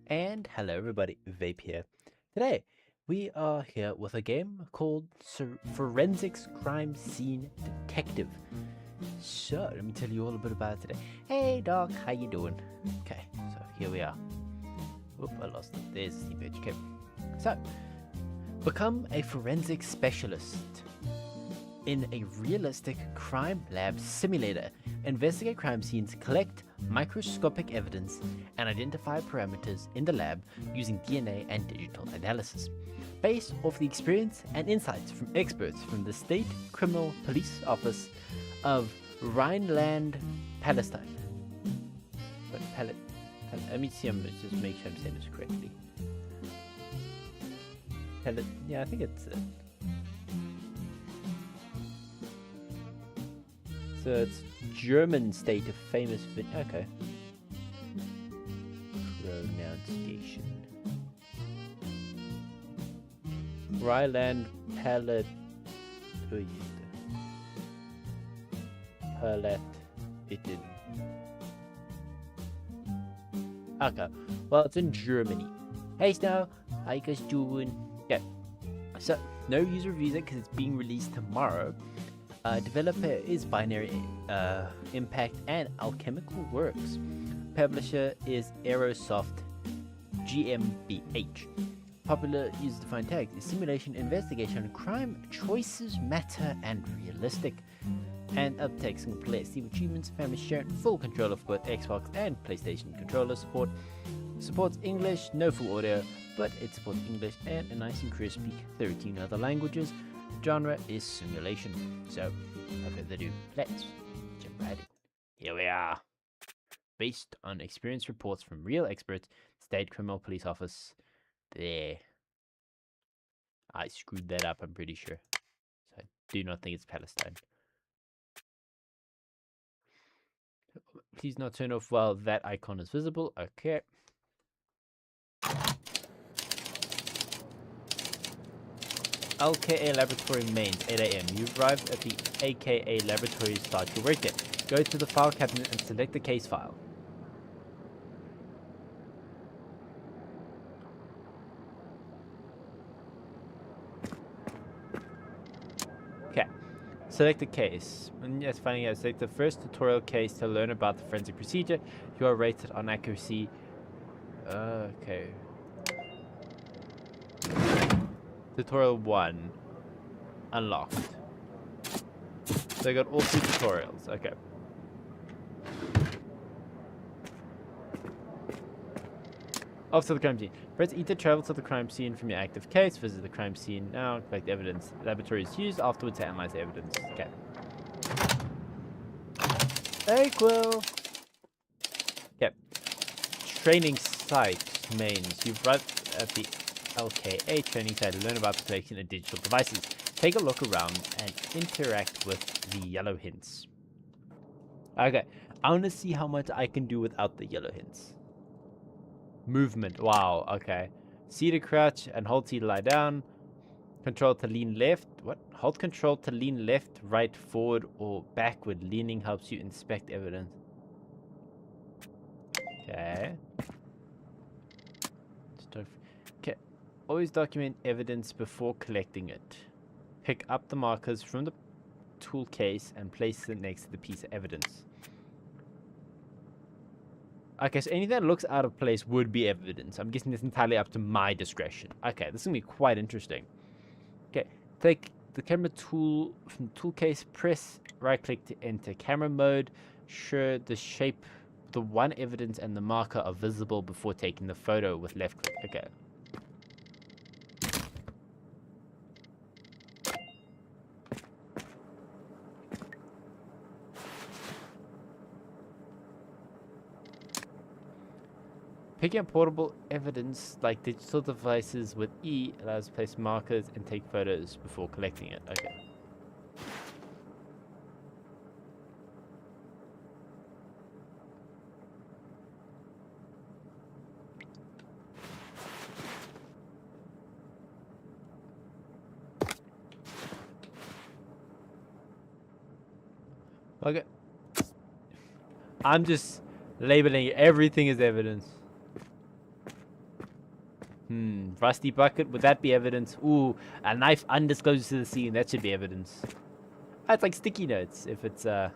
And hello everybody, Vape here. Today, we are here with a game called Forensics Crime Scene Detective. So, let me tell you all a bit about it today. Hey Doc, how you doing? Okay, so here we are. Oop, I lost it. There's the page. Okay. So, become a forensic specialist in a realistic crime lab simulator. Investigate crime scenes, collect microscopic evidence, and identify parameters in the lab using DNA and digital analysis. Based off the experience and insights from experts from the State Criminal Police Office of Rhineland-Palatinate. Let me see, just make sure I'm saying this correctly. Yeah, I think it's it. So it's German state of famous okay. Pronunciation. Rhineland-Palatinate. Okay, well, it's in Germany. Hey Snow, how you guys doing? Yeah, so no user visa because it's being released tomorrow. Developer is Binary Impact and Alchemical Works. Publisher is Aerosoft GmbH. Popular user-defined tags is simulation, investigation, crime, choices matter, and realistic. And uptake single player Steam achievements, family sharing, full control of both Xbox and PlayStation controller support. Supports English, no full audio, but it supports English and a nice and crispy 13 other languages. Genre is simulation. So, without further ado, let's jump right in. Here we are. Based on experience reports from real experts, State Criminal Police Office. There. I screwed that up, I'm pretty sure. So I do not think it's Palestine. Please not turn off while that icon is visible. Okay. LKA Laboratory Mains, 8 AM. You arrived at the AKA Laboratory to start your workday. Go to the file cabinet and select the case file. Okay. Select the case. And yes, finding out. Select the first tutorial case to learn about the forensic procedure. You are rated on accuracy. Okay. Tutorial 1 unlocked. So I got all 2 tutorials. Okay. Off to the crime scene. Press E to travel to the crime scene from your active case. Visit the crime scene now. Collect evidence. Laboratory is used afterwards to analyze the evidence. Okay. Hey, Quill. Yep. Training site mains. You've arrived at the LKA training site to learn about the collection of digital devices. Take a look around and interact with the yellow hints. Okay, I want to see how much I can do without the yellow hints. Movement, wow, okay. C to crouch and hold C to lie down. Control to lean left. What? Hold control to lean left, right, forward, or backward. Leaning helps you inspect evidence. Okay. Okay. Always document evidence before collecting it. Pick up the markers from the tool case and place it next to the piece of evidence. Okay, so anything that looks out of place would be evidence. I'm guessing it's entirely up to my discretion. Okay, this is going to be quite interesting. Okay, take the camera tool from the tool case, press right click to enter camera mode. Sure the shape, the one evidence and the marker are visible before taking the photo with left click. Okay. Picking up portable evidence like digital devices with E allows to place markers and take photos before collecting it. Okay. Okay. I'm just labeling everything as evidence. Rusty bucket, would that be evidence? Ooh, a knife undisclosed to the scene, that should be evidence. That's like sticky notes if it's okay.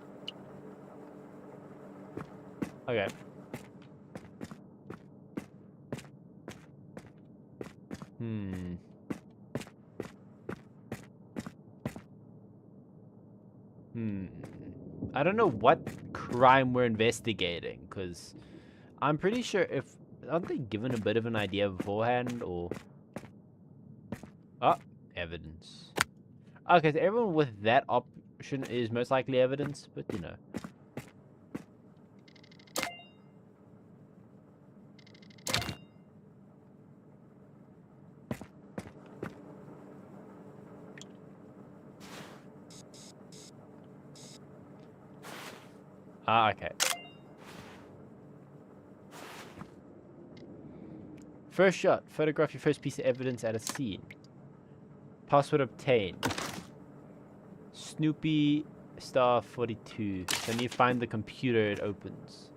I don't know what crime we're investigating, because I'm pretty sure if... Aren't they given a bit of an idea beforehand, or... Oh, evidence. Okay, so everyone with that option is most likely evidence, but you know. Ah, okay. First shot. Photograph your first piece of evidence at a scene. Password obtained. Snoopy star 42. So when you find the computer, it opens.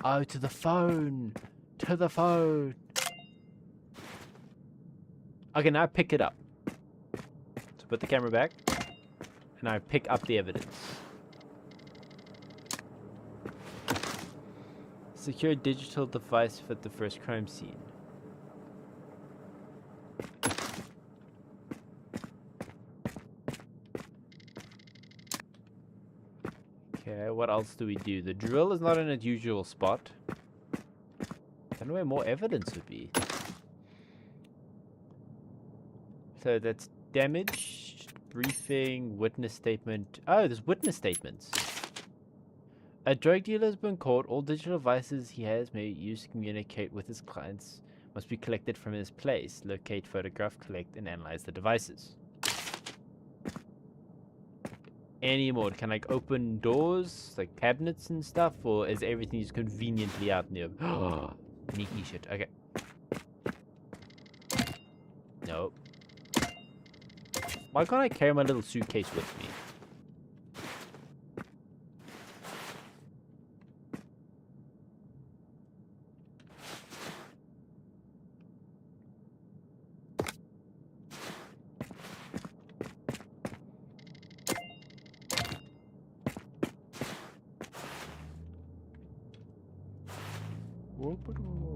Oh, to the phone. To the phone. Okay, now pick it up. So put the camera back. And I pick up the evidence. Secure digital device for the first crime scene. Okay, what else do we do? The drill is not in its usual spot. I don't know where more evidence would be. So that's damaged, briefing, witness statement. Oh, there's witness statements. A drug dealer has been caught. All digital devices he has may use to communicate with his clients must be collected from his place. Locate, photograph, collect, and analyze the devices. Any more? Can I like open doors, like cabinets and stuff, or is everything just conveniently out near? Sneaky shit. Okay. Nope. Why can't I carry my little suitcase with me?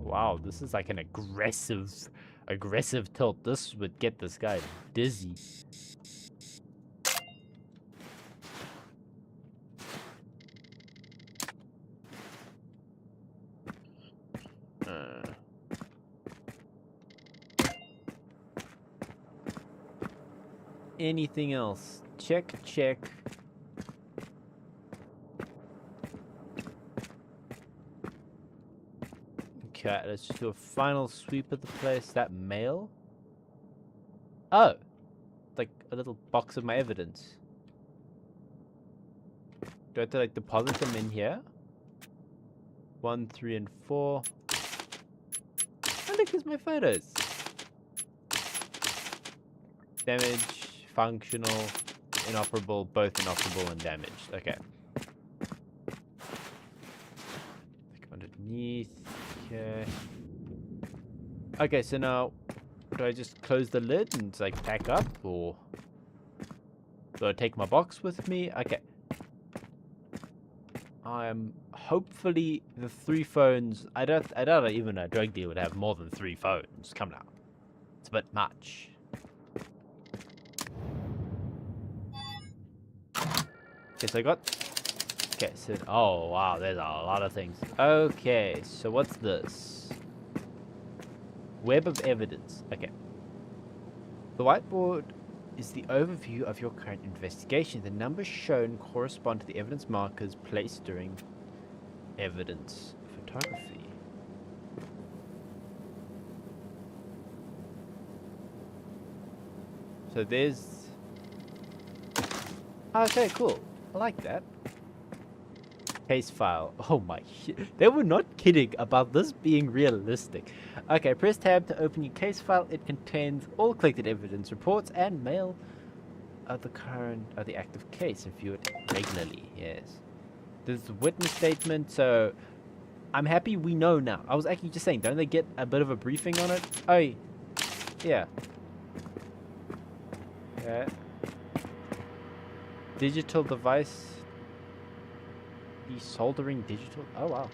Wow, this is like an aggressive tilt. This would get this guy dizzy. Anything else? Check. Okay, let's just do a final sweep of the place. That mail? Oh! Like a little box of my evidence. Do I have to like deposit them in here? 1, 3, and 4. Oh look, here's my photos. Damage, functional, inoperable, both inoperable and damaged. Okay. Like underneath. Okay. Okay, so now do I just close the lid and like pack up, or do I take my box with me? Okay. I am hopefully the 3 phones. I doubt even a drug dealer would have more than 3 phones. Come now. It's a bit much. Okay, so I got... Okay, so... Oh, wow, there's a lot of things. Okay, so what's this? Web of evidence. Okay. The whiteboard is the overview of your current investigation. The numbers shown correspond to the evidence markers placed during evidence photography. So there's... Okay, cool. I like that. Case file. Oh my shit. They were not kidding about this being realistic. Okay, press tab to open your case file. It contains all collected evidence, reports, and mail of the active case, and view it regularly. Yes. There's the witness statement. So I'm happy we know now. I was actually just saying, don't they get a bit of a briefing on it? Oh, yeah. Yeah. Digital device. Desoldering digital. Oh, wow.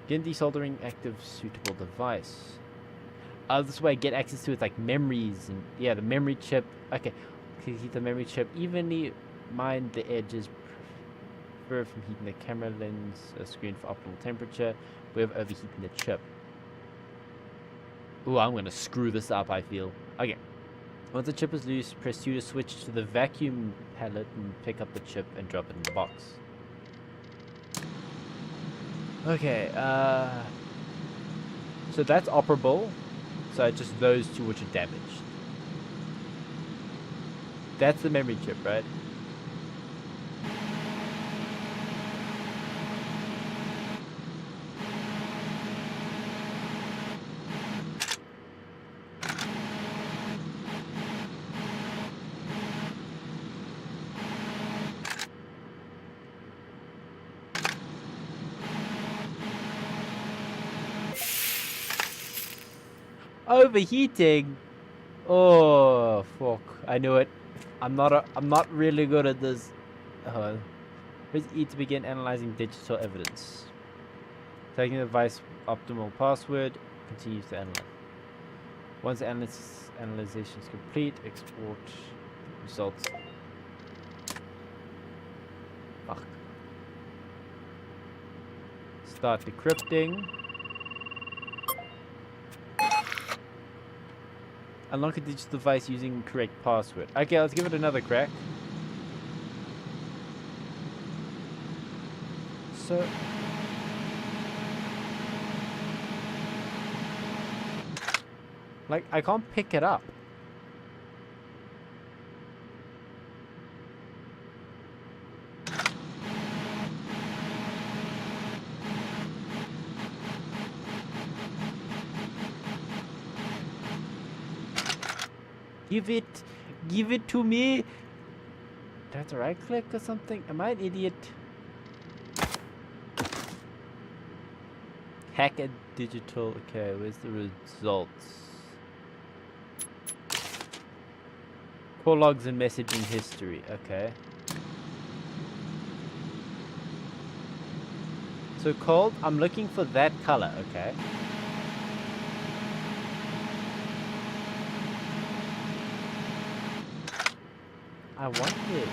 Begin desoldering active suitable device. This way I get access to its like memories and yeah, the memory chip. Okay, heat the memory chip evenly. Mind the edges. Prefer from heating the camera lens screen for optimal temperature. We have overheating the chip. Ooh, I'm gonna screw this up. I feel. Okay. Once the chip is loose, press U to switch to the vacuum palette and pick up the chip and drop it in the box. Okay. So that's operable. So it's just those two which are damaged. That's the memory chip, right? Overheating? Oh, fuck. I knew it. I'm not really good at this. Press E to begin analyzing digital evidence. Taking the device optimal password, continues to analyze. Once the analyzation is complete, export results. Fuck. Start decrypting. Unlock a digital device using correct password. Okay, let's give it another crack. So... like, I can't pick it up. Give it to me. That's a right click or something? Am I an idiot? Hack a digital. Okay, where's the results? Call logs and messaging history. Okay. So cold, I'm looking for that color. Okay. I want it.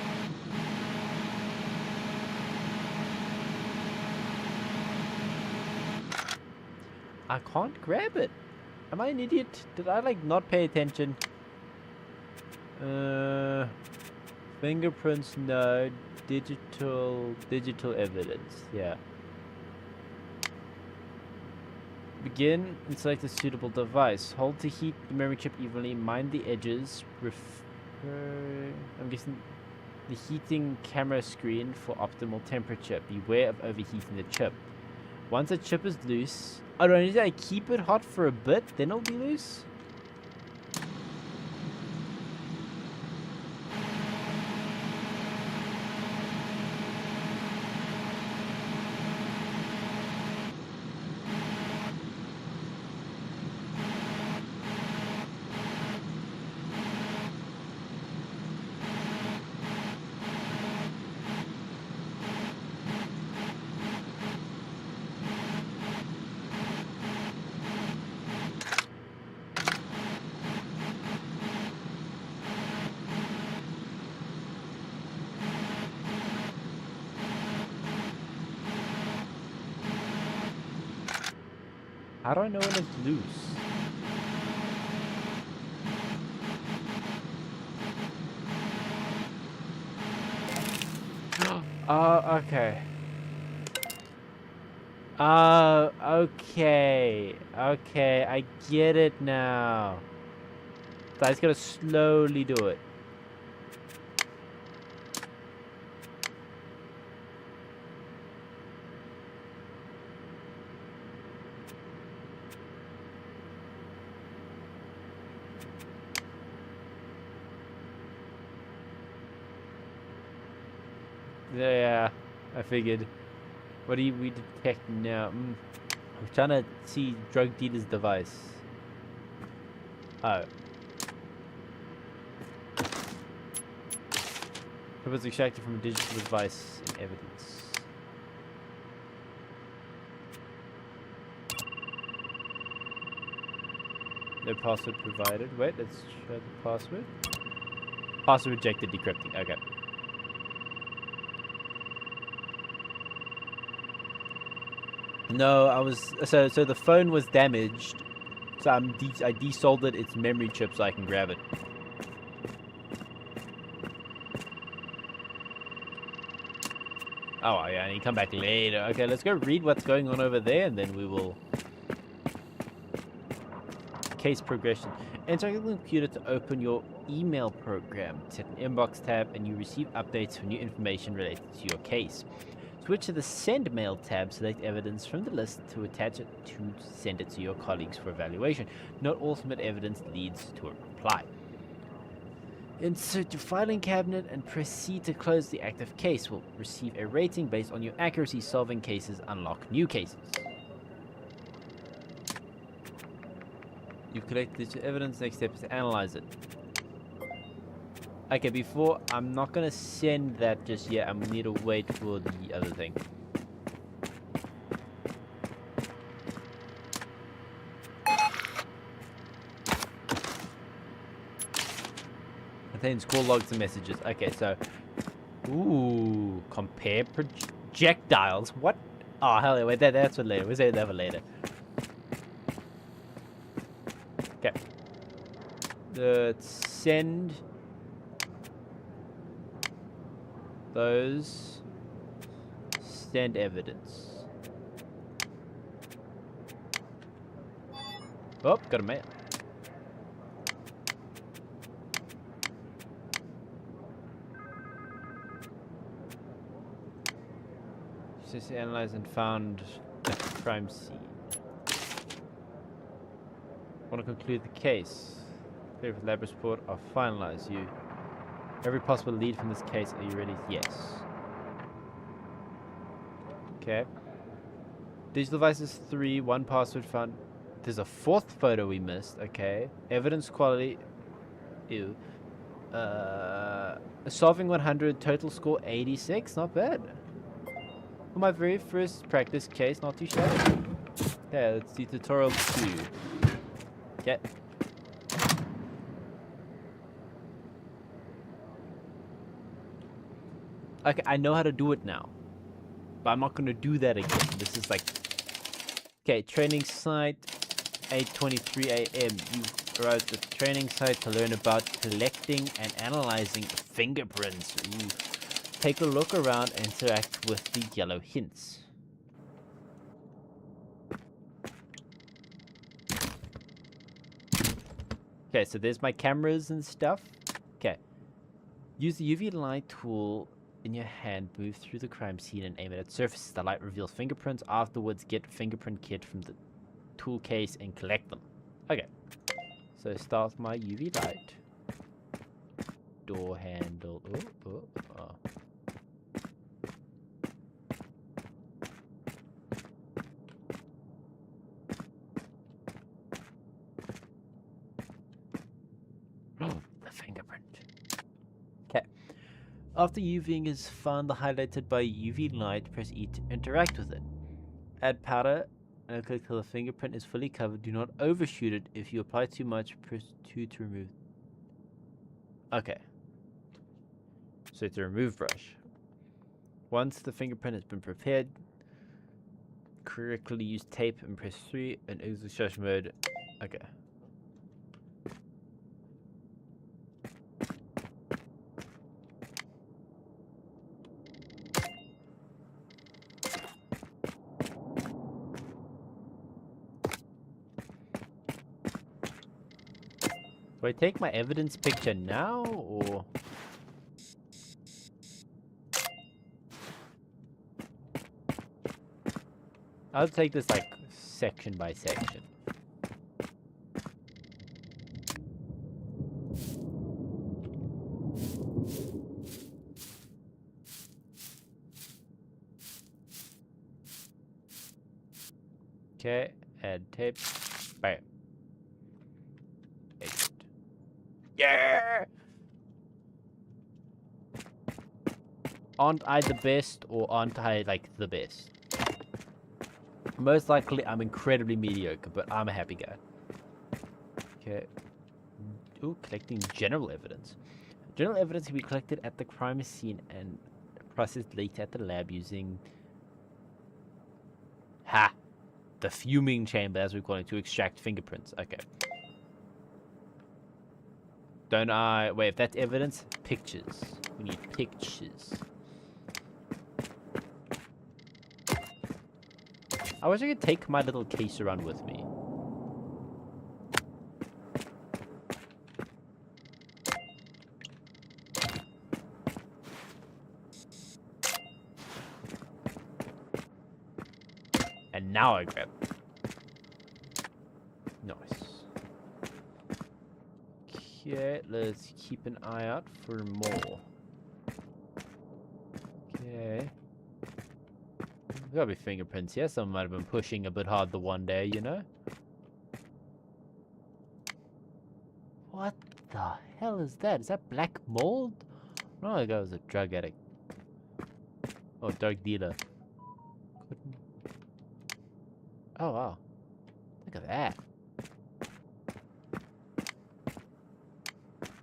I can't grab it. Am I an idiot? Did I like not pay attention? Fingerprints, no. Digital evidence. Yeah. Begin and select a suitable device. Hold to heat the memory chip evenly. Mind the edges. I'm guessing the heating camera screen for optimal temperature. Beware of overheating the chip. Once the chip is loose... oh, do I need to keep it hot for a bit? Then it'll be loose? How do I know when it's loose? Okay. Okay. Okay, I get it now. So I just gotta slowly do it. Yeah, I figured. What do we detect now? I'm trying to see drug dealer's device. Oh. It was extracted from a digital device in evidence. No password provided. Wait, let's try the password. Password rejected, decrypting. Okay. No, I was so the phone was damaged. So I desoldered its memory chip so I can grab it. Oh yeah, and you come back later. Okay, let's go read what's going on over there, and then we will. Case progression. Enter your computer to open your email program. Set an inbox tab, and you receive updates for new information related to your case. Switch to the Send Mail tab, select evidence from the list to attach it to send it to your colleagues for evaluation. Not all submit evidence leads to a reply. Insert your filing cabinet and press C to close the active case. Will receive a rating based on your accuracy solving cases. Unlock new cases. You've collected digital evidence. Next step is to analyze it. Okay, before, I'm not going to send that just yet. I'm going to need to wait for the other thing. Contains call logs and messages. Okay, so... Ooh, compare projectiles. What? Oh, hell yeah, wait, that's for later. We'll save that for later. Okay. Let's send... those. Send evidence. Oh, got a mail. Just analyzed and found the crime scene. Want to conclude the case. Clear with lab report. I'll finalize you. Every possible lead from this case. Are you ready? Yes. Okay. Digital devices 3. One password found. There's a fourth photo we missed. Okay. Evidence quality. Ew. Solving 100. Total score 86. Not bad. For my very first practice case, not too shabby. Yeah, let's do tutorial 2. Okay. Okay, I know how to do it now. But I'm not going to do that again. This is like... Okay, training site, 8:23 a.m. You arrived at the training site to learn about collecting and analyzing fingerprints. Ooh. Take a look around and interact with the yellow hints. Okay, so there's my cameras and stuff. Okay. Use the UV light tool in your hand, move through the crime scene and aim it at surfaces. The light reveals fingerprints. Afterwards, get fingerprint kit from the tool case and collect them. Okay. So start my UV light. Door handle. Oh. The fingerprint. Okay. After UVing is found highlighted by UV light, press E to interact with it. Add powder and click till the fingerprint is fully covered. Do not overshoot it. If you apply too much, press 2 to remove. Okay. So it's a remove brush. Once the fingerprint has been prepared, correctly use tape and press 3 and exit shush mode. Okay. Do I take my evidence picture now, or...? I'll take this, like, section by section. Okay, add tape. Bam. Exit. Yeah! Aren't I the best, or aren't I, like, the best? Most likely, I'm incredibly mediocre, but I'm a happy guy. Okay. Ooh, collecting general evidence. General evidence can be collected at the crime scene and processed later at the lab using... the fuming chamber, as we call it, to extract fingerprints. Okay. Don't I... Wait, if that's evidence, pictures. We need pictures. I wish I could take my little case around with me. And now I grab it. Nice. Okay, let's keep an eye out for more. Okay. There's gotta be fingerprints here. Someone might have been pushing a bit hard the one day, you know? What the hell is that? Is that black mold? No, that guy was a drug addict. Oh, drug dealer. Oh, wow. Look at that.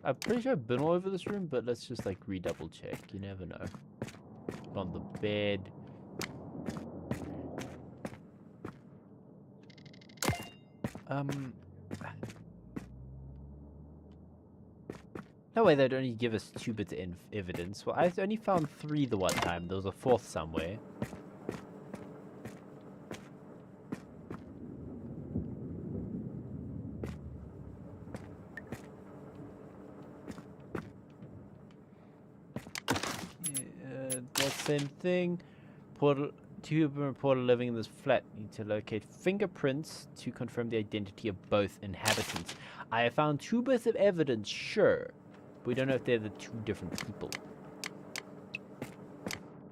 I'm pretty sure I've been all over this room, but let's just, like, redouble check. You never know. On the bed. No way they'd only give us 2 bits of evidence. Well, I only found 3 the one time. There was a 4th somewhere. That same thing. Two have been reported living in this flat. Need to locate fingerprints to confirm the identity of both inhabitants. I have found 2 bits of evidence, sure. But we don't know if they're the 2 different people.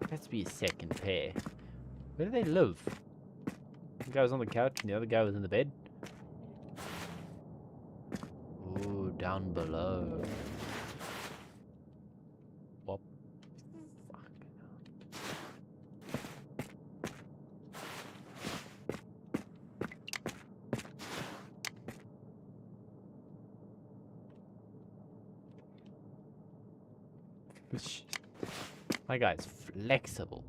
There has to be a second pair. Where do they live? One guy was on the couch and the other guy was in the bed. Ooh, down below. Whoop. My guy's flexible.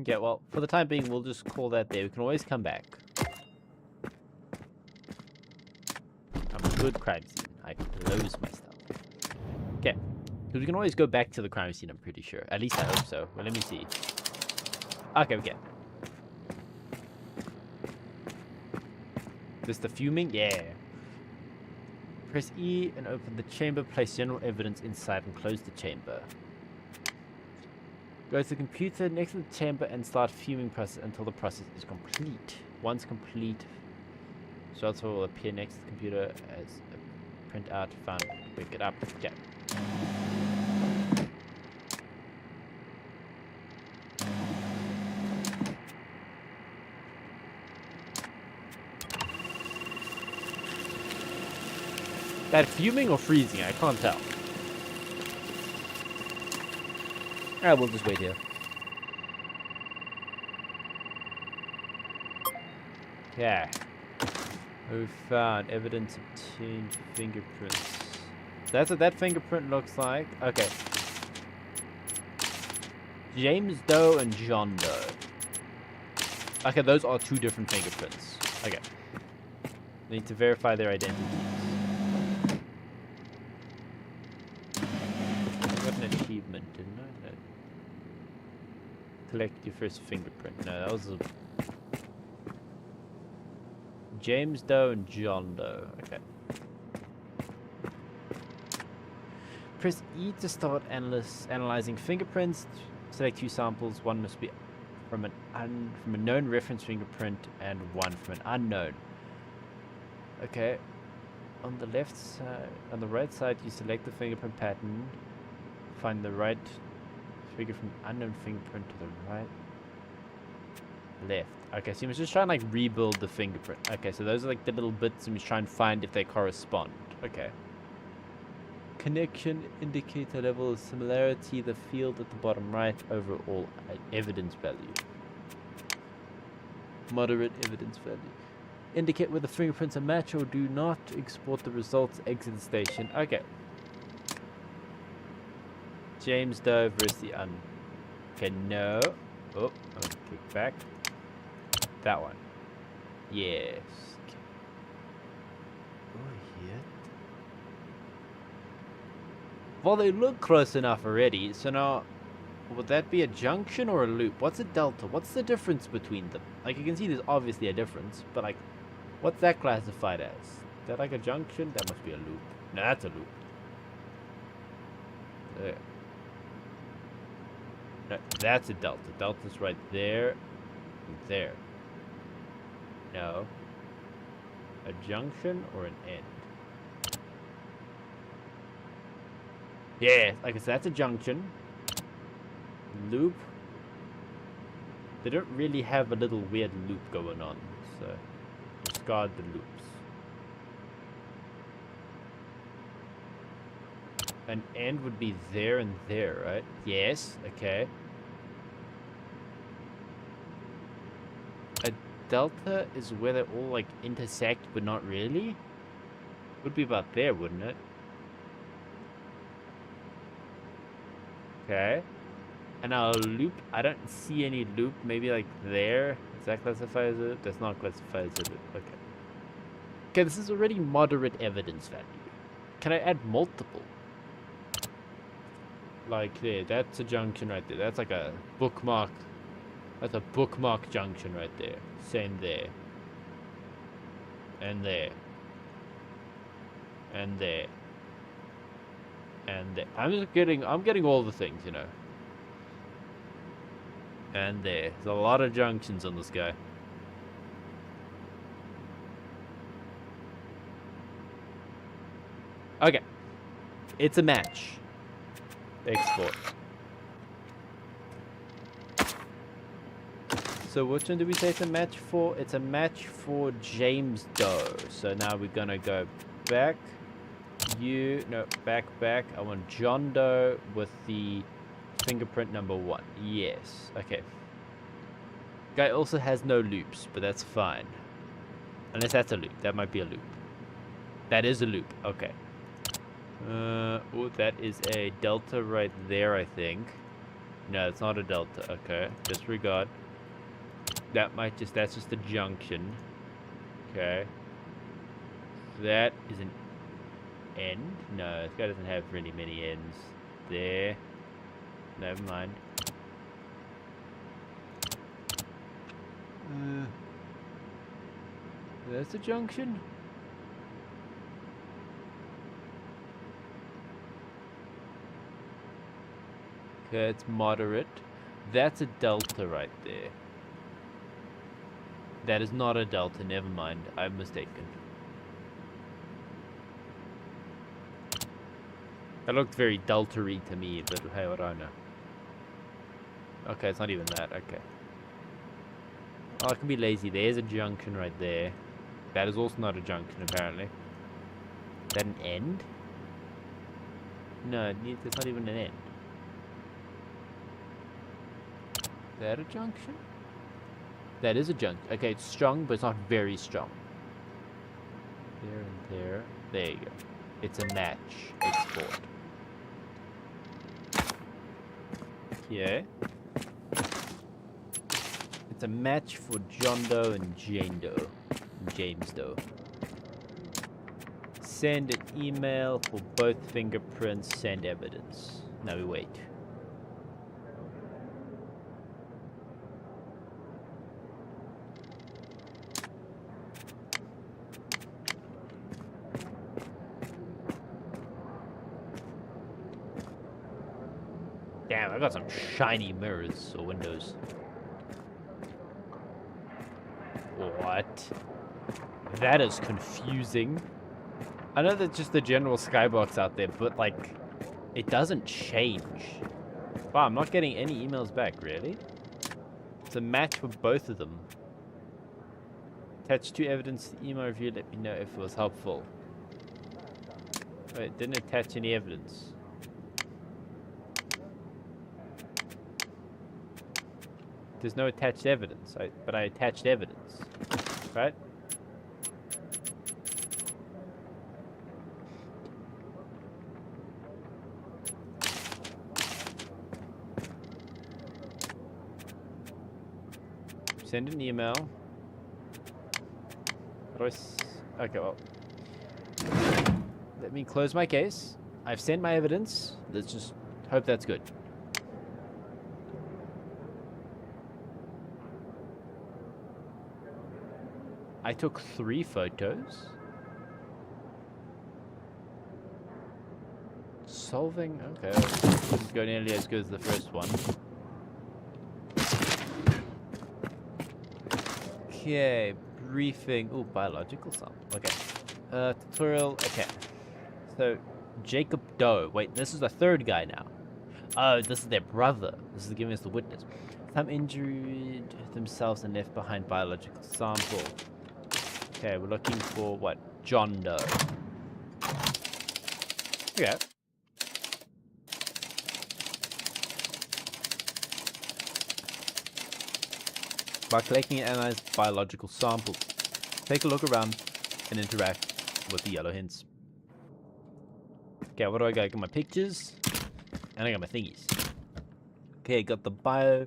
Okay, well, for the time being, we'll just call that there. We can always come back. I'm a good crime scene. I close my stuff. Okay. Because we can always go back to the crime scene, I'm pretty sure. At least I hope so. Well, let me see. Okay, we can. This the fuming? Yeah. Press E and open the chamber. Place general evidence inside and close the chamber. Go to the computer next to the chamber and start fuming process until the process is complete. Once complete, results will appear next to the computer as a printout found. Pick it up. Okay. That fuming or freezing? I can't tell. Alright, we'll just wait here. Yeah. We found evidence obtained fingerprints. That's what that fingerprint looks like. Okay. James Doe and John Doe. Okay, those are 2 different fingerprints. Okay. Need to verify their identities. I got an achievement, didn't I? No. Collect your first fingerprint. No, that was a... James Doe and John Doe. Okay. Press E to start analyzing fingerprints. Select 2 samples. One must be from a known reference fingerprint and one from an unknown. Okay. On the left side, on the right side, you select the fingerprint pattern. Find the right figure from unknown fingerprint to the right. Left. Okay, so you must just try and like rebuild the fingerprint. Okay, so those are like the little bits, and you must try and find if they correspond. Okay. Connection indicator level of similarity. The field at the bottom right. Overall evidence value. Moderate evidence value. Indicate whether fingerprints are match or do not. Export the results. Exit the station. Okay. James Doe versus the Okay, no. Oh, I'm gonna kick back. That one. Yes. Okay. Oh, yeah. Well, they look close enough already. So now, would that be a junction or a loop? What's a delta? What's the difference between them? Like, you can see there's obviously a difference, but like, what's that classified as? Is that like a junction? That must be a loop. No, that's a loop. There. No, that's a delta. Delta's right there and there. No. A junction or an end? Yeah, like I said, that's a junction. Loop. They don't really have a little weird loop going on, so discard the loops. An end would be there and there, right? Yes, okay. A delta is where they all like intersect, but not really. Would be about there, wouldn't it? Okay. And now a loop, I don't see any loop. Maybe like there. Is that classified as a loop? That's not classified as a loop. Okay. Okay, this is already moderate evidence value. Can I add multiple? Like there, that's a junction right there. That's like a bookmark. That's a bookmark junction right there. Same there. And there. And there. And there. I'm getting all the things, you know. And there. There's a lot of junctions on this guy. Okay. It's a match. Export. So which one did we say it's a match for? It's a match for James Doe. So now we're gonna go back. Back. I want John Doe with the fingerprint number 1. Yes. Okay. Guy also has no loops, but that's fine. Unless that's a loop. That might be a loop. That is a loop. Okay. Oh, that is a delta right there, I think. No, it's not a delta. Okay. Disregard. That's just a junction. Okay. That is an end? No, this guy doesn't have really many ends. There. Never mind. That's a junction? Okay, it's moderate. That's a delta right there. That is not a delta, never mind. I'm mistaken. That looked very delta-y to me, but hey, what do I know? Okay, it's not even that, okay. Oh, I can be lazy. There's a junction right there. That is also not a junction, apparently. Is that an end? No, it's not even an end. Is that a junction? That is a junction. Okay, it's strong, but it's not very strong. There and there. There you go. It's a match. Export. Yeah. It's a match for John Doe and Jane Doe. James Doe. Send an email for both fingerprints. Send evidence. Now we wait. Damn, I got some shiny mirrors or windows. What? That is confusing. I know that's just the general skybox out there, but like, it doesn't change. Wow, I'm not getting any emails back, really? It's a match for both of them. Attach to evidence to the email review, let me know if it was helpful. Wait, didn't attach any evidence. There's no attached evidence, but I attached evidence, right? Send an email. Okay, well. Let me close my case. I've sent my evidence. Let's just hope that's good. I took 3 photos. Solving, okay. This is going nearly as good as the first one. Okay, briefing. Oh, biological sample. Okay. Tutorial. Okay. So, Jacob Doe. Wait, this is the 3rd guy now. Oh, this is their brother. This is giving us the witness. Some injured themselves and left behind biological sample. Okay, we're looking for what? John Doe. Okay. By collecting and analyze biological samples, take a look around and interact with the yellow hints. Okay, what do I got? I got my pictures and I got my thingies. Okay, got the bio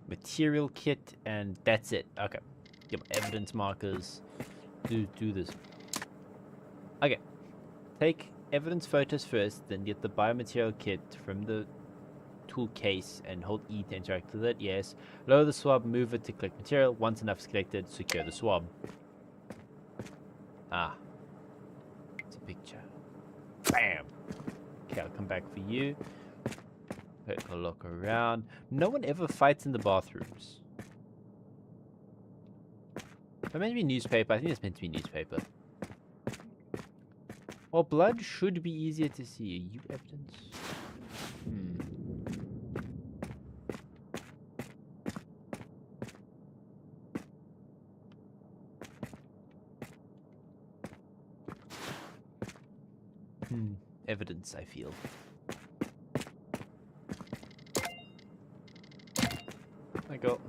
material kit and that's it. Okay, get my evidence markers. Do this. Okay, take evidence photos first, then get the biomaterial kit from the tool case and hold E to interact with it. Yes. Lower the swab, move it to collect material. Once enough is collected, secure the swab. Ah. It's a picture. Bam. Okay, I'll come back for you. Take a look around. No one ever fights in the bathrooms. But maybe newspaper. I think it's meant to be newspaper. Well, blood should be easier to see. Are you evidence? Evidence, I feel. I go.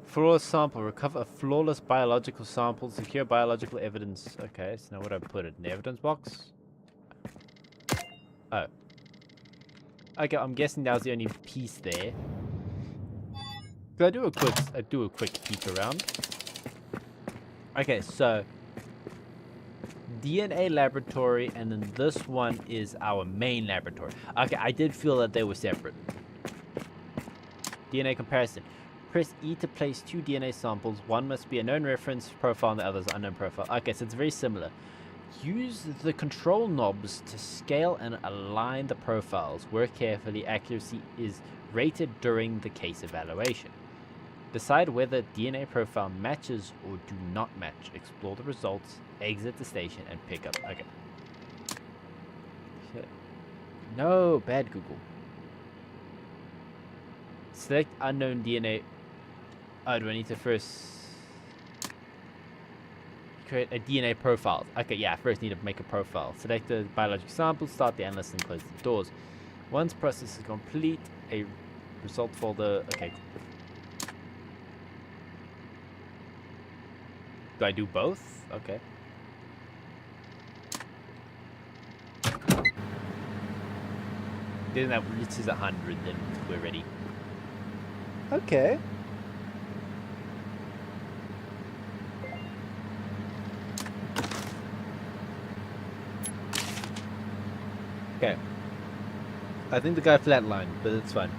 Flawless sample. Recover a flawless biological sample. Secure biological evidence. Okay, so now what do I put it in the evidence box? Oh. Okay, I'm guessing that was the only piece there. Could I do a quick peek around? Okay, so DNA laboratory, and then this one is our main laboratory. Okay, I did feel that they were separate. DNA comparison. Press E to place 2 DNA samples. One must be a known reference profile and the other is an unknown profile. Okay, so it's very similar. Use the control knobs to scale and align the profiles. Work carefully. Accuracy is rated during the case evaluation. Decide whether DNA profile matches or do not match. Explore the results, exit the station, and pick up. Okay. No, bad Google. Select unknown DNA. Oh, do I need to first create a DNA profile? Okay, yeah, first need to make a profile. Select the biological sample, start the analysis, and close the doors. Once process is complete, a result folder. Okay. Do I do both? Okay. Then that reaches 100, then we're ready. Okay. Okay. I think the guy flatlined, but it's fine.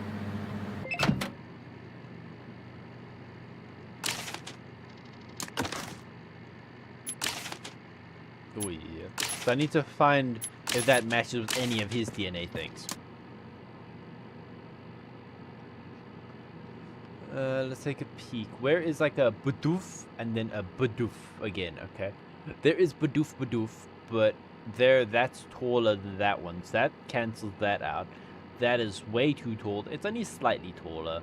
Oh yeah. So I need to find if that matches with any of his DNA things. Let's take a peek. Where is like a Bidoof and then a Bidoof again? Okay. There is Bidoof, but that's taller than that one. So that cancels that out. That is way too tall. It's only slightly taller.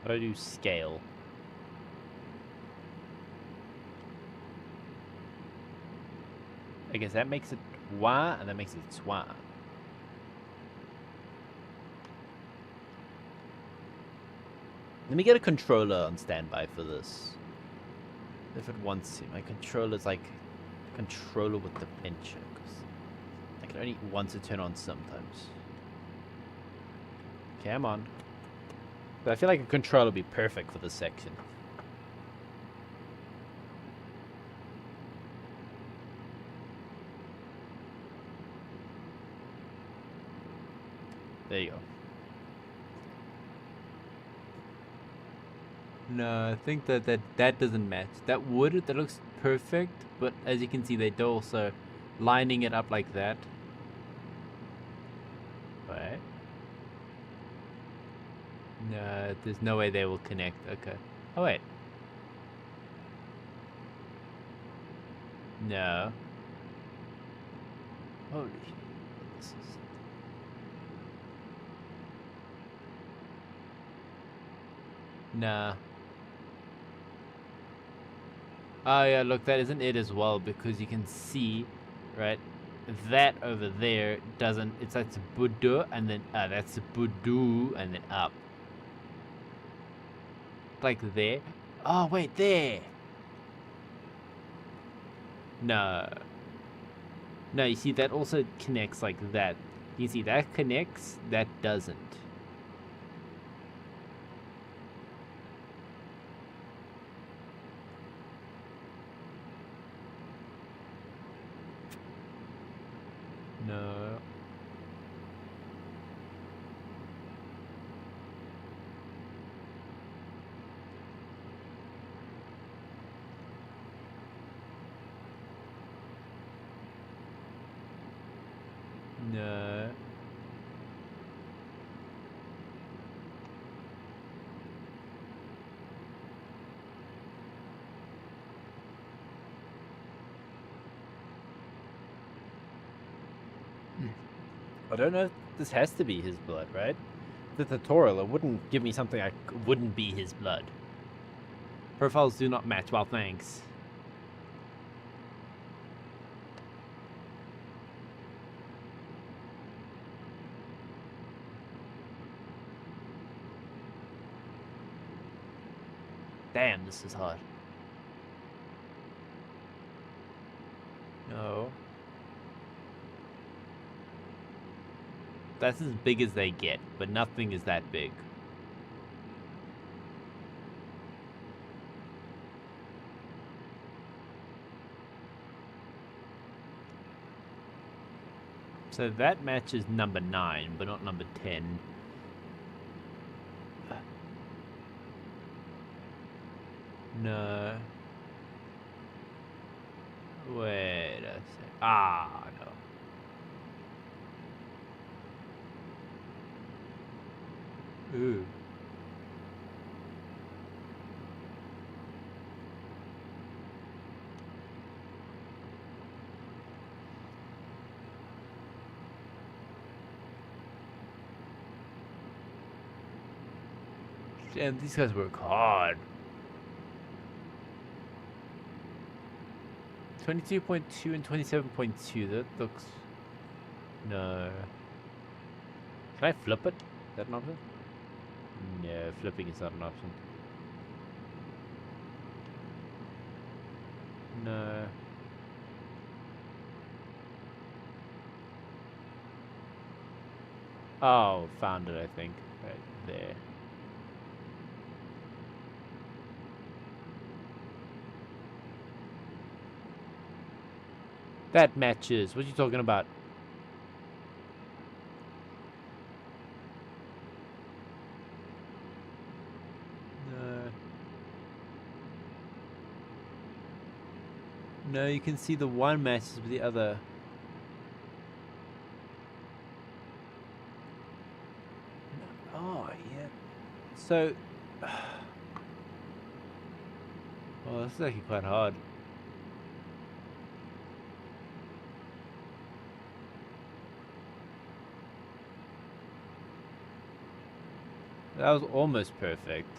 How do I do scale? I guess that makes it Y, and that makes it swa. Let me get a controller on standby for this. If it wants to. My controller's like a controller with the pincher. Cause I can only once it turn on sometimes. Okay, I'm on. But I feel like a controller would be perfect for this section. There you go. No, I think that doesn't match. That looks perfect, but as you can see, they do also lining it up like that. Right. No, there's no way they will connect. Okay. Oh wait. No. Holy shit. This is... Nah. Oh yeah, look, that isn't it as well, because you can see, right, that over there doesn't, that's Budu, and then, that's Budu, and then up. Like there. Oh, wait, there. No. No, you see, that also connects like that. You see, that connects, that doesn't. No. No. I don't know if this has to be his blood, right? The tutorial, it wouldn't give me something I wouldn't be his blood. Profiles do not match. Well, thanks. Damn, this is hard. No. That's as big as they get, but nothing is that big. So that matches number 9, but not number 10. No. Wait a sec. Ah, no. Ooh. Damn, these guys work hard. 22.2 and 27.2. That looks... No. Can I flip it? Is that an option? No, flipping is not an option. No. Oh, found it, I think. Right there. That matches. What are you talking about? No. No, you can see the one matches with the other. Oh, yeah. So... Oh, this is actually quite hard. That was almost perfect.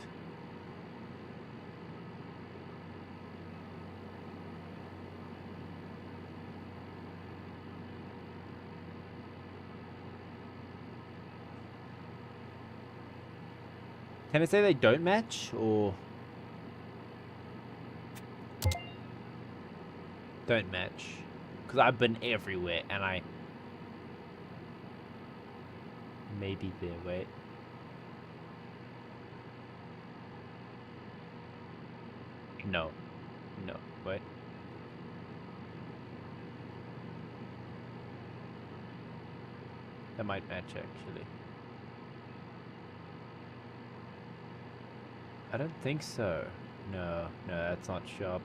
Can I say they don't match, or... Don't match? Because I've been everywhere, and I... Maybe there, wait. No. No, wait. That might match, actually. I don't think so. No, no, that's not sharp.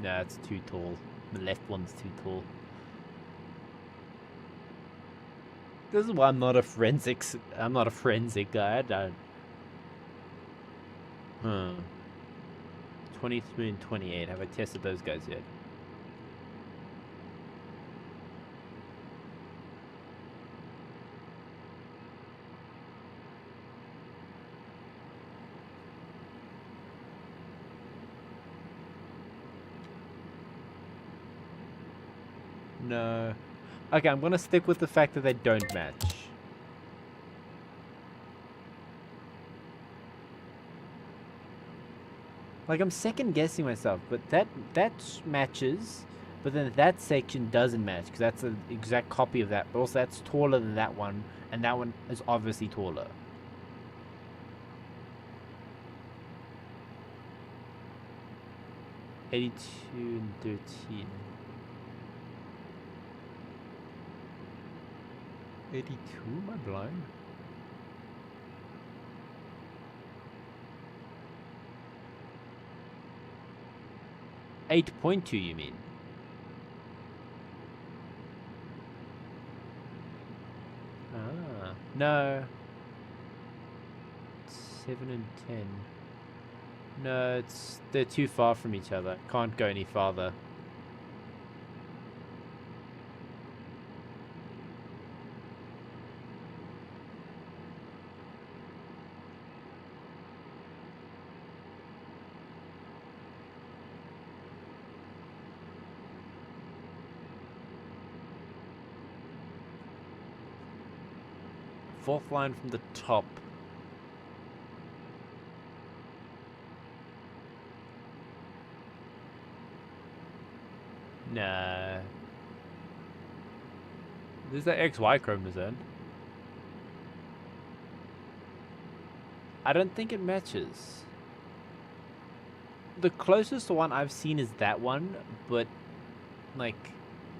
No, it's too tall. The left one's too tall. This is why I'm not a forensic guy. I don't. 23 and 28. Have I tested those guys yet? No. Okay, I'm gonna stick with the fact that they don't match. Like, I'm second guessing myself, but that matches, but then that section doesn't match because that's an exact copy of that. But also, that's taller than that one, and that one is obviously taller. $82 and 13. 82? Am I blind? $8.2, you mean? Ah, no. 7 and 10. No, they're too far from each other. Can't go any farther. Fourth line from the top. Nah. This is the XY chromosome. I don't think it matches. The closest one I've seen is that one, but like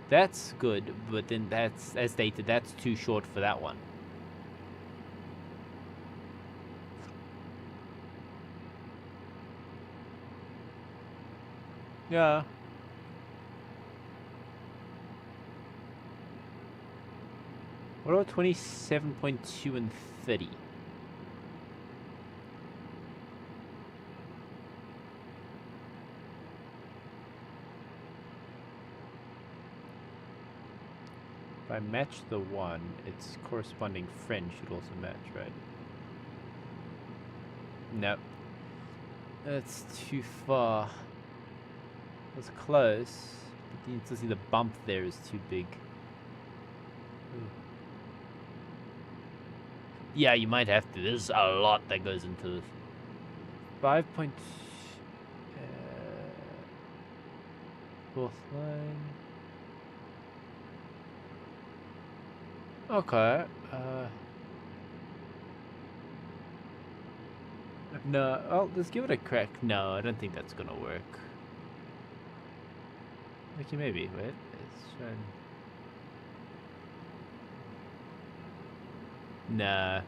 that's good, but then that's, as stated, that's too short for that one. Yeah. What about 27.2 and 30? If I match the one, its corresponding friend should also match, right? Nope. That's too far. That's close, but you need to see the bump there is too big. Ooh. Yeah, you might have to. There's a lot that goes into this. 5 point... fourth line... Okay, no, oh, let's give it a crack. No, I don't think that's gonna work. Okay, maybe. Wait, it's fun. Nah.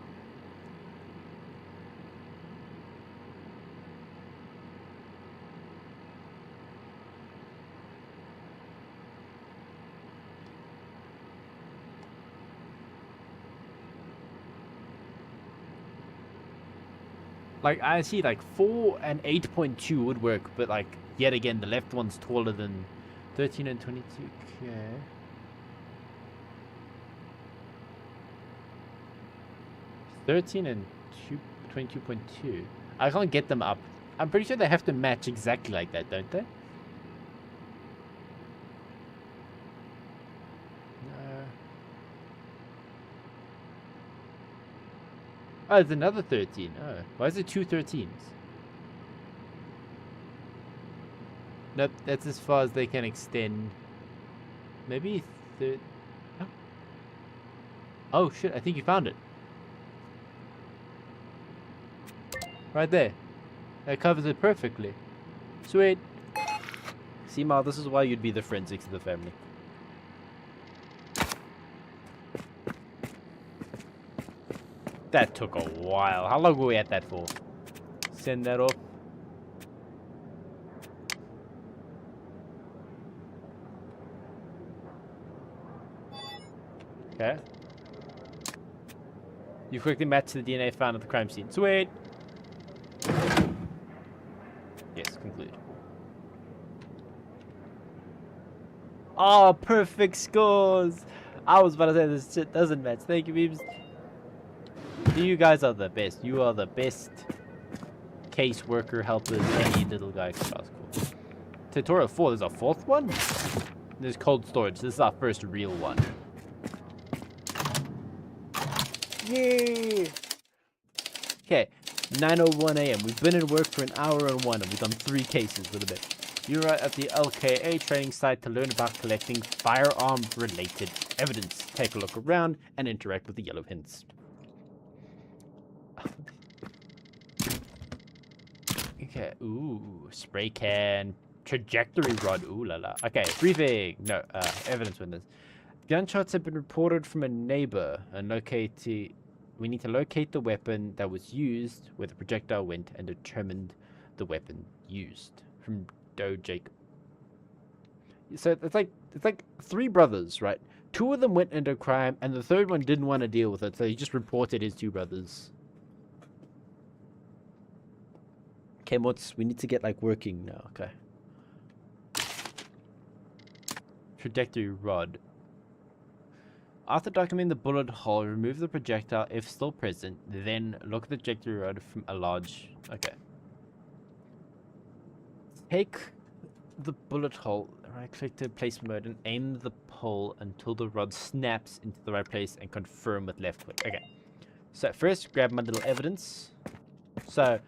Like, I see, like, 4 and 8.2 would work, but, like, yet again, the left one's taller than 13 and 22. Okay. 13 and 22.2. I can't get them up. I'm pretty sure they have to match exactly like that, don't they? No. Oh, it's another 13. Oh, why is it two 13s? Nope, that's as far as they can extend. Maybe third. Oh shit! I think you found it. Right there. That covers it perfectly. Sweet. See, Ma, this is why you'd be the forensics of the family. That took a while. How long were we at that for? Send that off. Okay. You quickly match the DNA found at the crime scene. Sweet. Yes, conclude. Oh, perfect scores. I was about to say this shit doesn't match. Thank you, Beebs. You guys are the best. You are the best caseworker helpers any little guy could ask for. Tutorial 4, there's a fourth one? There's cold storage. This is our first real one. Yay! Okay, 9:01 a.m. We've been at work for an hour and one, and we've done 3 cases with a bit. You're at the LKA training site to learn about collecting firearm-related evidence. Take a look around and interact with the yellow hints. Okay, ooh, spray can, trajectory rod, ooh la la. Okay, briefing, no, evidence witness. Gunshots have been reported from a neighbor and we need to locate the weapon that was used, where the projectile went, and determined the weapon used. From Doe Jacob. So it's like 3 brothers, right? 2 of them went into crime, and the third one didn't want to deal with it, so he just reported his 2 brothers. Okay, we need to get like working now. Okay. Trajectory rod. After documenting the bullet hole, remove the projectile if still present, then look at the trajectory rod from a large... Okay. Take the bullet hole, right-click to placement mode, and aim the pole until the rod snaps into the right place and confirm with left click. Okay. So first, grab my little evidence. So...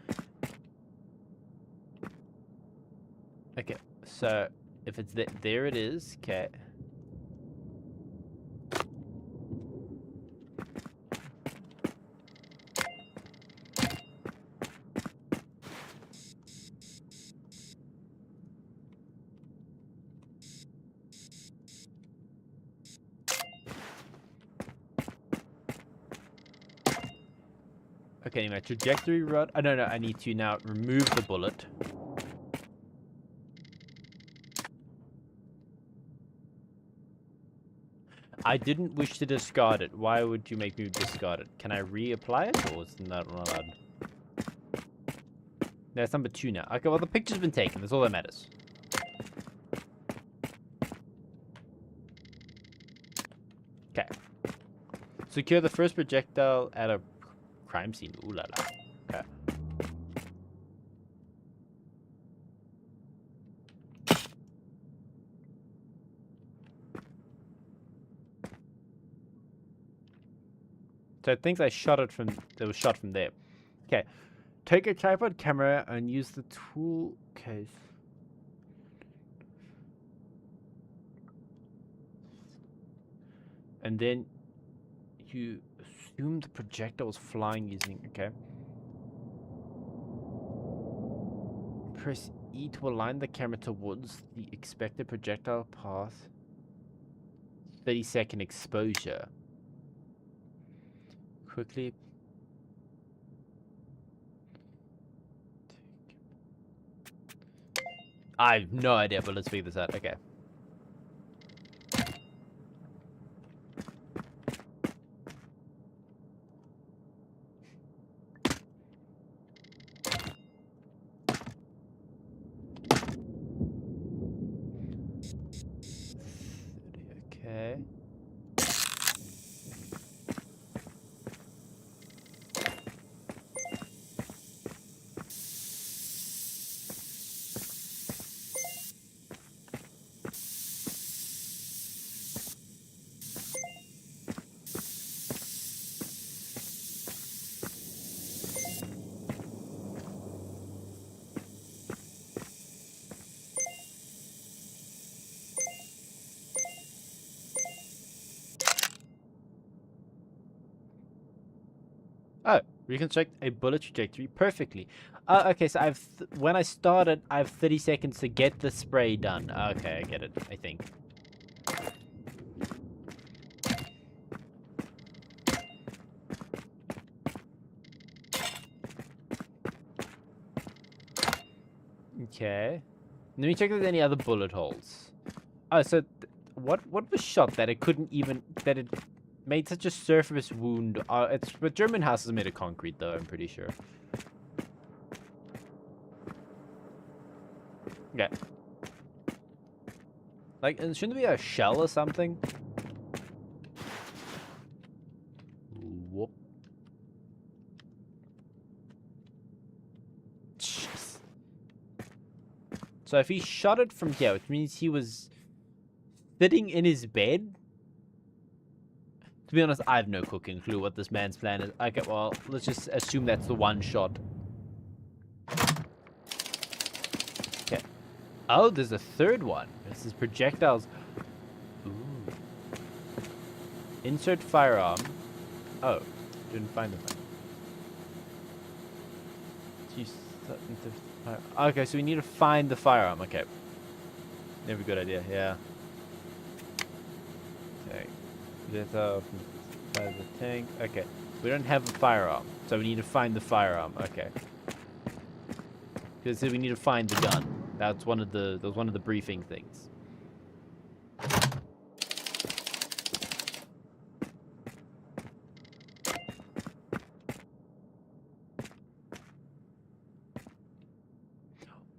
Okay, so if it's there it is. Okay. Okay, anyway, trajectory rod. Oh, no, I need to now remove the bullet. I didn't wish to discard it. Why would you make me discard it? Can I reapply it, or is that not allowed? That's number 2 now. Okay, well, the picture's been taken. That's all that matters. Okay. Secure the first projectile at a crime scene. Ooh la la. Okay. So it thinks I shot it from... It was shot from there. Okay. Take a tripod camera and use the tool case. And then you assume the projectile was flying using... Okay. Press E to align the camera towards the expected projectile path. 30-second exposure. Quickly. I have no idea, but let's figure this out. Okay. Okay. Oh, reconstruct a bullet trajectory perfectly. Okay, so when I started, I have 30 seconds to get the spray done. Okay, I get it, I think. Okay. Let me check if there's any other bullet holes. Oh, so what was shot that it couldn't even, that it made such a surface wound? It's, but German houses made of concrete though, I'm pretty sure. Yeah. Like, and shouldn't there be a shell or something? Whoop. Jeez. So if he shot it from here, which means he was sitting in his bed. To be honest, I have no cooking clue what this man's plan is. Okay, well, let's just assume that's the one shot. Okay. Oh, there's a third one. This is projectiles. Ooh. Insert firearm. Oh, didn't find the firearm. Okay, so we need to find the firearm. Okay. Never a good idea, yeah. Okay. Get off inside the tank. Okay. We don't have a firearm, so we need to find the firearm. Okay. Because we need to find the gun. That was one of the briefing things.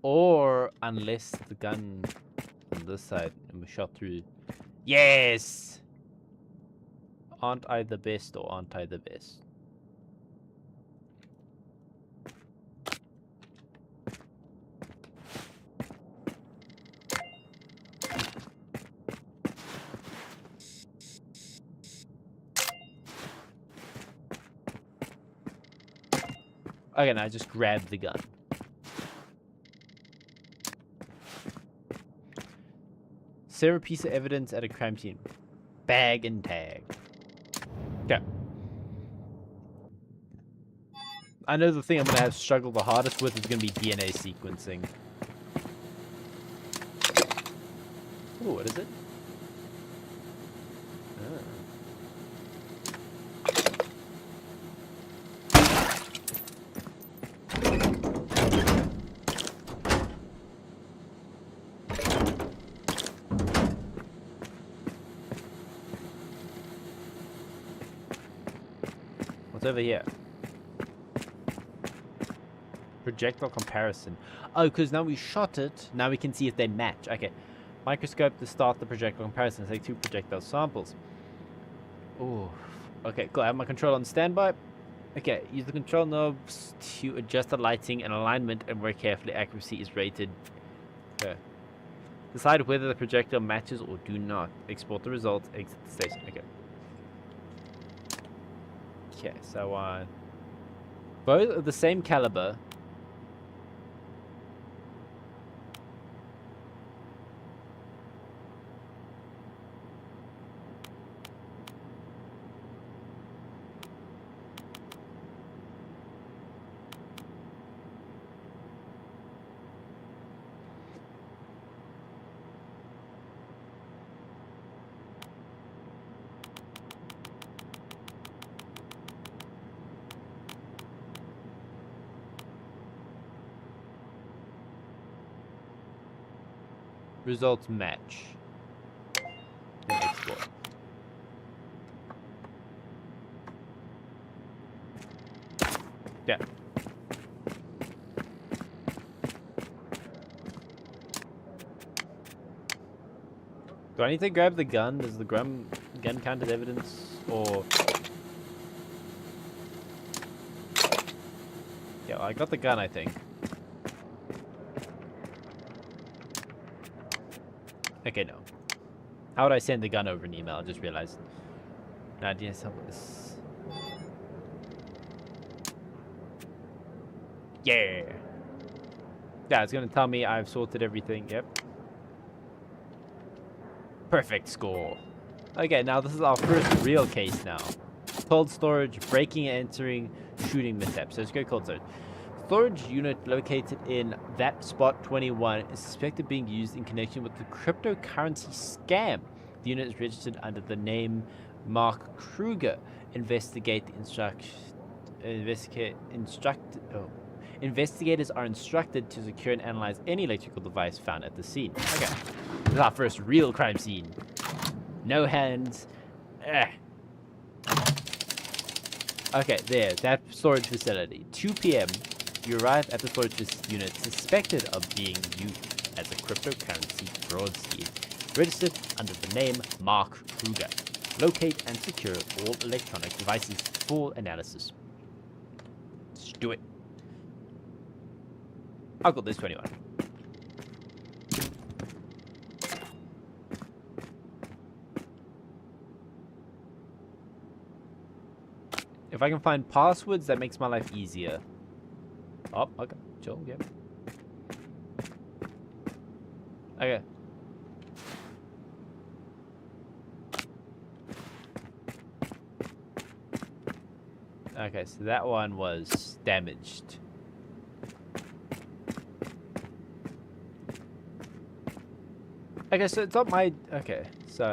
Or unless the gun on this side and we shot through. Yes! Aren't I the best or aren't I the best? Okay, now I just grabbed the gun. Sever piece of evidence at a crime scene. Bag and tag. Okay. I know the thing I'm gonna have to struggle the hardest with is gonna be DNA sequencing. Ooh, what is it? What's over here? Projectile comparison. Oh, because now we shot it, now we can see if they match. Okay. Microscope to start the projectile comparison. Take 2 projectile samples. Oh. Okay, cool. I have my control on standby. Okay, use the control knobs to adjust the lighting and alignment and work carefully. Accuracy is rated. Okay. Decide whether the projectile matches or do not. Export the results. Exit the station. Okay. Okay, so both of the same caliber. results match. Then explore. Yeah. Do I need to grab the gun? Does the gun count as evidence? Or... Yeah, well, I got the gun, I think. Okay, no. How would I send the gun over an email? I just realized. No idea how this. Yeah. Yeah, it's gonna tell me I've sorted everything. Yep. Perfect score. Okay, now this is our first real case now. Cold storage, breaking and entering, shooting mishaps. So let's go cold storage. Storage unit located in that spot 21 is suspected of being used in connection with the cryptocurrency scam. The unit is registered under the name Mark Kruger. Investigators are instructed to secure and analyze any electrical device found at the scene. Okay, this is our first real crime scene. No hands. Okay, there, that storage facility. 2 p.m. You arrive at the storage unit suspected of being used as a cryptocurrency fraud scheme, registered under the name Mark Kruger. Locate and secure all electronic devices for analysis. Let's do it. I'll go this 21. If I can find passwords, that makes my life easier. Oh, okay. Chill, yeah. Okay. Okay, so that one was damaged. Okay, so it's not my... Okay, so...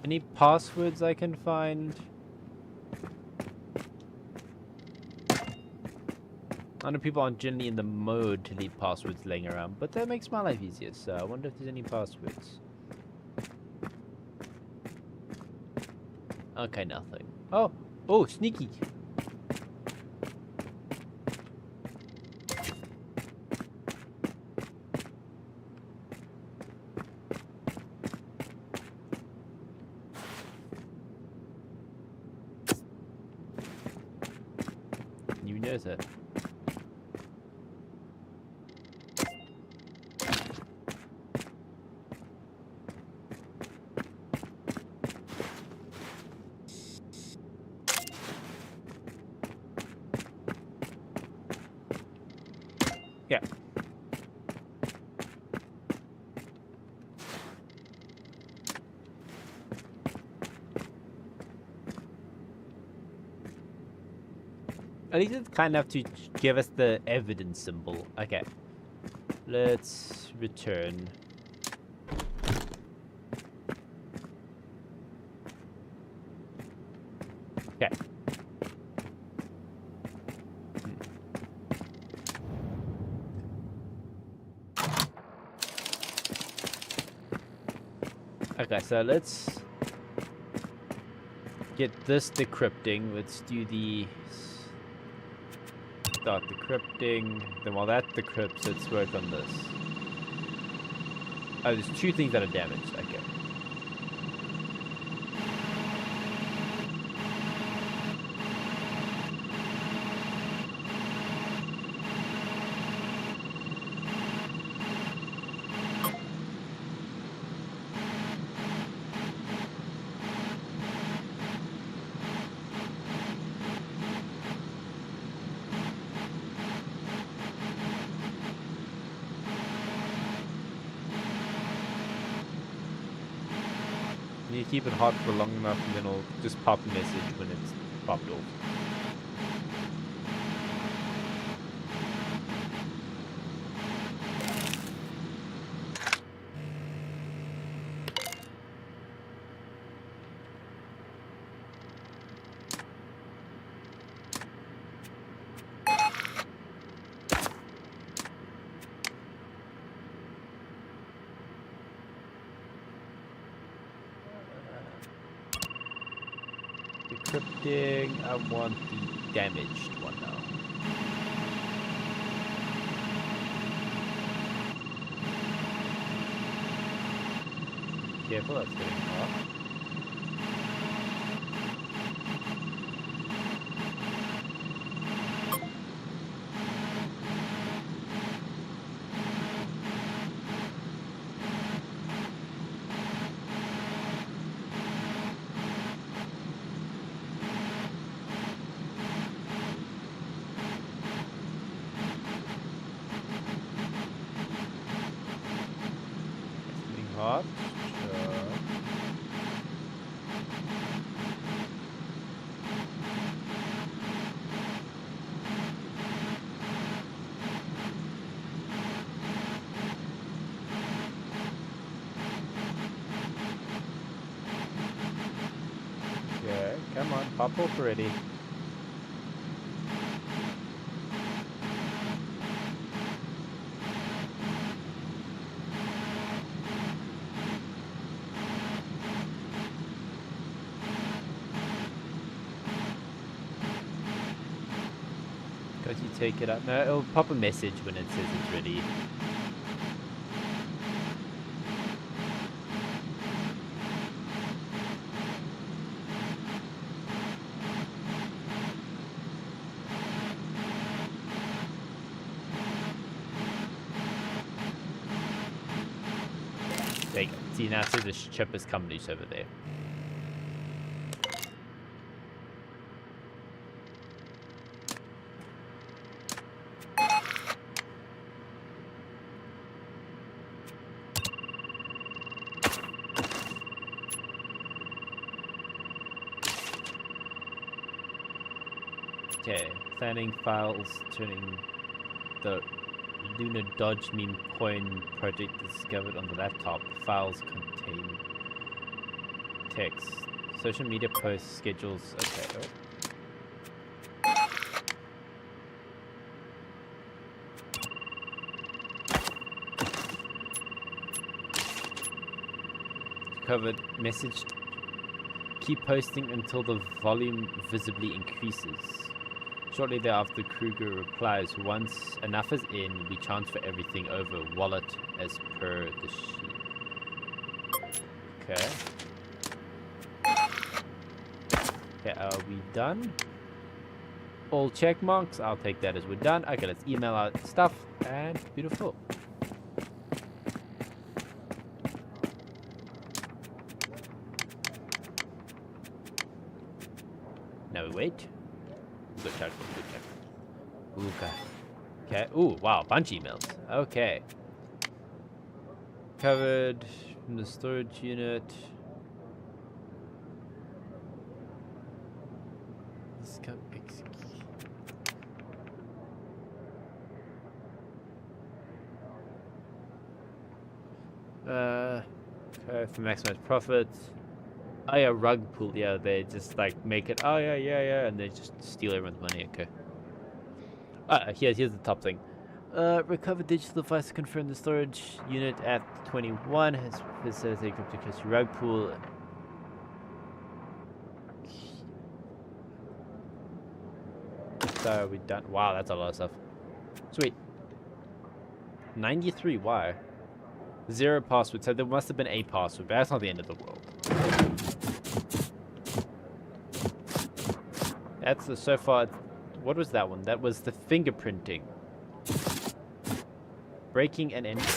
Any passwords I can find? I know people aren't generally in the mode to leave passwords laying around, but that makes my life easier, so I wonder if there's any passwords. Okay, nothing. Oh! Oh, sneaky! You know that. Yeah. At least it's kind enough to give us the evidence symbol. Okay. Let's return. Okay. Okay, so let's get this decrypting. Let's do the start decrypting. Then while that decrypts, let's work on this. Oh, there's 2 things that are damaged. Okay. You keep it hot for long enough, and then it'll just pop a message when it's popped off. Decrypting, I want the damaged one now. Careful, that's getting hot. Hot. Okay, come on, pop off already. Because you take it up. No, it'll pop a message when it says it's ready. There you go. See, now it says the ship is come loose over there. Okay, planning files, turning the Lunar Dodge meme coin project discovered on the laptop. Files contain text. Social media posts, schedules, okay. Covered, message, keep posting until the volume visibly increases. Shortly thereafter, Kruger replies, once enough is in, we transfer everything over wallet as per the sheet. Okay. Okay, are we done? All check marks. I'll take that as we're done. Okay, let's email out stuff, and beautiful. Now we wait. Good check, good check. Ooh, God. Okay. Ooh, wow, bunch of emails. Okay. Covered from the storage unit. Let's go execute. Okay, for maximize profits. Oh yeah, rug pool. Yeah, they just like make it. Oh yeah, and they just steal everyone's money. Okay. Here's the top thing. Recover digital device to confirm the storage unit at 21 has facilitated cryptocurrency rug pool. So are we done? Wow, that's a lot of stuff. Sweet. 93. Why? 0 password. So there must have been a password, but that's not the end of the world. That's the so far. What was that one? That was the fingerprinting. Breaking and entering.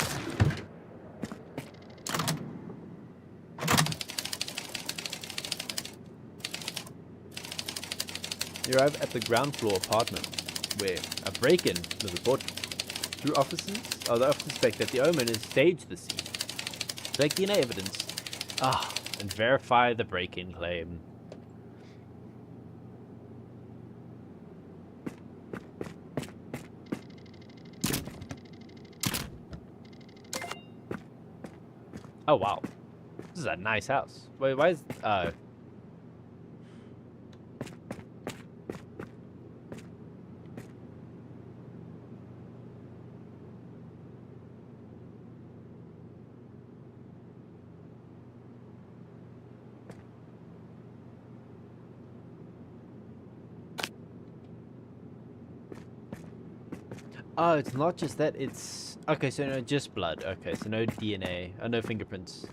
You arrive at the ground floor apartment, where a break-in was reported. Through officers, the officers suspect that the omen has staged the scene. Collect DNA evidence. and verify the break-in claim. Oh wow, this is a nice house. Wait, why is oh, it's not just that, it's... Okay, so no, just blood. Okay, so no DNA. Oh, no fingerprints.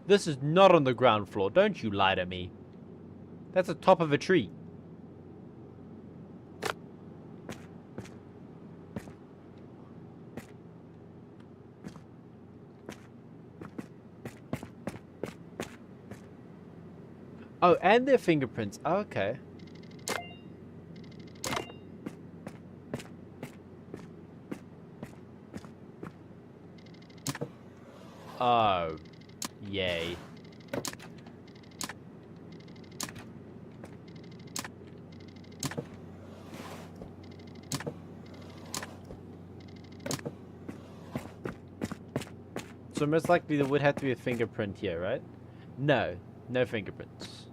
This is not on the ground floor. Don't you lie to me. That's the top of a tree. Oh, and their fingerprints. Oh, okay. Oh, yay. So most likely there would have to be a fingerprint here, right? No, no fingerprints.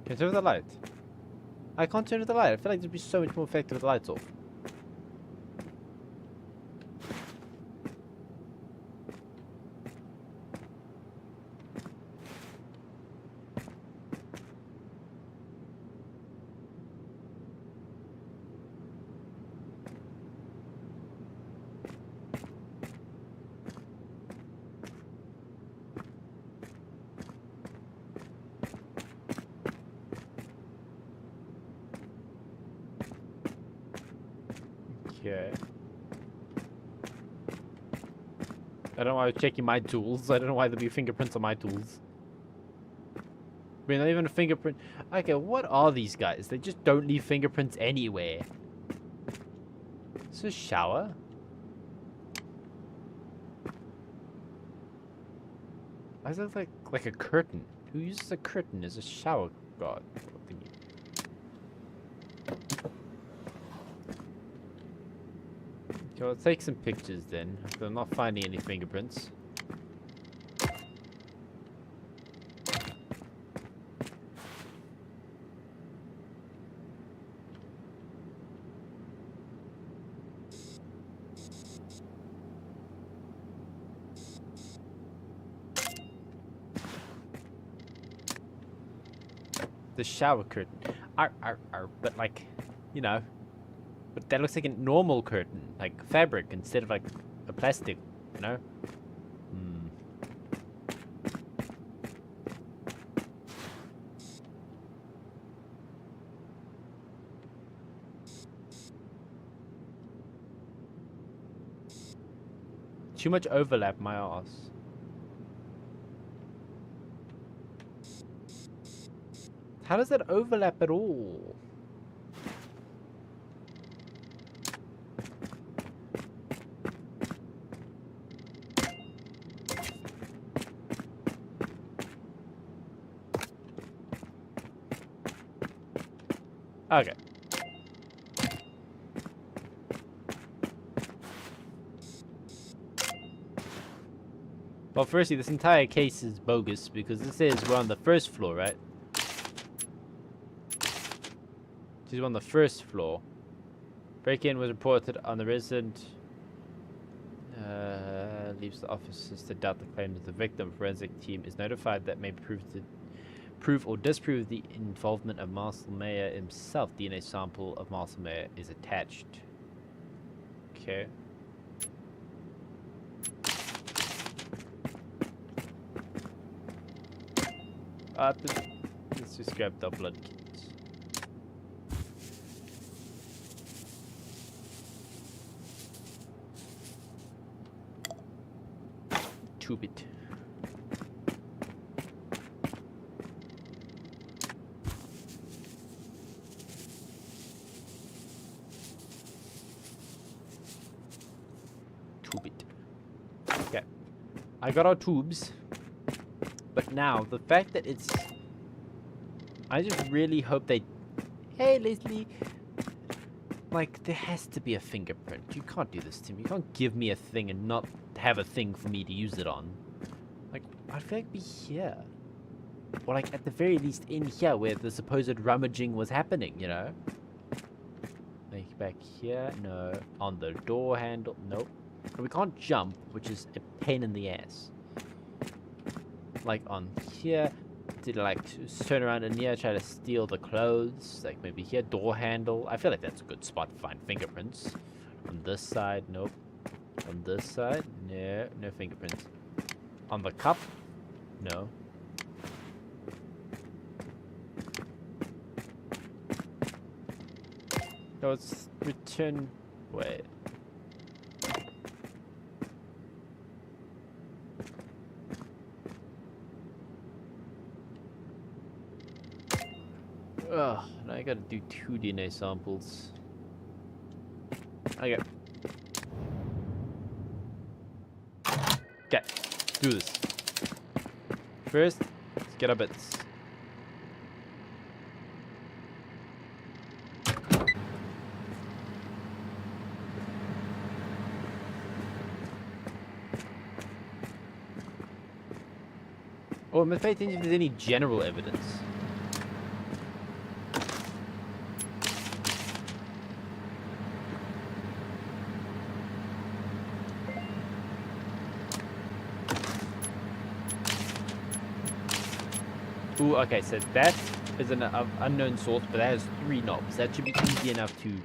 Can I turn off the light? I can't turn off the light. I feel like it'd be so much more effective with the lights off. Okay. I don't know why I was checking my tools. I don't know why there'd be fingerprints on my tools. I mean, not even a fingerprint. Okay, what are these guys? They just don't leave fingerprints anywhere. Is this a shower? Why does it look like a curtain? Who uses a curtain as a shower guard? Okay, well, let's take some pictures then. I'm not finding any fingerprints. The shower curtain. But like, you know, but that looks like a normal curtain, like fabric instead of like a plastic, you know? Too much overlap, my ass. How does that overlap at all? Okay. Well, firstly, this entire case is bogus because this says we're on the first floor, right? She's on the first floor. Break-in was reported on the resident. Leaves the officers to doubt the claims of the victim. Forensic team is notified that may prove or disprove the involvement of Marcel Mayer himself. DNA sample of Marcel Mayer is attached. Okay. Let's just grab the blood kits. Tube it. Tube it. Okay. I got our tubes. But now, the fact that it's... I just really hope they... Hey, Leslie. Like, there has to be a fingerprint. You can't do this to me. You can't give me a thing and not have a thing for me to use it on. Like, I feel like be here. Or, like, at the very least in here where the supposed rummaging was happening, you know? Like, back here? No. On the door handle? Nope. And we can't jump, which is a pain in the ass. Like, on here. Did I, like, turn around in here, try to steal the clothes? Like, maybe here, door handle. I feel like that's a good spot to find fingerprints. On this side, nope. On this side, no, no fingerprints. On the cup, no. No, it's return. Wait. Ugh, now I gotta do 2 DNA samples. Okay. Okay, do this. First, let's get our bits. Oh, I'm gonna pay attention if there's any general evidence. Ooh, okay, so that is an unknown source, but that has 3 knobs. That should be easy enough to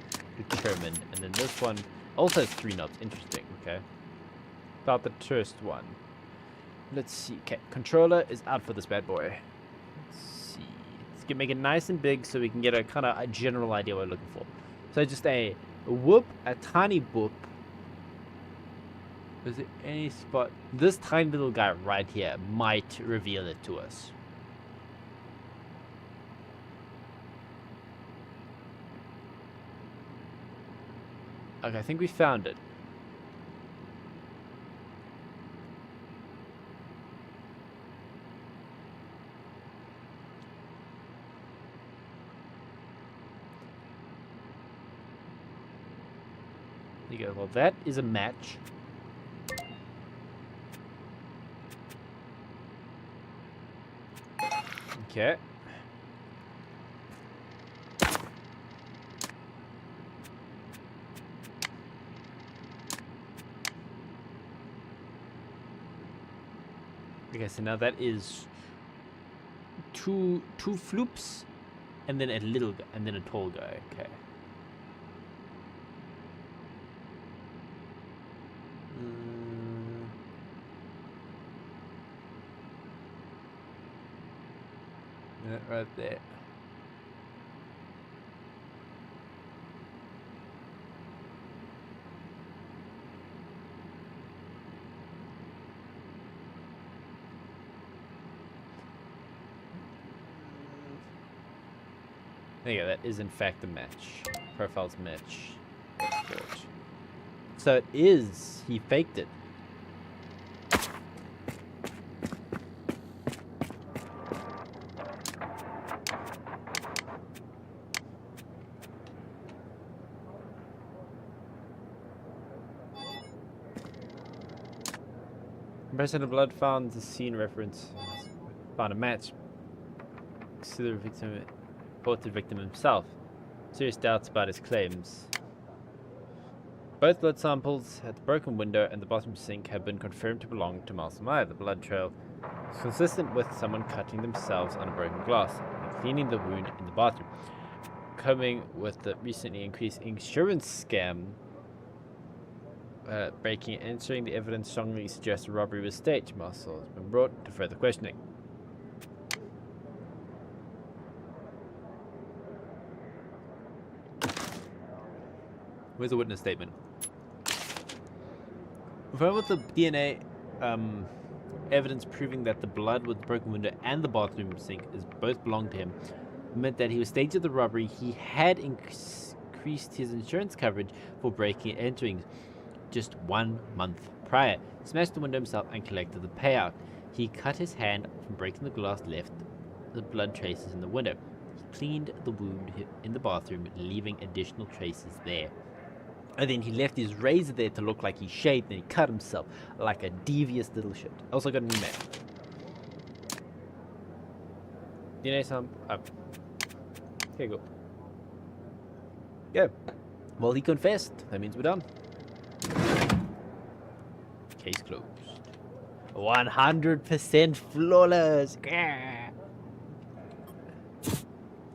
determine. And then this one also has 3 knobs. Interesting, okay. About the first one. Let's see. Okay, controller is out for this bad boy. Let's see. Let's make it nice and big so we can get a kind of a general idea what we're looking for. So just a whoop, a tiny whoop. Is there any spot? This tiny little guy right here might reveal it to us. Okay, I think we found it. There you go. Well, that is a match. Okay. Okay, so now that is two floops, and then a little guy, and then a tall guy. Okay. That right there. There you go, that is in fact the match. Profiles match. Good. So it is, he faked it. Comparison of blood found the scene reference. Found a match. Auxiliary victim. Reported victim himself. Serious doubts about his claims. Both blood samples at the broken window and the bathroom sink have been confirmed to belong to Marcel Meyer. The blood trail is consistent with someone cutting themselves on a broken glass and cleaning the wound in the bathroom. Coming with the recently increased insurance scam, breaking and entering the evidence strongly suggests a robbery was staged. Marcel has been brought to further questioning. Where's the witness statement? We found with the DNA evidence proving that the blood with the broken window and the bathroom sink is both belonged to him, meant that he was staged at the robbery. He had increased his insurance coverage for breaking and entering just 1 month prior, smashed the window himself and collected the payout. He cut his hand from breaking the glass, left the blood traces in the window. He cleaned the wound in the bathroom, leaving additional traces there. And then he left his razor there to look like he shaved, and he cut himself like a devious little shit. Also got an email. You know some? Oh. Here you go. Yeah. Well, he confessed. That means we're done. Case closed. 100% flawless.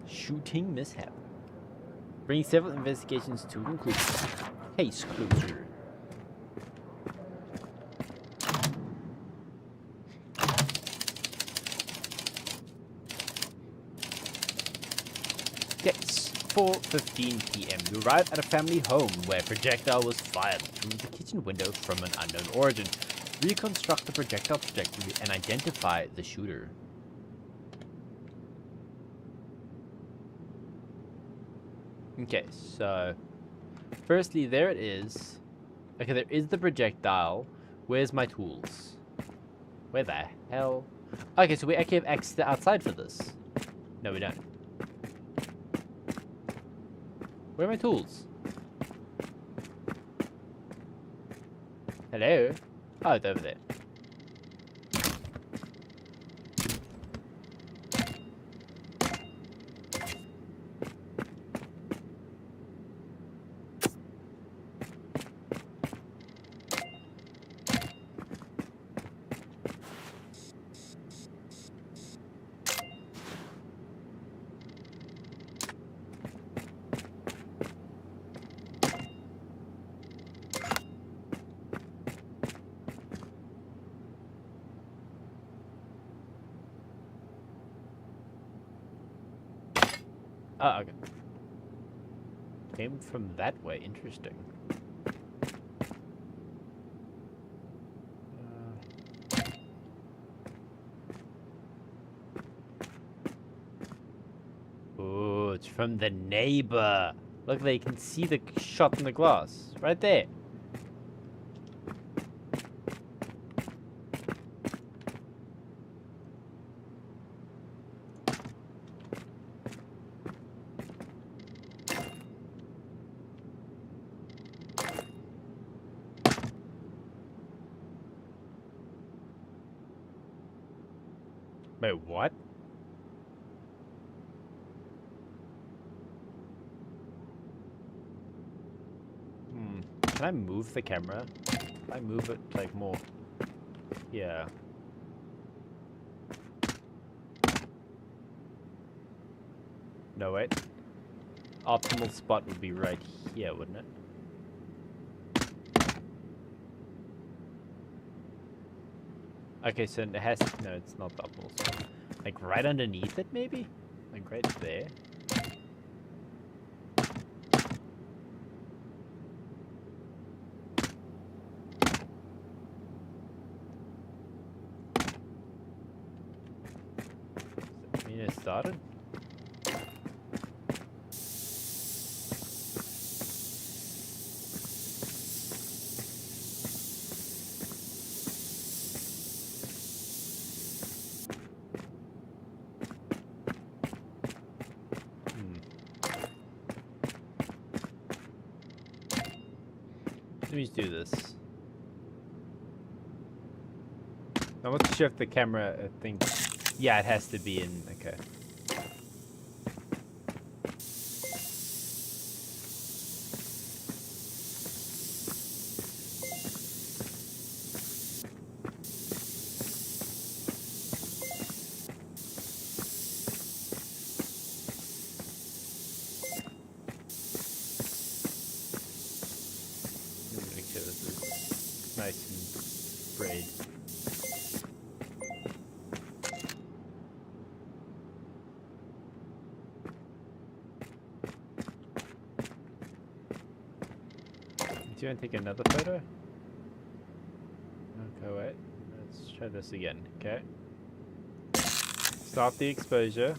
Shooting mishap. Bringing several investigations to conclusion. Case closure. Yes, 4:15 p.m. You arrive at a family home where a projectile was fired through the kitchen window from an unknown origin. Reconstruct the projectile trajectory and identify the shooter. Okay, so firstly, there it is. Okay, there is the projectile. Where's my tools? Where the hell? Okay, so we actually have access to outside for this. No, we don't. Where are my tools? Hello? Oh, it's over there. Oh, okay. Came from that way. Interesting. Oh, it's from the neighbor. Look, they can see the shot in the glass. Right there. Wait, what? Can I move the camera? Can I move it, like, more? Yeah. No, wait. Optimal spot would be right here, wouldn't it? Okay, so it has... No, it's not the optimal spot. Like, right underneath it, maybe? Like, right there? Does that mean it started? Let me just do this. I'm not sure if the camera, I think... Yeah, it has to be in... Okay. Make sure this is nice and sprayed. Do you want to take another photo? Okay, wait. Let's try this again. Okay. Stop the exposure.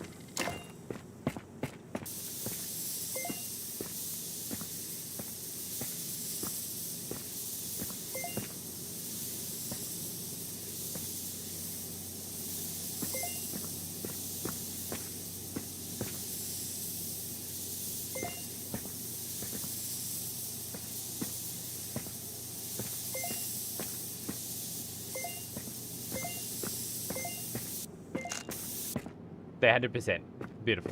They're 100%. Beautiful.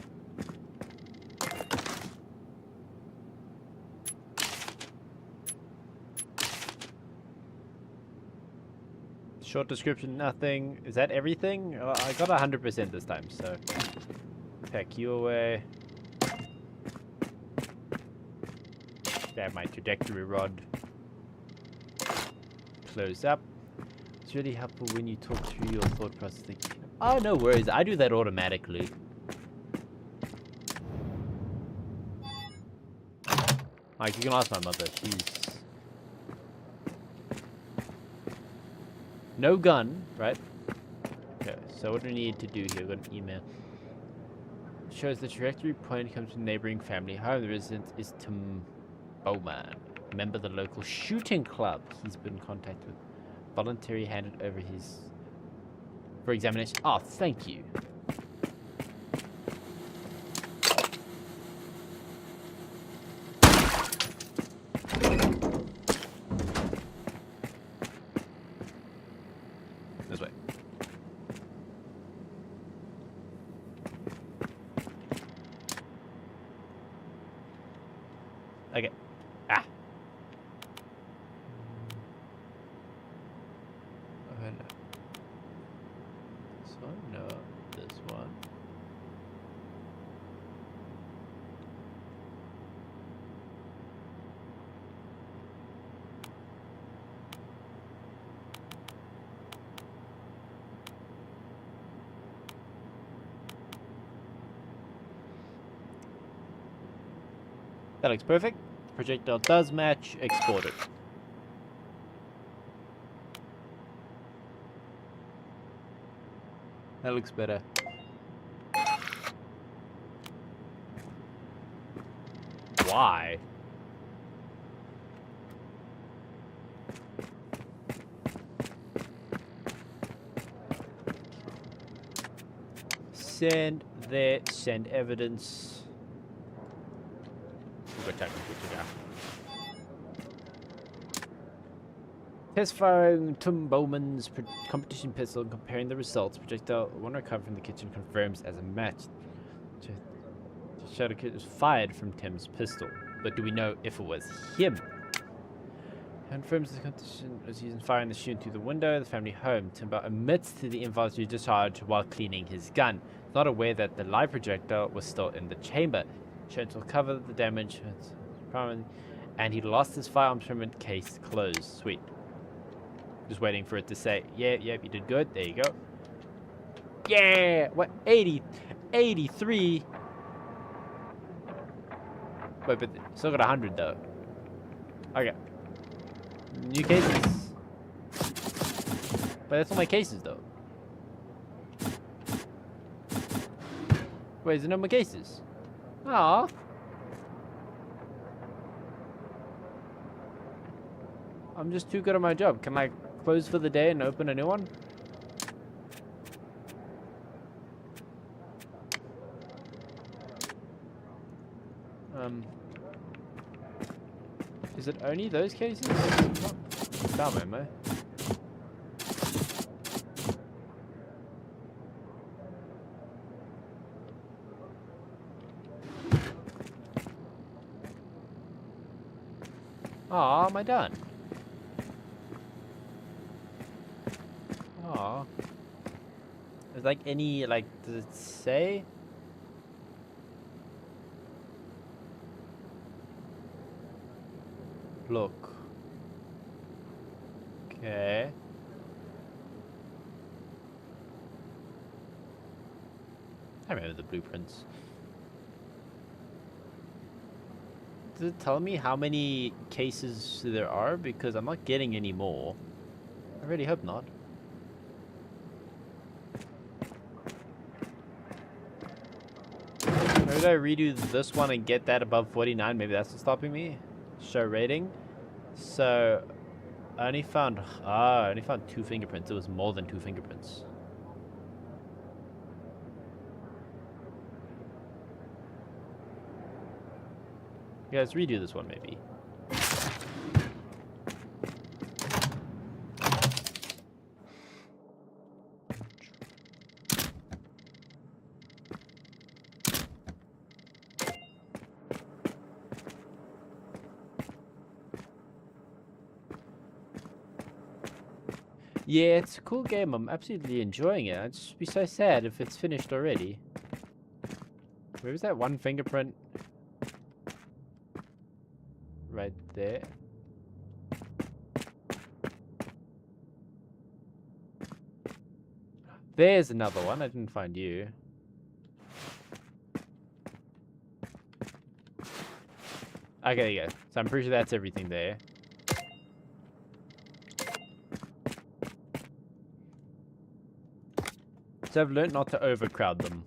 Short description, nothing. Is that everything? I got 100% this time, so pack you away. Grab my trajectory rod. Close up. It's really helpful when you talk through your thought process. Oh, no worries. I do that automatically. Like, you can ask my mother. She's... No gun, right? Okay, so what do we need to do here? We've got an email. Shows the trajectory point comes from neighboring family home. The resident is Tim Bowman, member of the local shooting club. He's been in contact with. Voluntary handed over his... for examination. Oh, thank you. This way. Okay. Ah. Oh, no. This one? No. This one. That looks perfect. Projectile does match. Export it. That looks better. Why? Send there. Send evidence. We've got time to put it down. Test firing Tim Bowman's competition pistol and comparing the results. Projectile one recovered from the kitchen confirms as a match. Shadow kit was fired from Tim's pistol, but do we know if it was him? Confirms the competition was using firing the shooting through the window of the family home. Tim admits to the involuntary discharge while cleaning his gun, not aware that the live projectile was still in the chamber. Insurance will cover the damage, and he lost his firearms permit case closed. Sweet. Just waiting for it to say, yeah, you did good. There you go. Yeah! What? 80, 83. Wait, but still got 100 though. Okay. New cases. But that's all my cases though. Wait, is there no more cases? Aww. I'm just too good at my job. Can I close for the day and open a new one? Is it only those cases? Damn, ammo. Aw, am I done? Aw. Is like any, like, does it say? Look. Okay. I remember the blueprints. Does it tell me how many cases there are? Because I'm not getting any more. I really hope not. Maybe I redo this one and get that above 49. Maybe that's what's stopping me. Show rating. So I only found 2 fingerprints. It was more than 2 fingerprints. Yeah, let's redo this one maybe. Yeah, it's a cool game. I'm absolutely enjoying it. I'd just be so sad if it's finished already. Where was that one fingerprint? Right there. There's another one. I didn't find you. Okay, there you go. So I'm pretty sure that's everything there. So I've learned not to overcrowd them.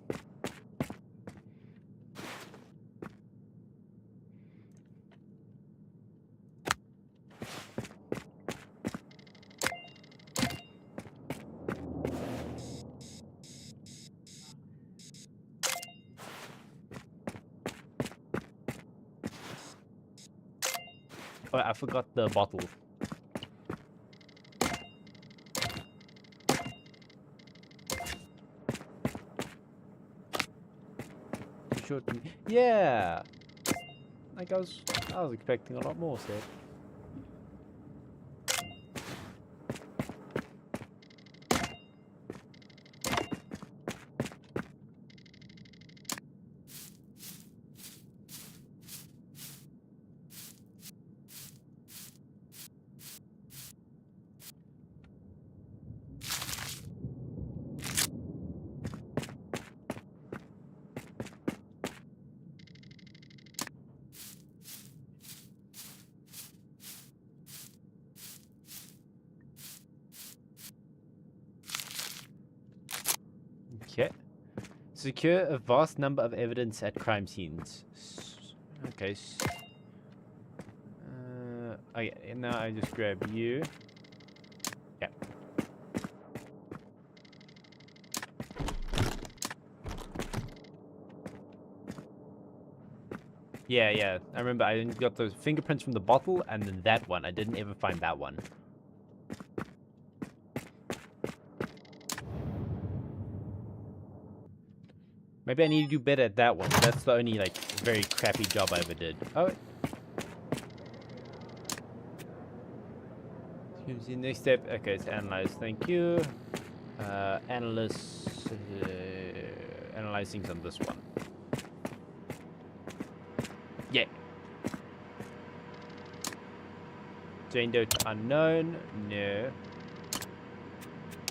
Oh, I forgot the bottle. Yeah. Like I was expecting a lot more, Seth. Okay. Secure a vast number of evidence at crime scenes. Okay. Okay, and now I just grab you. Yeah. Yeah. I remember I got those fingerprints from the bottle, and then that one. I didn't ever find that one. Maybe I need to do better at that one. That's the only, like, very crappy job I ever did. Oh. Here's the next step. Okay, it's analyze. Thank you. Analyzing on this one. Yeah. Jane Doe to unknown. No.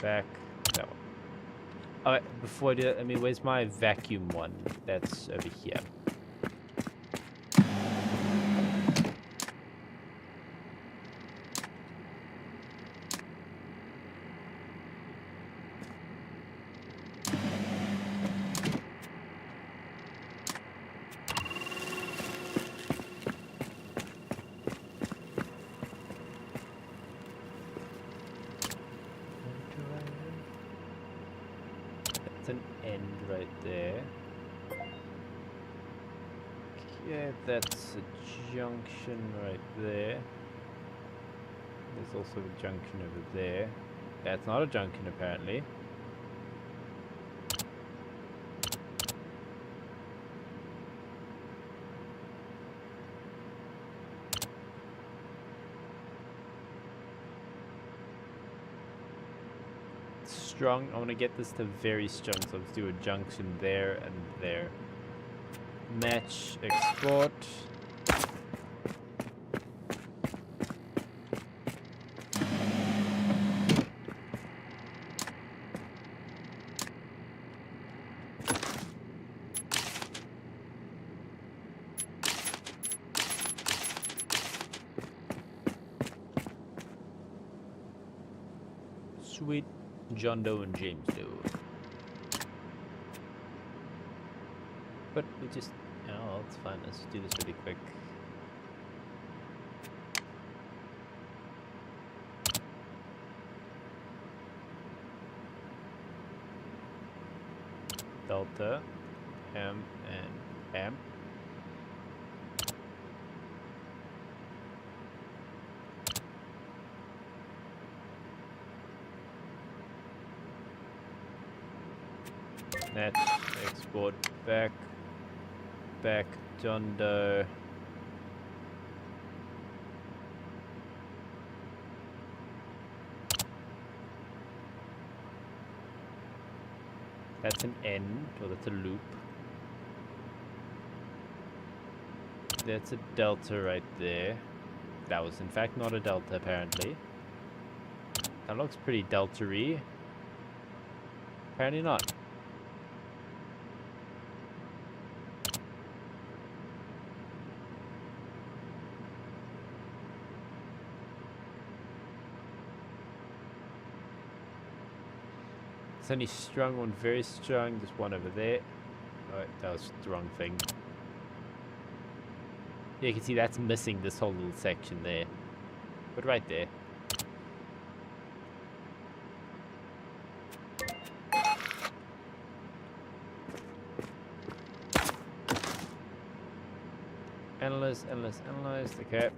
Back. That one. Alright, before I do that, I mean, where's my vacuum one? That's over here. An end right there. Okay, that's a junction right there. There's also a junction over there. That's not a junction apparently. Strong. I want to get this to very strong, so let's do a junction there and there. Match, export. Sweet. John Doe and James Doe. But we just... Oh, it's fine. Let's do this really quick. Delta, M, and M. Net, export, back, John Doe. That's an end, or that's a loop. That's a delta right there. That was in fact not a delta, apparently. That looks pretty delta-y. Apparently not. It's only strung, one very strung, there's one over there. Oh, that was the wrong thing. Yeah, you can see that's missing this whole little section there. But right there. Analyze, okay.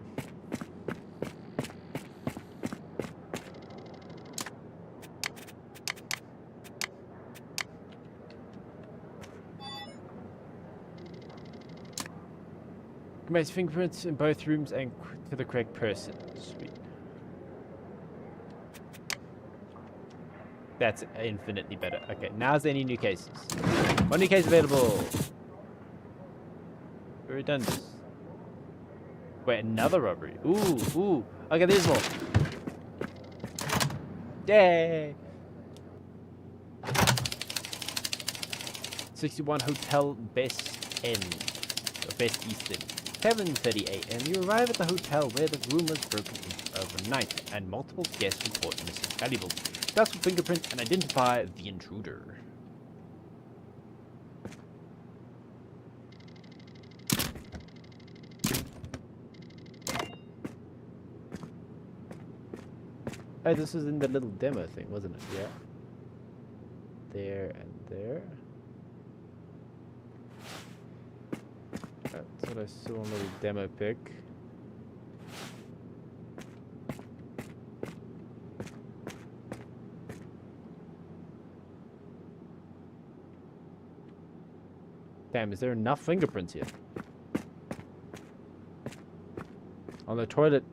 Match fingerprints in both rooms and to the correct person. Sweet. That's infinitely better. Okay, now is there any new cases? One new case available. We're done this. Wait, another robbery. Ooh. Okay, there's more. Yay! 61 Hotel Best End. Or Best Eastern. 7:30 a.m. You arrive at the hotel where the room was broken into overnight, and multiple guests report missing valuables. That's for fingerprints and identify the intruder. Oh, this was in the little demo thing, wasn't it? Yeah. There and there. That's what I saw on the little demo pic. Damn, is there enough fingerprints here? On the toilet.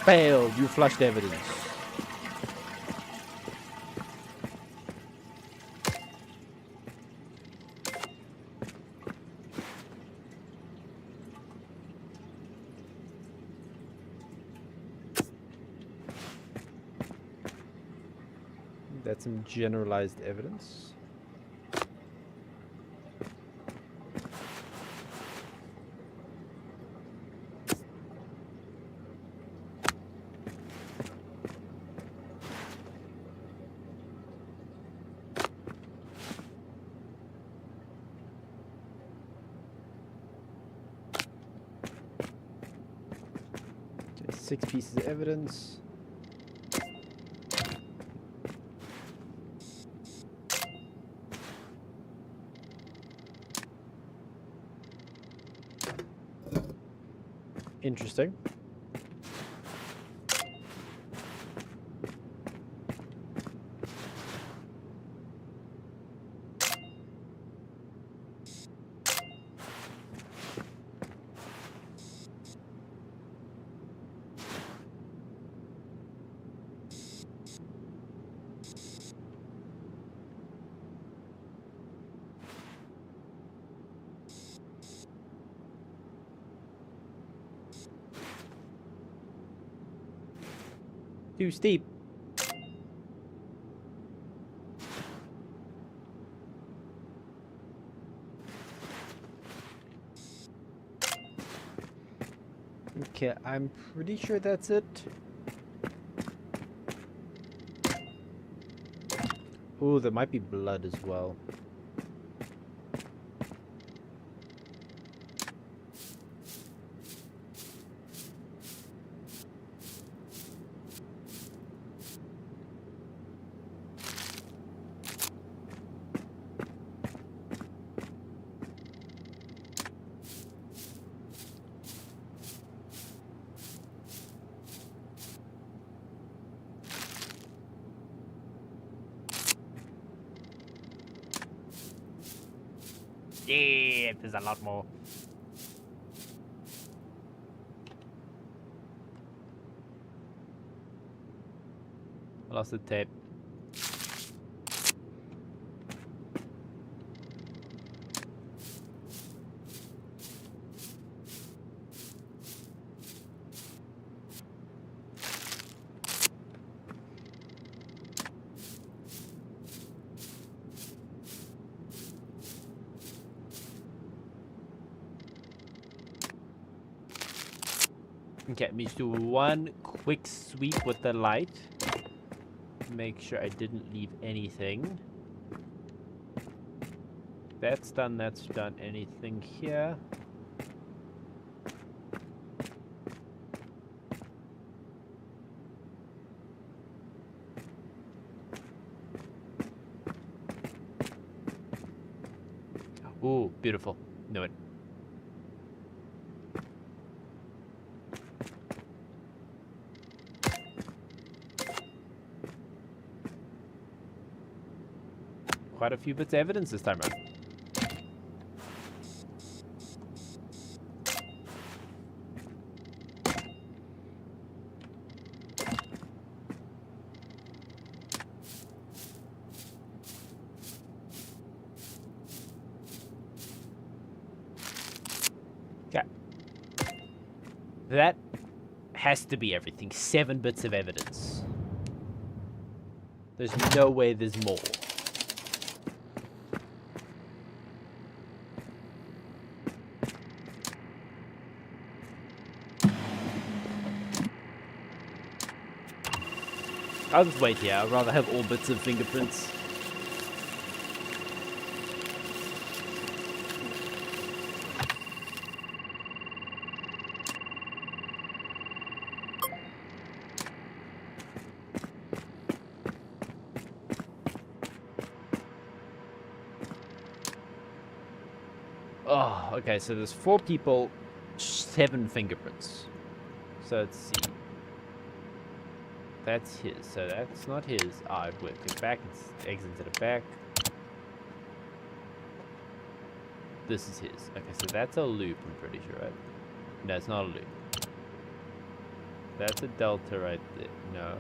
Failed. You flushed evidence. That's some generalized evidence. Okay, 6 pieces of evidence. Interesting. Too steep. Okay, I'm pretty sure that's it. Ooh, there might be blood as well. Yeah, there's a lot more. I lost the tape. Okay, let me just do one quick sweep with the light. Make sure I didn't leave anything. That's done, that's done. Anything here? Ooh, beautiful. Knew it. Quite a few bits of evidence this time around. Okay. That has to be everything. 7 bits of evidence. There's no way there's more. I'll just wait here. I'd rather have all bits of fingerprints. Oh, okay, so there's 4 people, 7 fingerprints. So let's see. That's his, so that's not his. Ah, it worked. It's back, it's exits at the back. This is his. Okay, so that's a loop, I'm pretty sure, right? No, it's not a loop. That's a delta right there. No.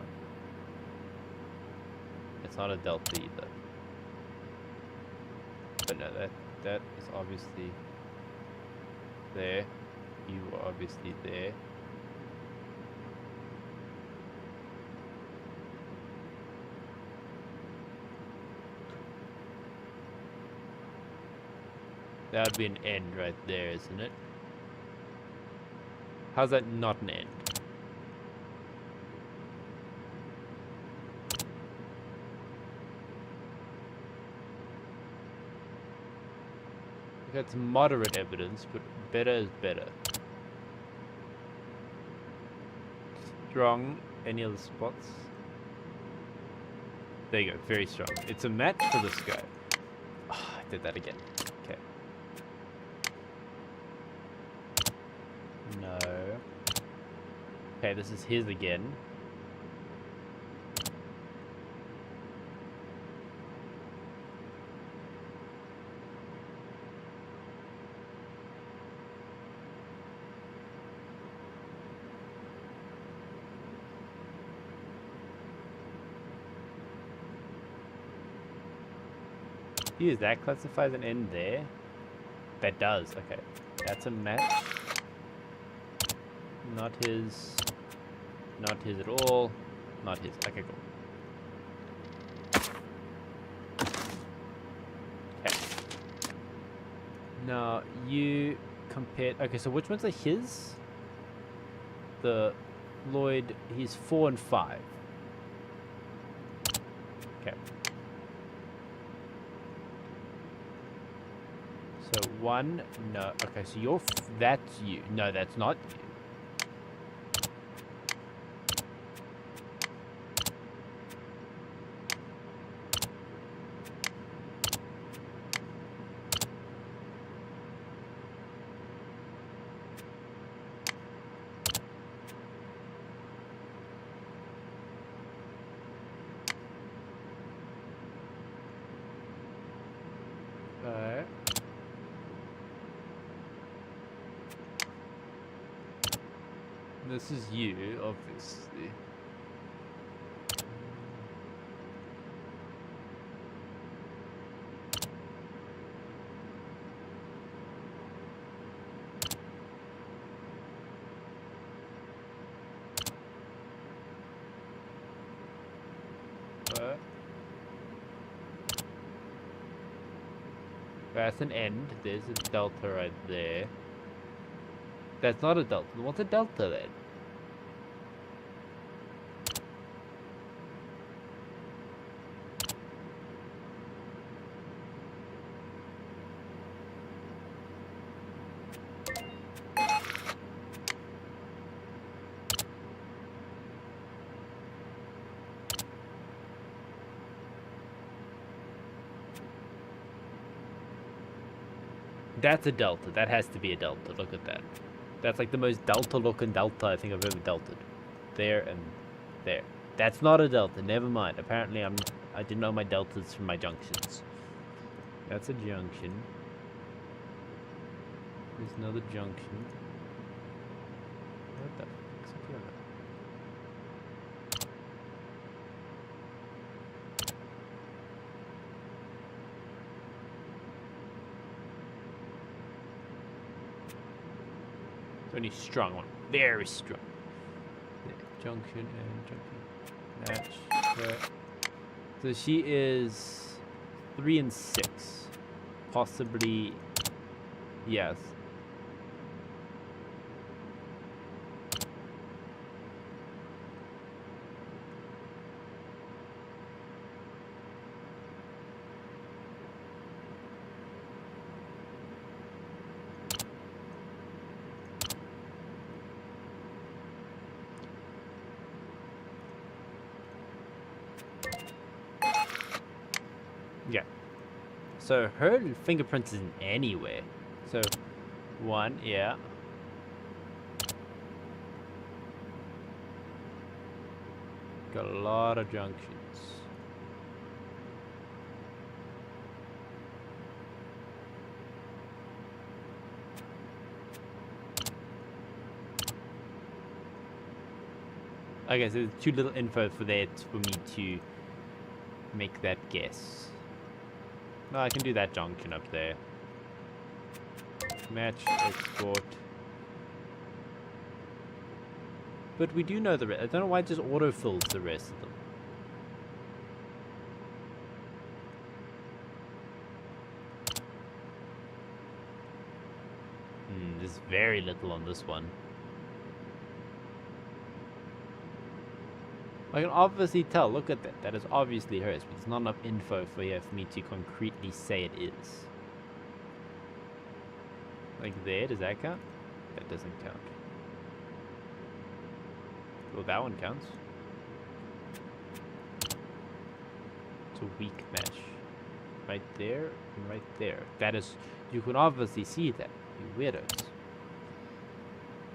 It's not a delta either. But no, that is obviously there. You are obviously there. That would be an end right there, isn't it? How's that not an end? That's moderate evidence, but better is better. Strong. Any other spots? There you go. Very strong. It's a match for this guy. Oh, I did that again. Okay. No. Okay, this is his again. Does that classify as an end there? That does, okay. That's a match. Not his. Not his at all. Not his. Okay, cool. Okay. Now, you compared... Okay, so which ones are his? The Lloyd, he's 4 and 5. Okay. So 1, no. Okay, so you're... That's you. No, that's not you. This is you, obviously. That's an end. There's a delta right there. That's not a delta. What's a delta then? That's a delta. That has to be a delta. Look at that. That's like the most delta looking delta I think I've ever delted. There and there. That's not a delta. Never mind. Apparently I didn't know my deltas from my junctions. That's a junction. There's another junction. What the fuck's up here? It's only strong one. Very strong. There. Junction and junction. Match. So she is 3 and 6. Possibly. Yes. Yeah. So her fingerprints isn't anywhere. So 1, yeah. Got a lot of junctions. Okay, so there's too little info for that for me to make that guess. No, I can do that junction up there. Match, export. But we do know the rest. I don't know why it just autofills the rest of them. There's very little on this one. I can obviously tell, look at that. That is obviously hers, but there's not enough info for here for me to concretely say it is. Like there, does that count? That doesn't count. Well, that one counts. It's a weak mesh. Right there and right there. That is, you can obviously see that, you weirdos.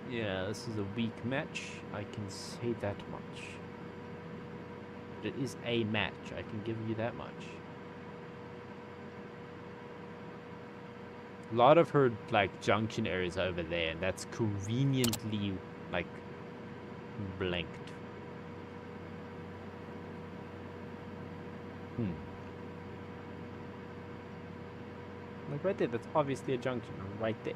Yeah, this is a weak match. I can say that much. It is a match, I can give you that much. A lot of her, like, junction areas over there, and that's conveniently, like, blanked. Like, right there, that's obviously a junction, right there.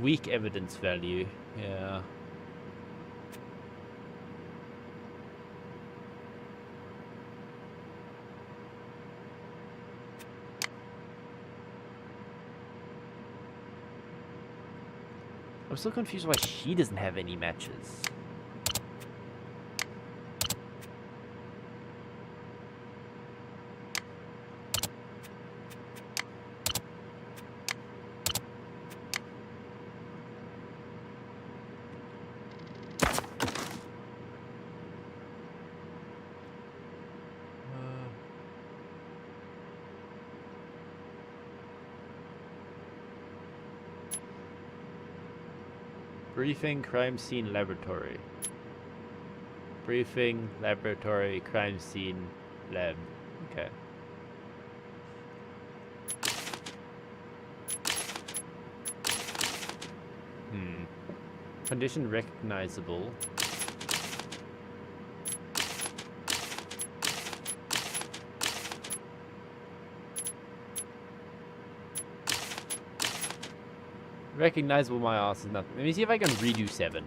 Weak evidence value, yeah. I'm still confused why she doesn't have any matches. Briefing, crime scene, laboratory. Briefing, laboratory, crime scene, lab. Okay. Condition recognizable. Recognizable, my ass is nothing. Let me see if I can redo 7.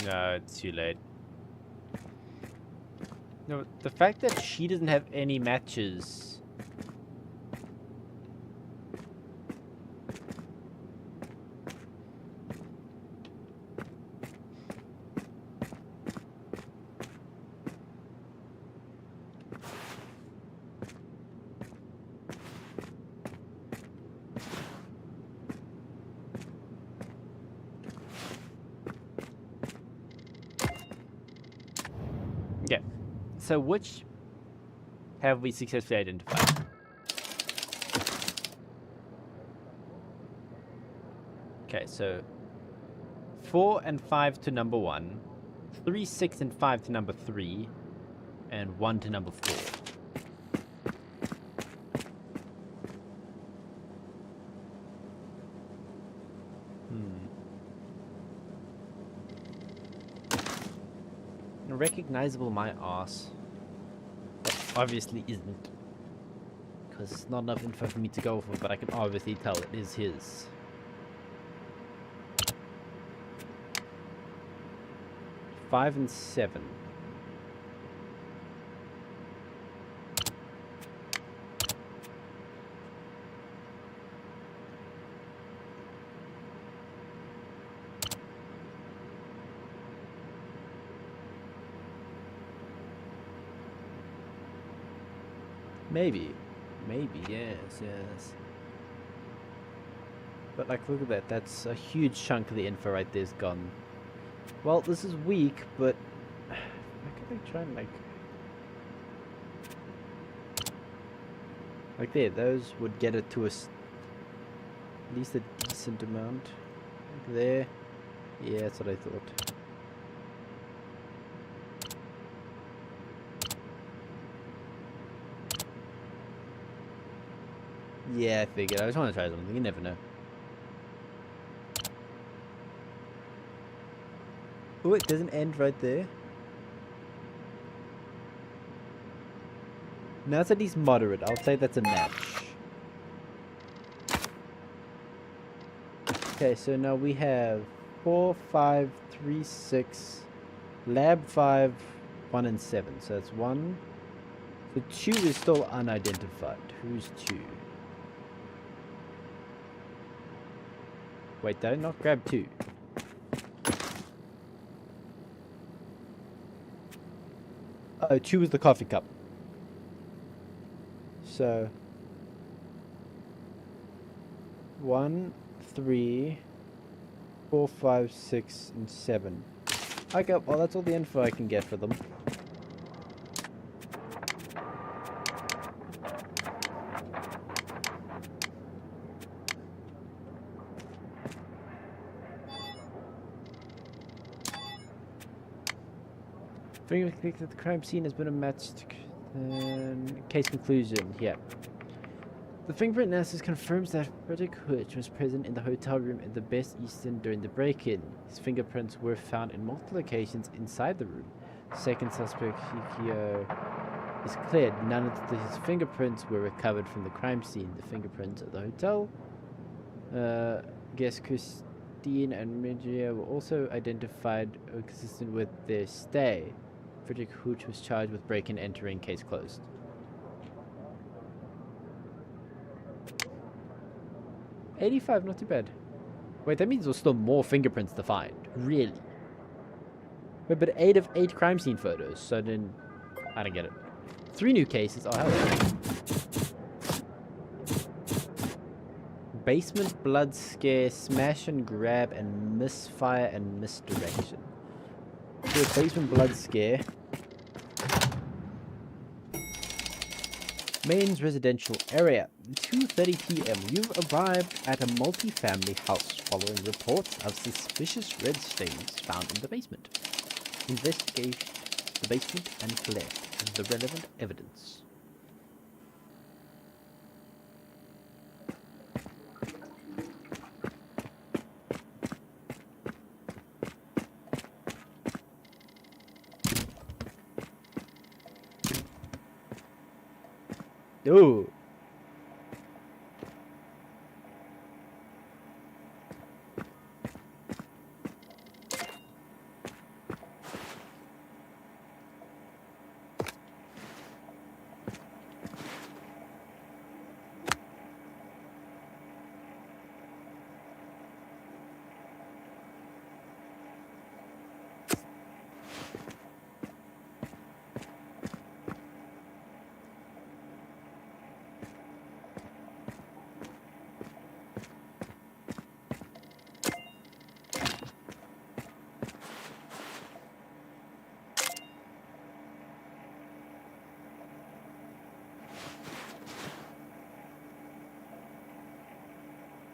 No, it's too late. No, the fact that she doesn't have any matches. So which have we successfully identified? Okay, so 4 and 5 to number 1, 3, 6, and 5 to number 3, and 1 to number 4. Recognizable my ass. But obviously isn't. Because it's not enough info for me to go for, but I can obviously tell it is his. Five and 7. Maybe, yes. But like, look at that. That's a huge chunk of the info right there's gone. Well, this is weak, but how can I try and like there? Those would get it to at least a decent amount. Like there, yeah, that's what I thought. Yeah, I figured. I just want to try something. You never know. Oh, it doesn't end right there. Now it's at least moderate. I'll say that's a match. Okay, so now we have 4, 5, 3, 6, lab 5, 1, and 7. So that's 1. So 2 is still unidentified. Who's 2? Wait, did I not grab 2? Oh, 2 is the coffee cup. So 1, 3, 4, 5, 6, and 7. Okay, well that's all the info I can get for them. Fingerprint that the crime scene has been a matched case conclusion. Yeah. The fingerprint analysis confirms that Frederick Hutch was present in the hotel room at the Best Eastern during the break-in. His fingerprints were found in multiple locations inside the room. Second suspect, Hikio, is cleared. None of his fingerprints were recovered from the crime scene. The fingerprints at the hotel, guests Christine and Medria were also identified consistent with their stay. Frederick Hooch was charged with break-in entering, case closed. $85, not too bad. Wait, that means there's still more fingerprints to find. Really? Wait, but 8 of 8 crime scene photos, so then I don't get it. 3 new cases, oh hell. Basement blood scare, smash and grab, and misfire and misdirection. So basement blood scare. Maine's residential area. 2:30 p.m. You've arrived at a multi-family house following reports of suspicious red stains found in the basement. Investigate the basement and collect the relevant evidence. Ooh.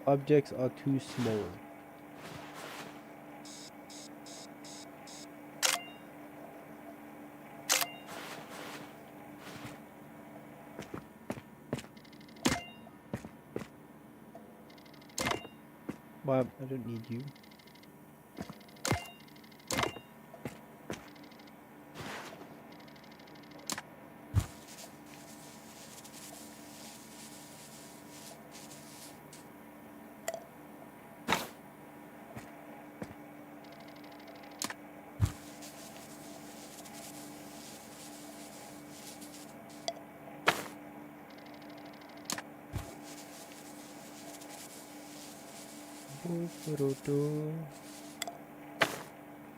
Objects are too small. Well, I don't need you.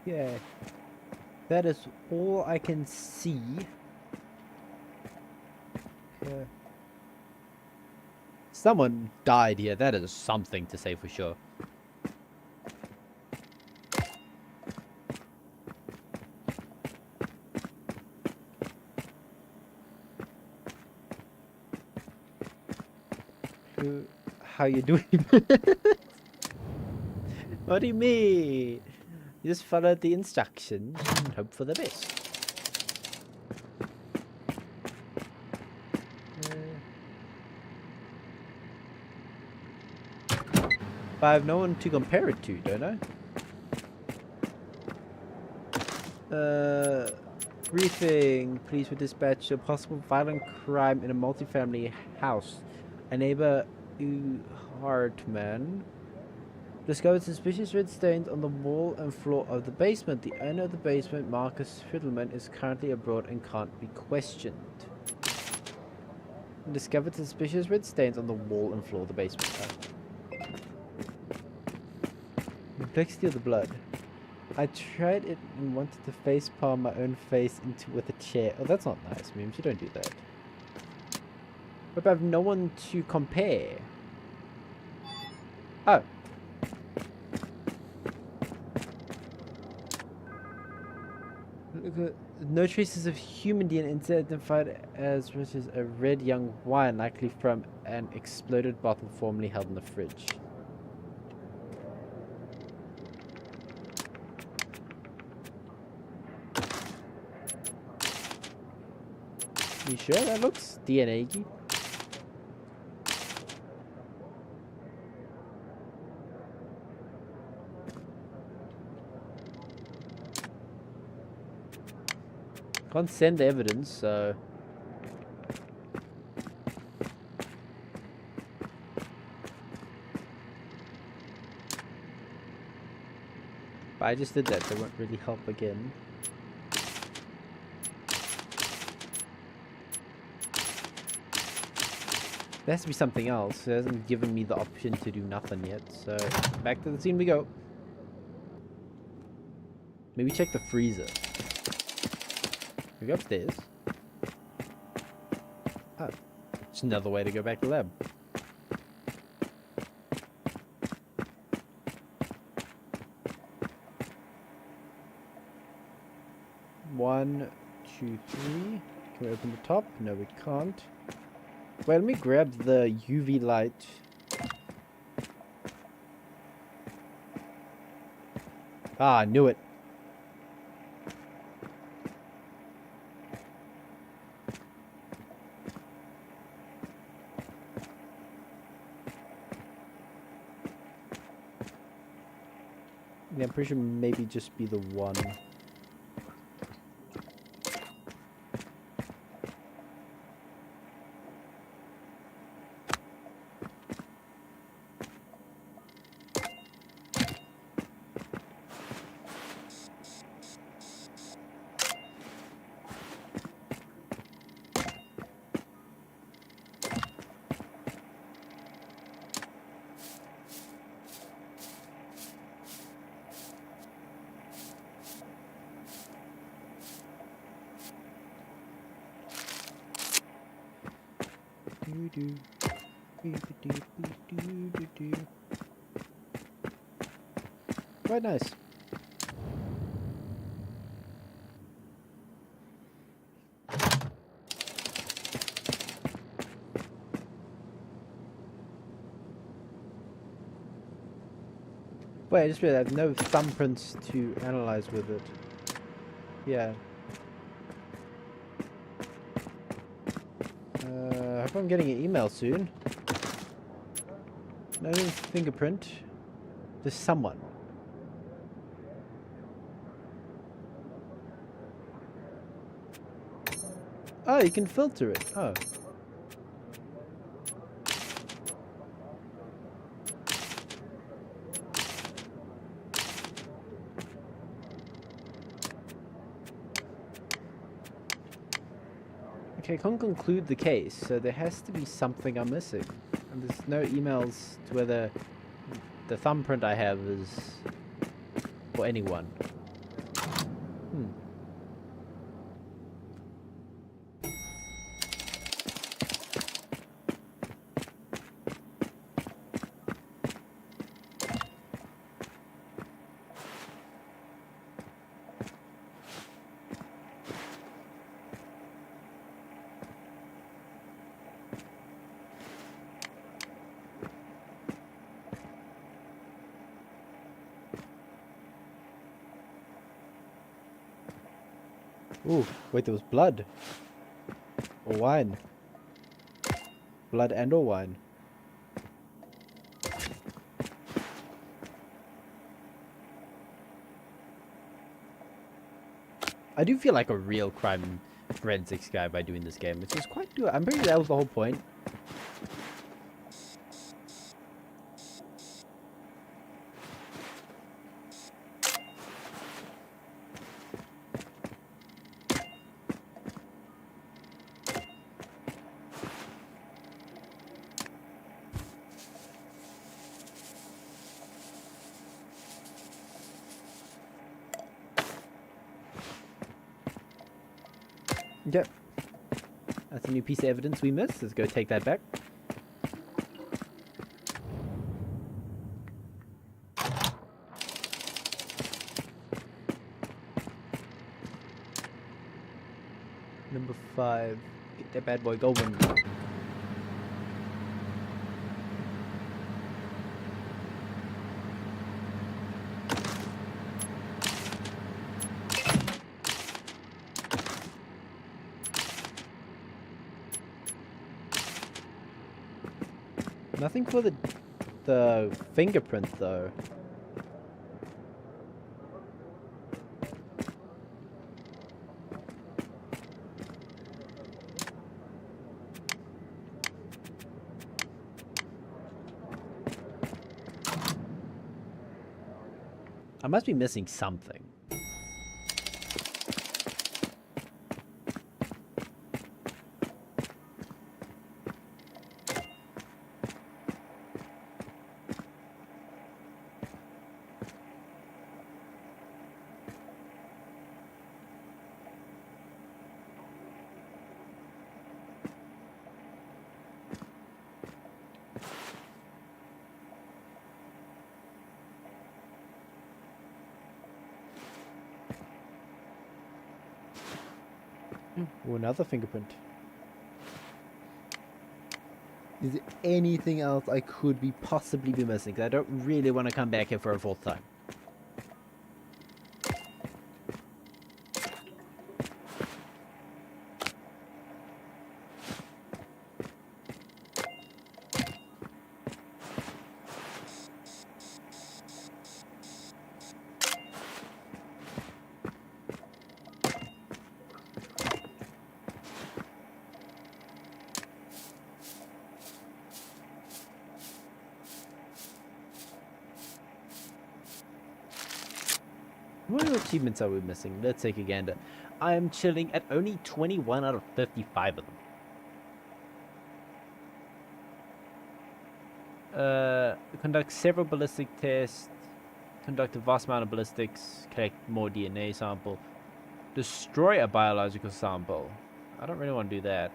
Yeah, that is all I can see. Someone died here. That is something to say for sure. How you doing? What do you mean? You just follow the instructions and hope for the best. But I have no one to compare it to, don't I? Briefing. Police will dispatch a possible violent crime in a multifamily house. A neighbor, Hartman, discovered suspicious red stains on the wall and floor of the basement. The owner of the basement, Marcus Fiddleman, is currently abroad and can't be questioned. Discovered suspicious red stains on the wall and floor of the basement. Complexity of the blood. I tried it and wanted to face palm my own face into with a chair. Oh, that's not nice, Memes. You don't do that. But I have no one to compare. Oh. No traces of human DNA identified as a red young wine, likely from an exploded bottle formerly held in the fridge. You sure that looks DNA-y? Can't send the evidence, so... But I just did that, so it won't really help again. There has to be something else. It hasn't given me the option to do nothing yet, so... Back to the scene we go. Maybe check the freezer. We go upstairs. Oh. It's another way to go back to the lab. One, two, three. Can we open the top? No, we can't. Wait, let me grab the UV light. Ah, I knew it. Yeah, I'm pretty sure maybe just be the one. Quite nice. Wait, I just realized I have no thumbprints to analyze with it. Yeah. I hope I'm getting an email soon. No fingerprint. There's someone. Oh, you can filter it. Oh. Okay, I can't conclude the case, so there has to be something I'm missing. And there's no emails to whether the thumbprint I have is for anyone. Ooh, wait, there was blood. Or wine. Blood and or wine. I do feel like a real crime forensics guy by doing this game, which is quite good. I'm pretty sure that was the whole point. Yep. That's a new piece of evidence we missed. Let's go take that back. Number 5. Get that bad boy going. Nothing for the fingerprint though. I must be missing something. Oh, another fingerprint. Is there anything else I could possibly be missing? 'Cause I don't really want to come back here for a fourth time. What achievements are we missing? Let's take a gander. I am chilling at only 21 out of 55 of them. Conduct several ballistic tests. Conduct a vast amount of ballistics. Collect more DNA sample. Destroy a biological sample. I don't really want to do that.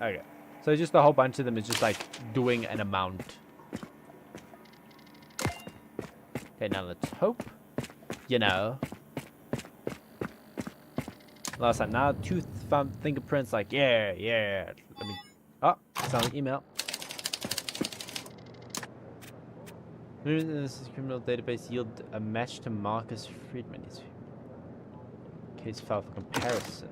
Okay. So just a whole bunch of them is just like doing an amount. Okay, now let's hope, you know. Last time, now tooth found fingerprints, like, yeah. Let me, oh, sound like email. This is criminal database yield a match to Marcus Friedman. His case file for comparison.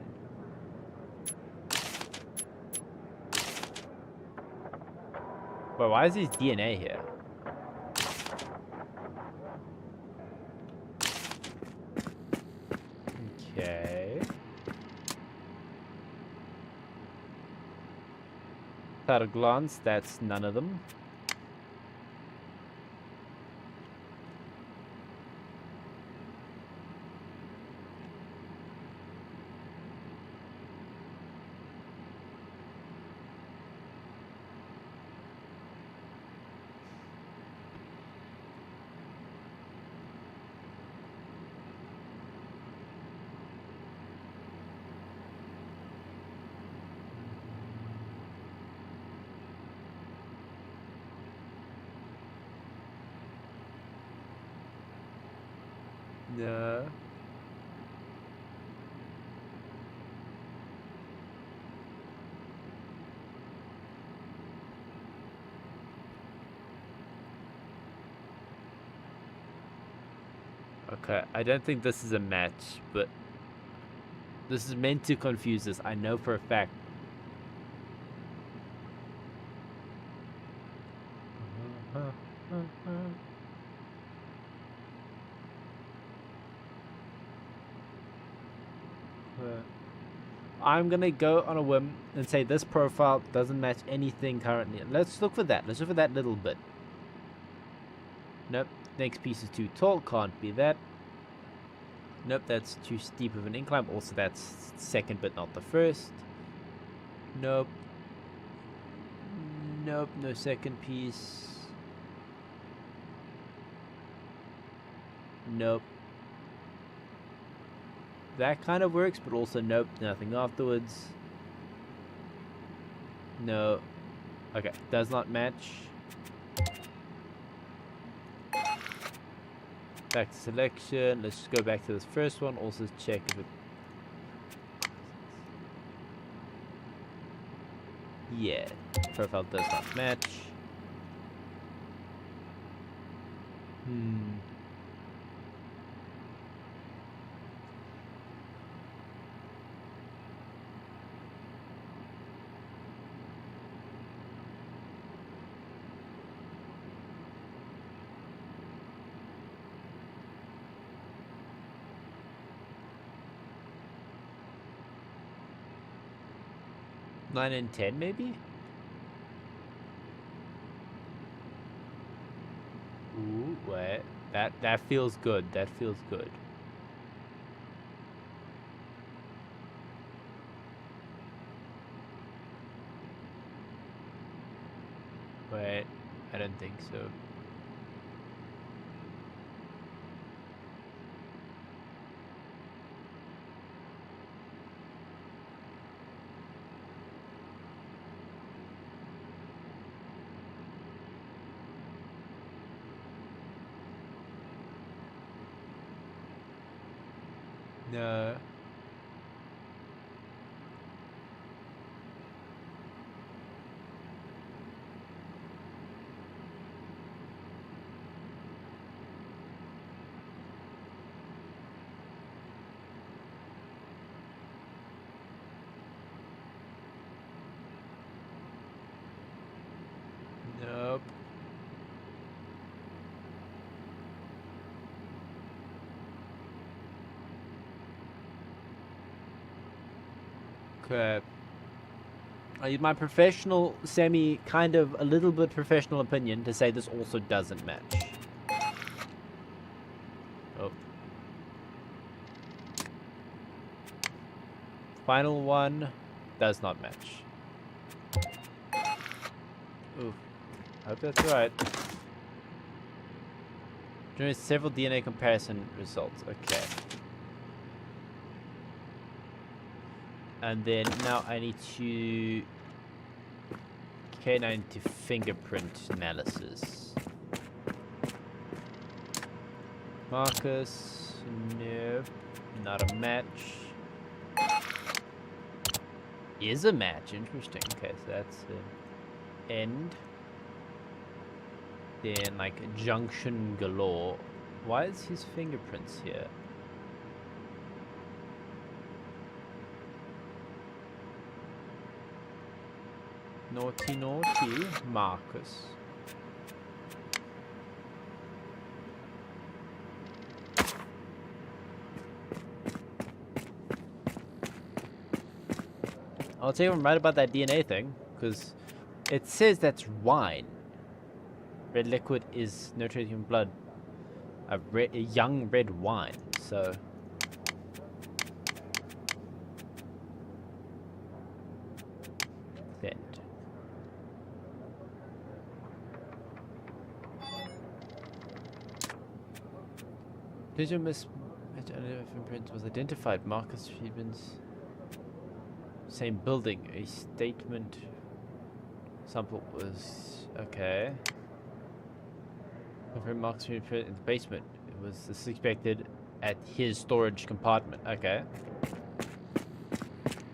But why is his DNA here? Okay. At a glance, that's none of them. No. Okay, I don't think this is a match, but this is meant to confuse us. I know for a fact. I'm gonna go on a whim and say this profile doesn't match anything currently. Let's look for that. Let's look for that little bit. Nope. Next piece is too tall. Can't be that. Nope, that's too steep of an incline. Also, that's second but not the first. Nope. Nope, no second piece. Nope. That kind of works, but also nope, nothing afterwards. No. Okay, does not match. Back to selection. Let's just go back to this first one. Also check if it... Yeah, profile does not match. Hmm. Nine and 10, maybe? Ooh, wait. That feels good. That feels good. Wait, I don't think so. No. Nope. Okay. I use my professional, kind of, a little bit professional opinion to say this also doesn't match. Oh. Final one does not match. Ooh. Hope that's right. Generate several DNA comparison results. Okay. And then now I need to... Okay, now I need to fingerprint analysis. Marcus, nope, not a match. Is a match, interesting. Okay, so that's an end. Then, like, junction galore. Why is his fingerprints here? Naughty, naughty, Marcus. I'll tell you I'm right about that DNA thing, because it says that's wine. Red liquid is nurturing in blood. A young red wine, so... Send. Digital fingerprint was identified. Marcus Friedman's same building. A statement sample was okay. Confirmed Marcus fingerprint in the basement. It was suspected at his storage compartment. Okay.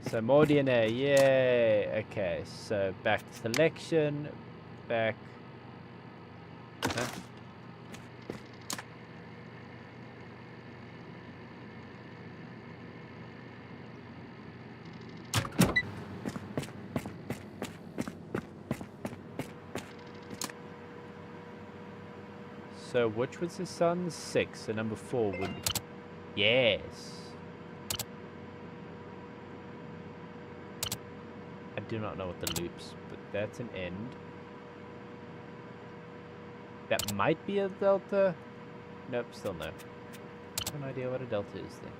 So more DNA. Yay. Okay. So back selection. Back. Huh? So which was his son? 6. So number 4 would be... Yes. I do not know what the loops, but that's an end. That might be a delta. Nope, still no. I have no idea what a delta is then.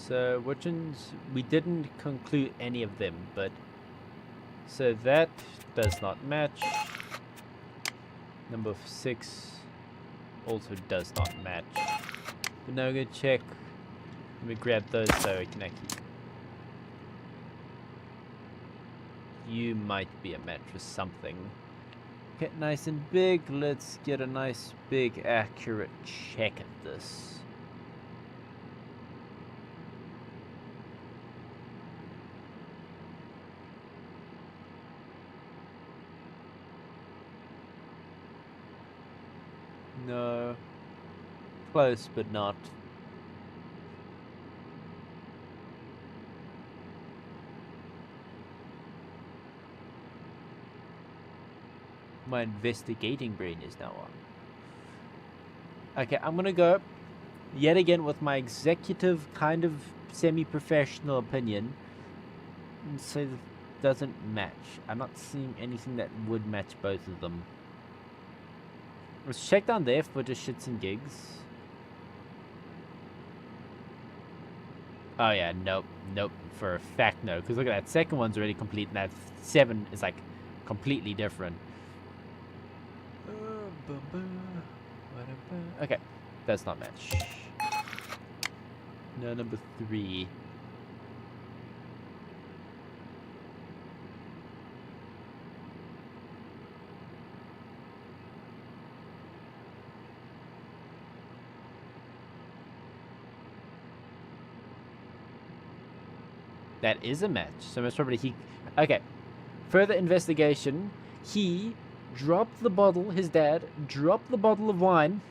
So which ones, we didn't conclude any of them, but so that does not match. Number 6 also does not match. But now we're gonna check. Let me grab those so we can actually. You might be a match for something. Get nice and big. Let's get a nice big accurate check at this. No. Close, but not. My investigating brain is now on. Okay, I'm gonna go yet again with my executive kind of semi-professional opinion and say that it doesn't match. I'm not seeing anything that would match both of them. Let's check down there for just shits and gigs. Oh yeah, nope, nope, for a fact no. Because look at that, second one's already complete and that 7 is like completely different. Okay, does not match. No, number 3. That is a match. So most probably he... Okay. Further investigation. He dropped the bottle, his dad, dropped the bottle of wine,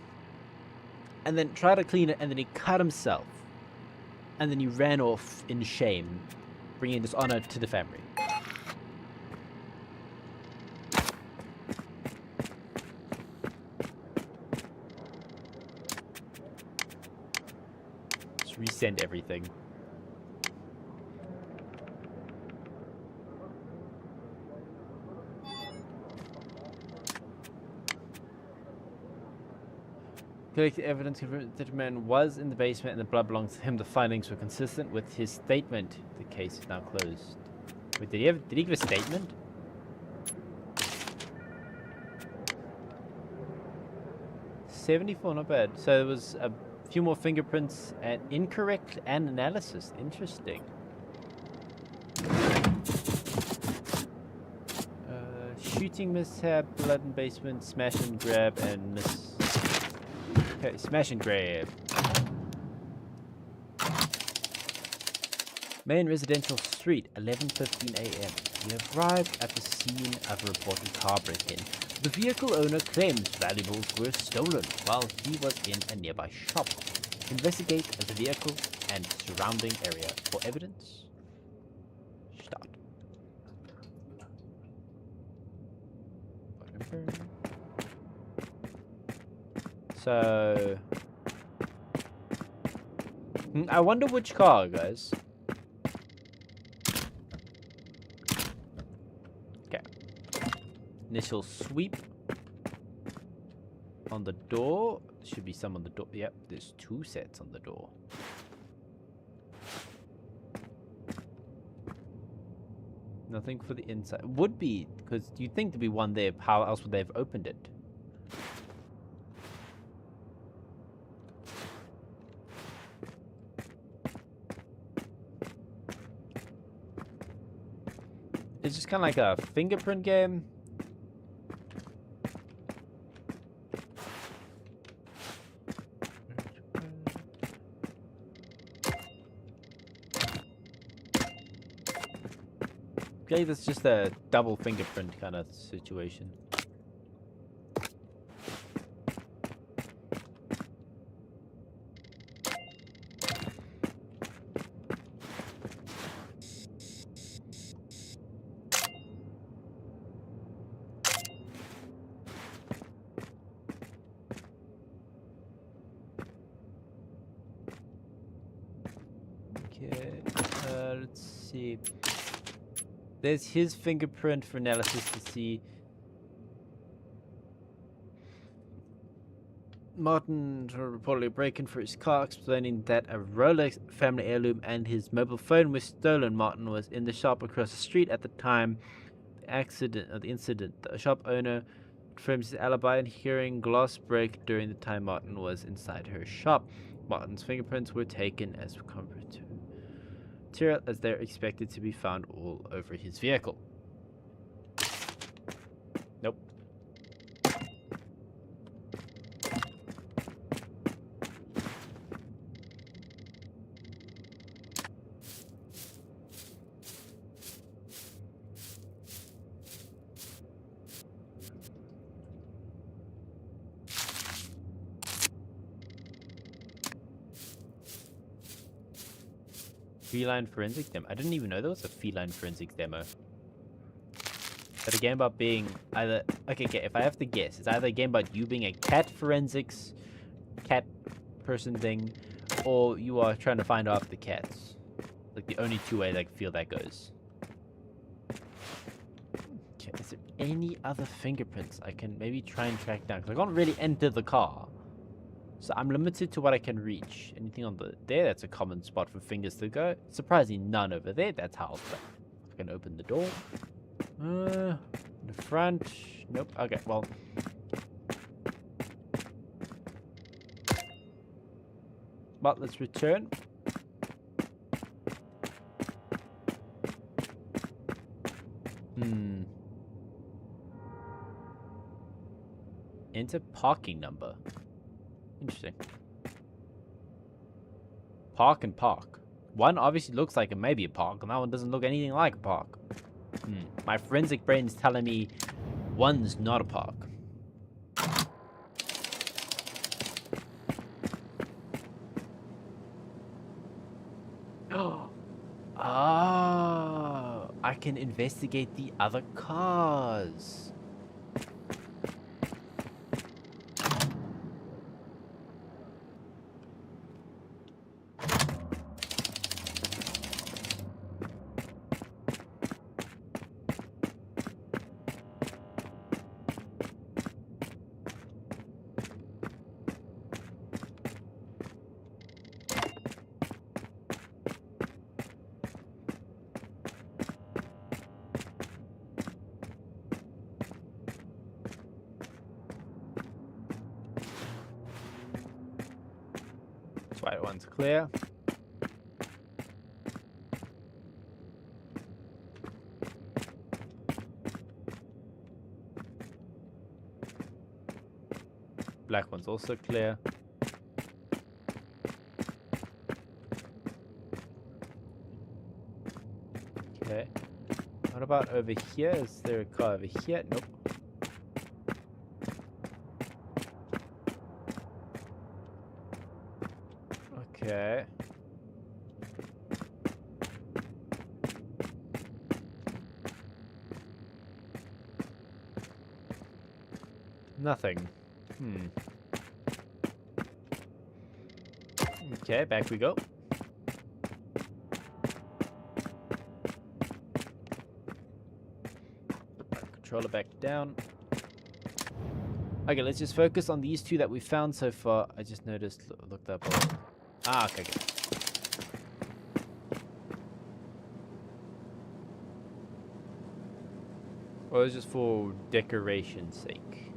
and then tried to clean it, and then he cut himself. And then he ran off in shame, bringing dishonor to the family. Just resend everything. Collected evidence confirmed that the man was in the basement and the blood belongs to him. The findings were consistent with his statement. The case is now closed. Wait, did he give a statement? $74, not bad. So there was a few more fingerprints and incorrect and analysis. Interesting. Shooting mishap, blood in basement, smash and grab, and miss. Okay, smash and grab. Main residential street, 11:15 a.m. We have arrived at the scene of a reported car break-in. The vehicle owner claims valuables were stolen while he was in a nearby shop. Investigate the vehicle and surrounding area for evidence. Start. So, I wonder which car, guys. Okay. Initial sweep on the door. Should be some on the door. Yep, there's 2 sets on the door. Nothing for the inside. Would be, because you'd think there'd be one there. How else would they have opened it? It's just kind of like a fingerprint game. Okay, that's just a double fingerprint kind of situation. Okay, let's see. There's his fingerprint for analysis to see. Martin reportedly breaking for his car, explaining that a Rolex family heirloom and his mobile phone were stolen. Martin was in the shop across the street at the time the incident. The shop owner confirms his alibi and hearing glass break during the time Martin was inside her shop. Martin's fingerprints were taken as material as they're expected to be found all over his vehicle. Nope. Feline forensics demo. I didn't even know there was a feline forensics demo. But a game about being either... Okay, if I have to guess, it's either a game about you being a cat forensics, cat person thing, or you are trying to find out the cats. Like the only 2 ways I feel that goes. Okay, is there any other fingerprints I can maybe try and track down? Because I can't really enter the car. So I'm limited to what I can reach. Anything on there, that's a common spot for fingers to go. Surprisingly, none over there. That's how I can open the door. The front. Nope. Okay, well. But let's return. Enter parking number. Interesting. Park and park. One obviously looks like it may be a park, and that one doesn't look anything like a park. My forensic brain is telling me one's not a park. Oh, I can investigate the other cars. White one's clear. Black one's also clear. Okay. What about over here? Is there a car over here? Nope. Okay. Nothing. Okay, back we go. Controller back down. Okay, let's just focus on these two that we found so far. I just noticed, looked up. Ah, okay, good. Or it's just for decoration's sake.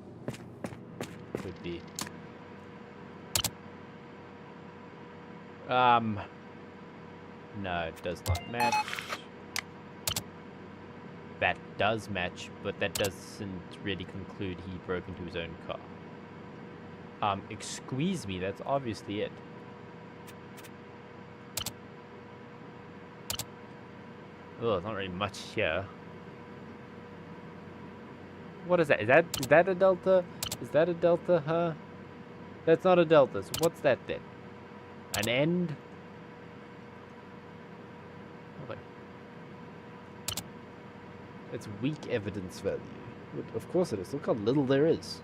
Could be. No, it does not match. That does match, but that doesn't really conclude he broke into his own car. Excuse me, that's obviously it. Oh, there's not really much here. What is that? Is that a delta? Is that a delta, huh? That's not a delta, so what's that then? An end? Okay. It's weak evidence value. Of course it is. Look how little there is.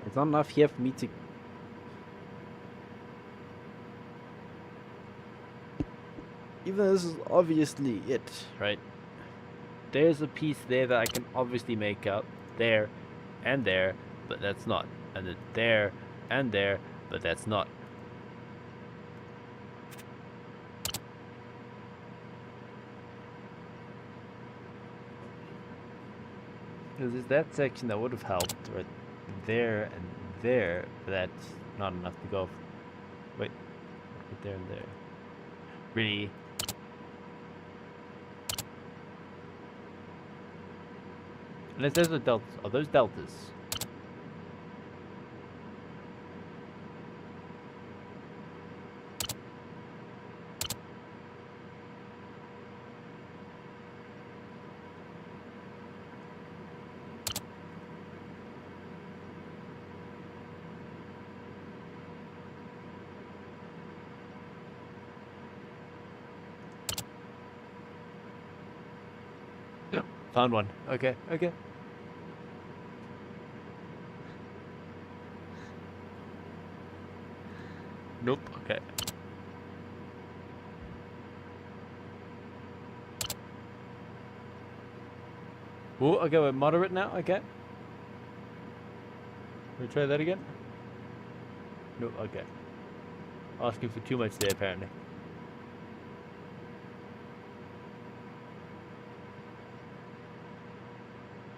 It's not enough here for me to... Even though this is obviously it, right? There's a piece there that I can obviously make out. There and there, but that's not. And then there and there, but that's not. Because there's that section that would have helped, right? There and there, but that's not enough to go. Wait, right there and there. Really? Unless there's a delta. Are those deltas? Found one. Okay, okay. Nope, okay. Oh, okay, we're moderate now, okay. Can we try that again? No, okay. Asking for too much there, apparently.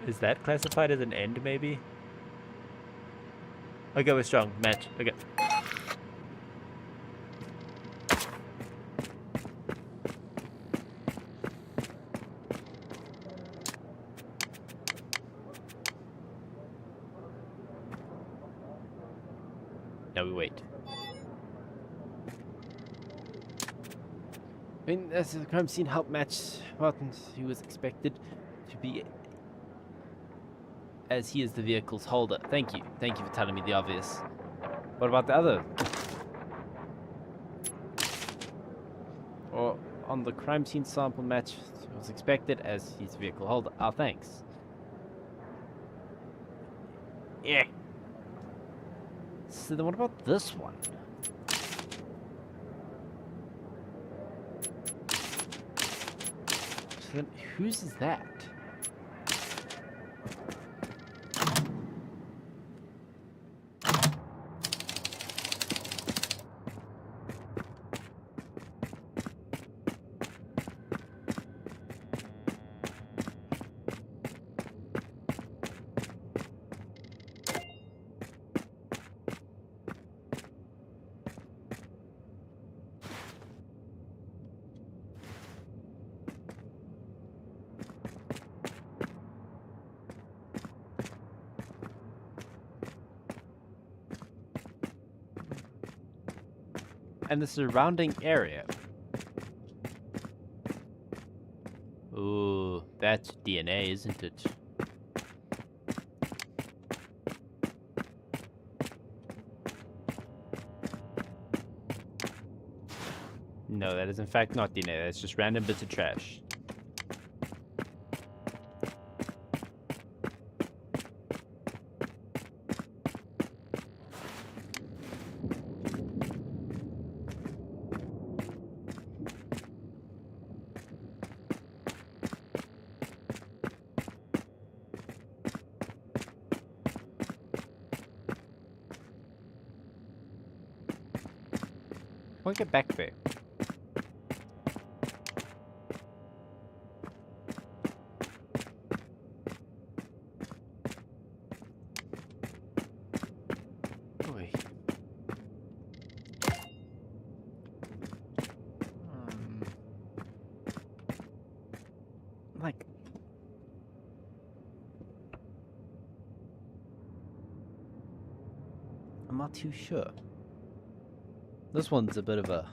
Is that classified as an end, maybe? Okay, we're strong. Match. Okay. Now we wait. I mean, as the crime scene helped match Martin, he was expected to be, as he is the vehicle's holder. Thank you. Thank you for telling me the obvious. What about the other? Or on the crime scene sample match was expected as his vehicle holder. Ah, thanks. Yeah. So then what about this one? So then whose is that? and the surrounding area. Ooh, that's DNA, isn't it? No, that is in fact not DNA. That's just random bits of trash. We'll get back there. Boy. Like, I'm not too sure. This one's a bit of a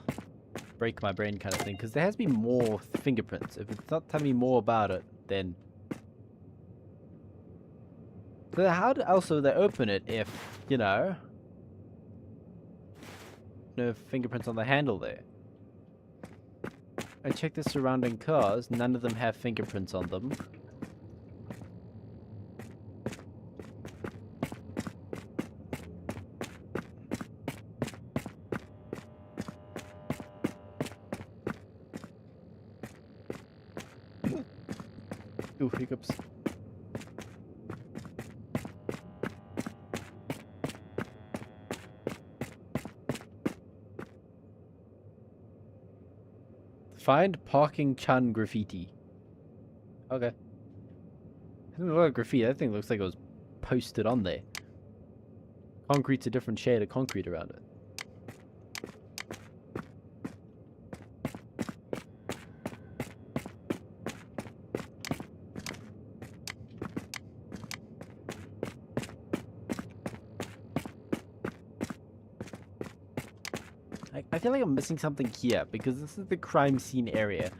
break my brain kind of thing, because there has to be more fingerprints. If it's not telling me more about it, then... So how else would they open it if, you know... no fingerprints on the handle there? I checked the surrounding cars, none of them have fingerprints on them. Ooh, hiccups. Find parking Chan graffiti. Okay. It doesn't look like graffiti. That thing looks like it was posted on there. Concrete's a different shade of concrete around it. I feel like I'm missing something here, because this is the crime scene area.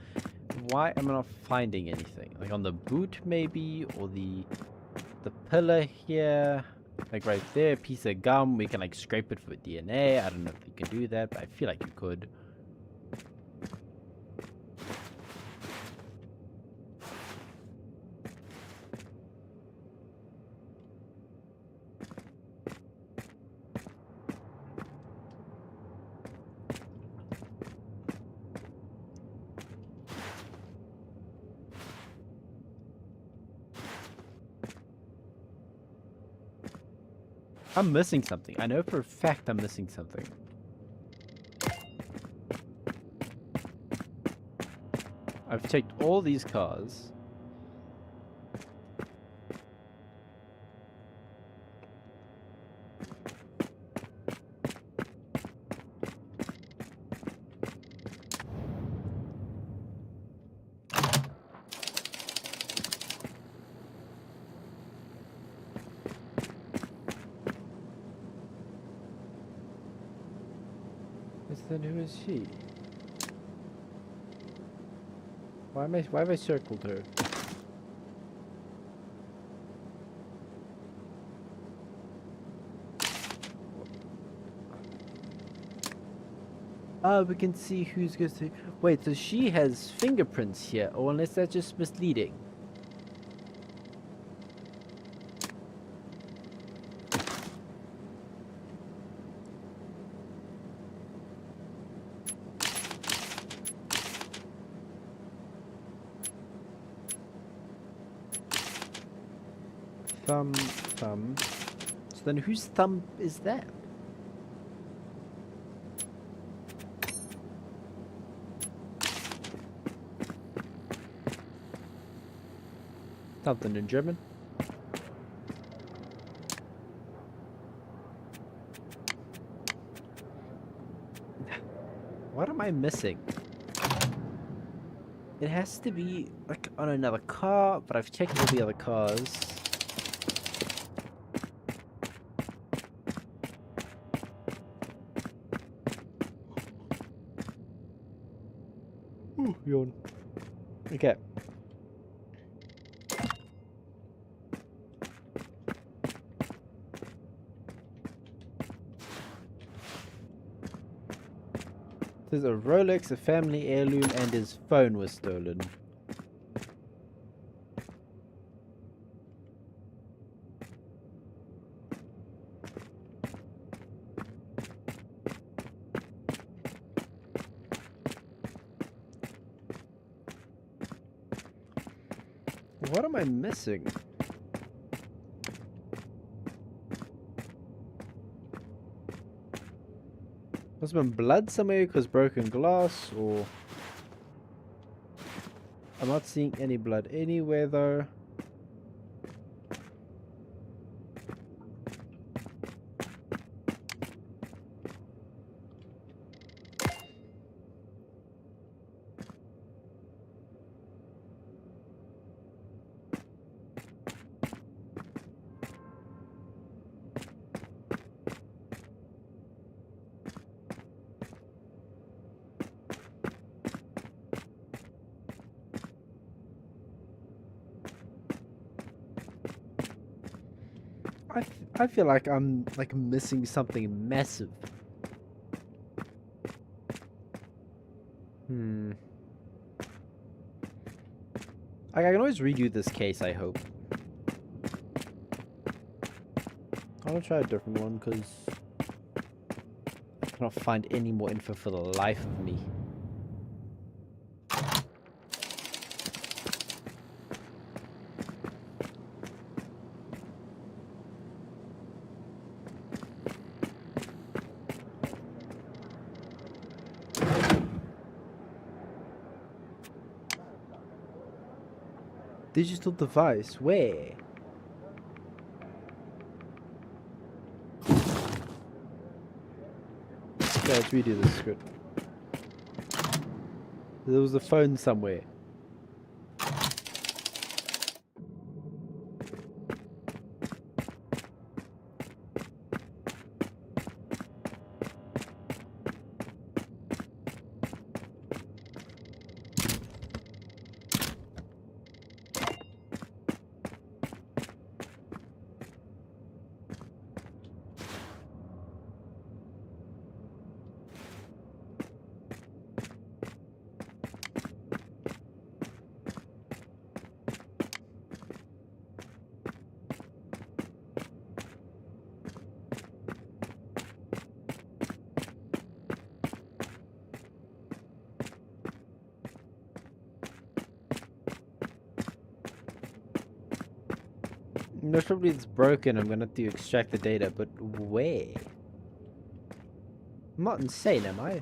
Why am I not finding anything? Like on the boot maybe, or the pillar here. Like right there, a piece of gum, we can like scrape it for DNA. I don't know if you can do that, but I feel like you could. I'm missing something. I know for a fact I'm missing something. I've checked all these cars. Then who is she? Why have I circled her? Oh, we can see who's going to... Wait, so she has fingerprints here, or unless that's just misleading. Thumb. So then whose thumb is that? Something in German. What am I missing? It has to be like on another car, but I've checked all the other cars. Ooh, yawn. Okay. There's a Rolex, a family heirloom, and his phone was stolen. What am I missing? Must have been blood somewhere because broken glass, or... I'm not seeing any blood anywhere though. I feel like I'm like missing something massive. I can always redo this case, I hope. I'll try a different one because I cannot find any more info for the life of me. Digital device, where? Okay, let's redo this script. There was a phone somewhere. Most probably it's broken. I'm gonna have to extract the data, but where? I'm not insane, am I?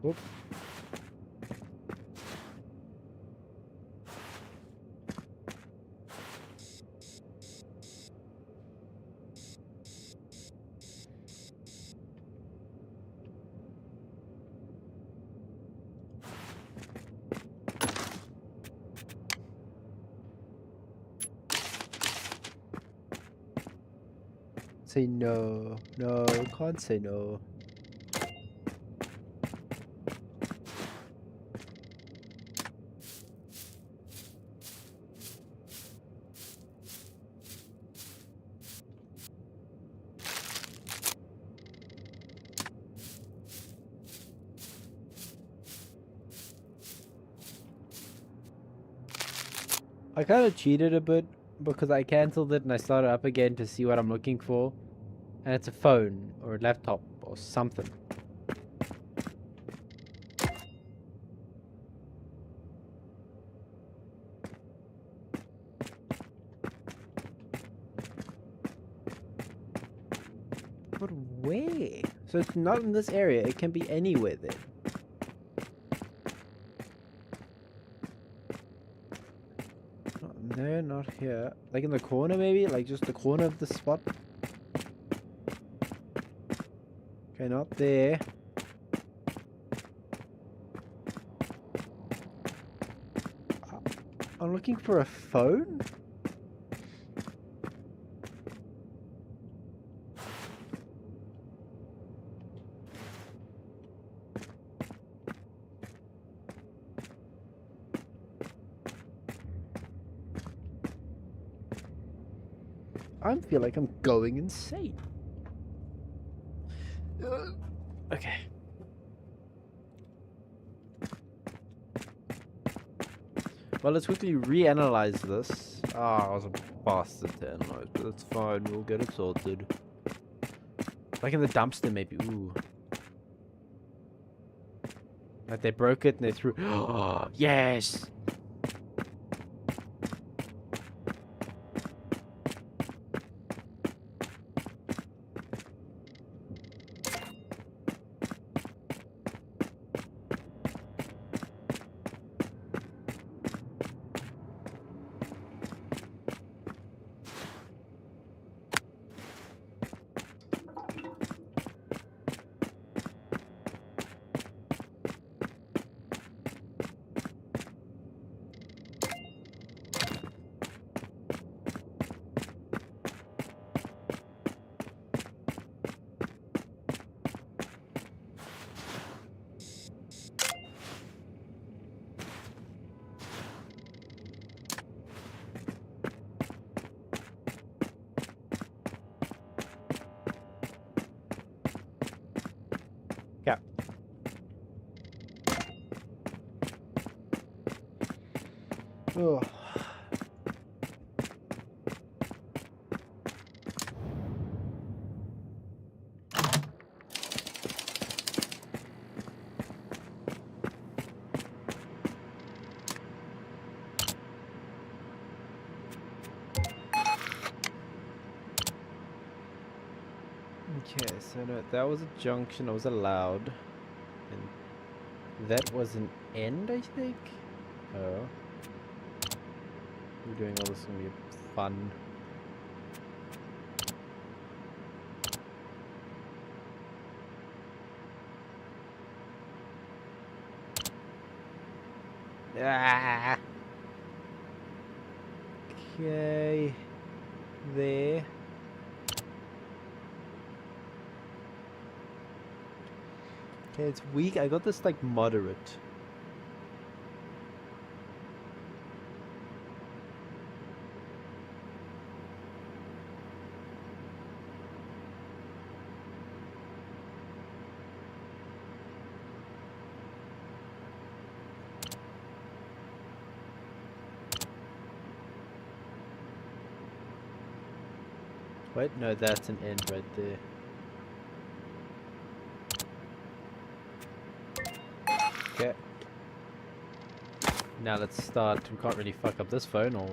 Whoop. Say no. No, can't say no. I kind of cheated a bit because I cancelled it and I started up again to see what I'm looking for. And it's a phone or a laptop or something. But where? So it's not in this area. It can be anywhere then. No, not here. Like in the corner maybe? Like just the corner of the spot? Okay, not there. I'm looking for a phone? I feel like I'm going insane. Okay. Well, let's quickly reanalyze this. Ah, I was a bastard to analyze, but that's fine. We'll get it sorted. Like in the dumpster, maybe. Ooh. Like they broke it and they threw. Oh, yes! Yeah. Oh. Okay, so no, that was a junction. That was allowed, and that was an end, I think. Oh, we're doing all this is gonna be fun. Ah. Okay, there. Okay, it's weak. I got this like moderate. Wait, no, that's an end right there. Okay. Now let's start. We can't really fuck up this phone or...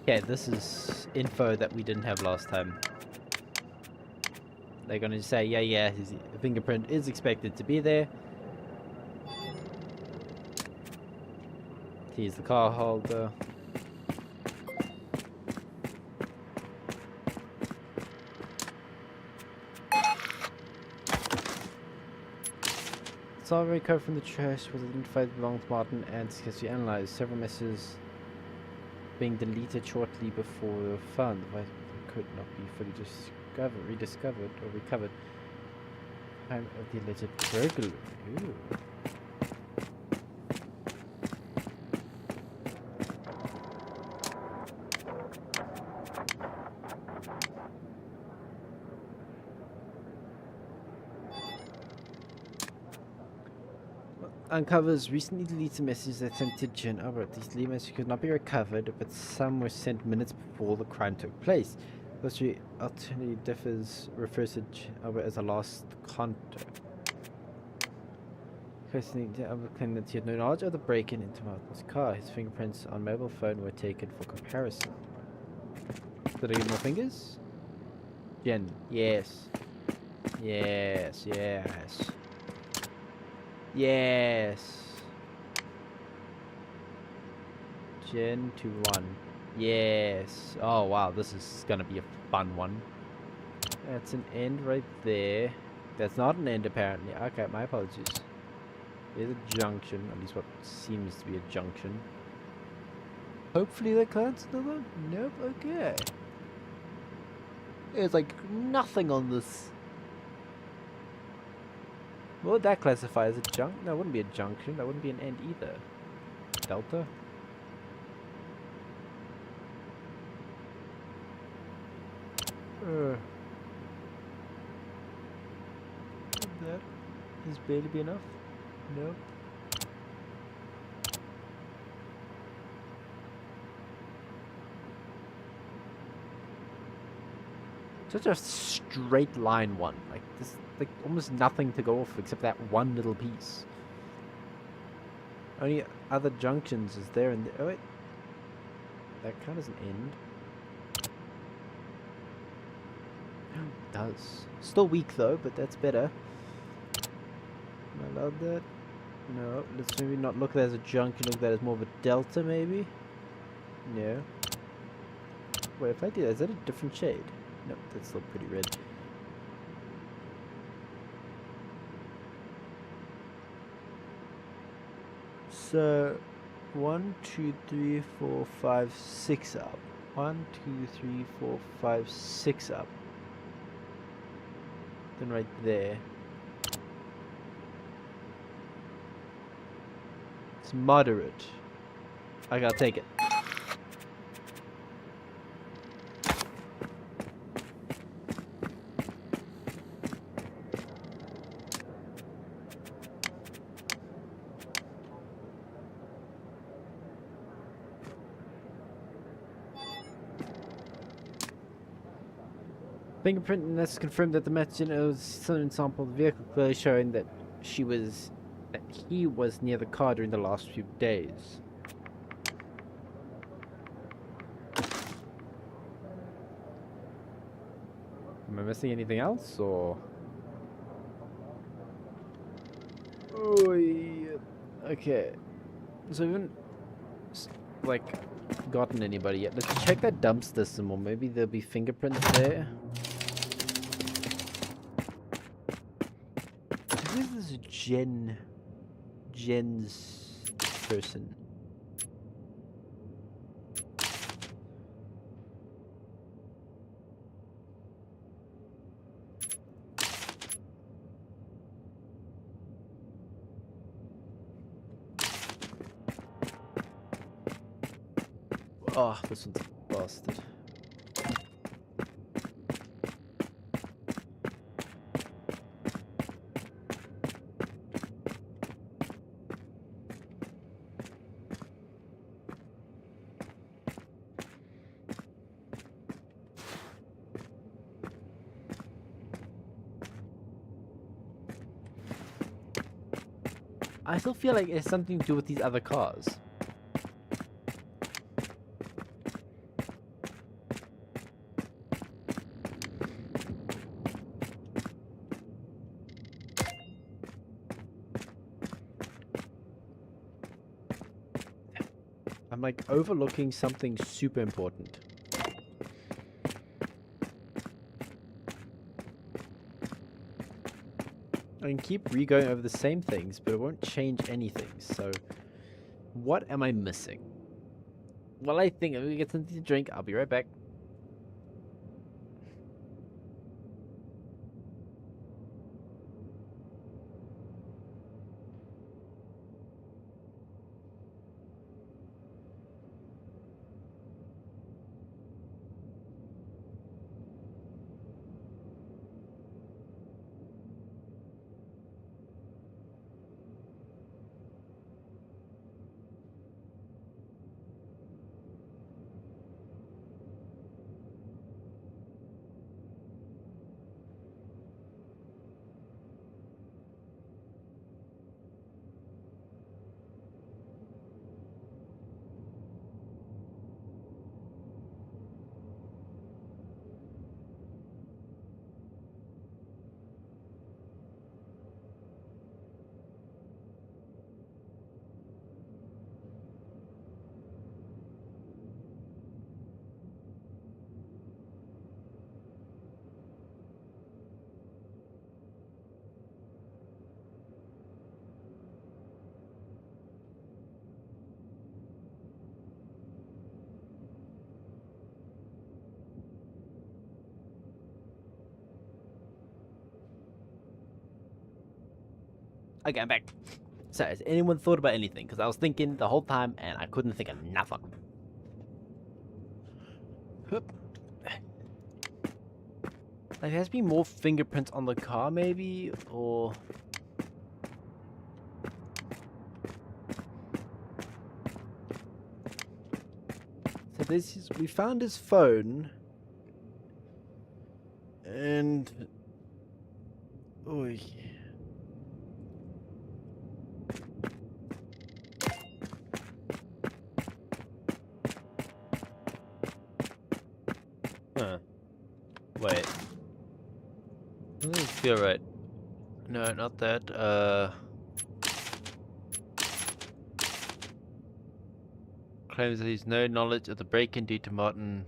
Okay, this is info that we didn't have last time. They're gonna say, yeah, his fingerprint is expected to be there. Here's the car holder. Survey code from the trash was identified belonged to Martin and successfully analyzed. Several messages being deleted shortly before they were found. The device could not be fully rediscovered or recovered. Time of the alleged burglary. Ooh. uncovers recently deleted messages that sent to Jen Albert. These deleted messages could not be recovered, but some were sent minutes before the crime took place. The alternatively refers to Jen Albert as a lost contact. Questioning Jen Albert claimed that he had no knowledge of the break-in into Malcolm's car. His fingerprints on mobile phone were taken for comparison. Did I get more fingers? Jen, yes. Yes, yes. Yes. Gen 2-1. Yes. Oh wow, this is gonna be a fun one. That's an end right there. That's not an end apparently. Okay, my apologies. There's a junction, at least what seems to be a junction. Hopefully that counts another? Nope, okay. There's like nothing on this. What would that classify as a junk? That wouldn't be a junction. That wouldn't be an end either. Delta? That is barely be enough. Nope. Such a straight line one. Like this, like almost nothing to go off except that one little piece. Only other junctions is there and there. Oh wait, that kind of an end. It does. Still weak though, but that's better. Am I allowed that? No. Let's maybe not look at that as a junction. Look at that as more of a delta, maybe. No. Wait, if I do that, is that a different shade? Nope, that's still pretty red. So, 1, 2, 3, 4, 5, 6 up. 1, 2, 3, 4, 5, 6 up. Then right there. It's moderate. I gotta take it. Fingerprint, and that's confirmed that the message was some sample of the vehicle, clearly showing that he was near the car during the last few days. Am I missing anything else, or? Oh, yeah. Okay. So we haven't like gotten anybody yet. Let's check that dumpster some more. Maybe there'll be fingerprints there. Who's this Jen's person? Oh, this one's a bastard. I still feel like it's something to do with these other cars. I'm like overlooking something super important. I can keep re-going over the same things, but it won't change anything, so what am I missing? Well, I think I'm gonna get something to drink. I'll be right back. Okay, I'm back. So, has anyone thought about anything? Because I was thinking the whole time and I couldn't think of nothing. Like, there has to be more fingerprints on the car, maybe? Or... So this is... We found his phone. And... Oh, yeah. Huh. Wait. Doesn't feel right. No, not that. Claims that he's no knowledge of the break-in due to Martin.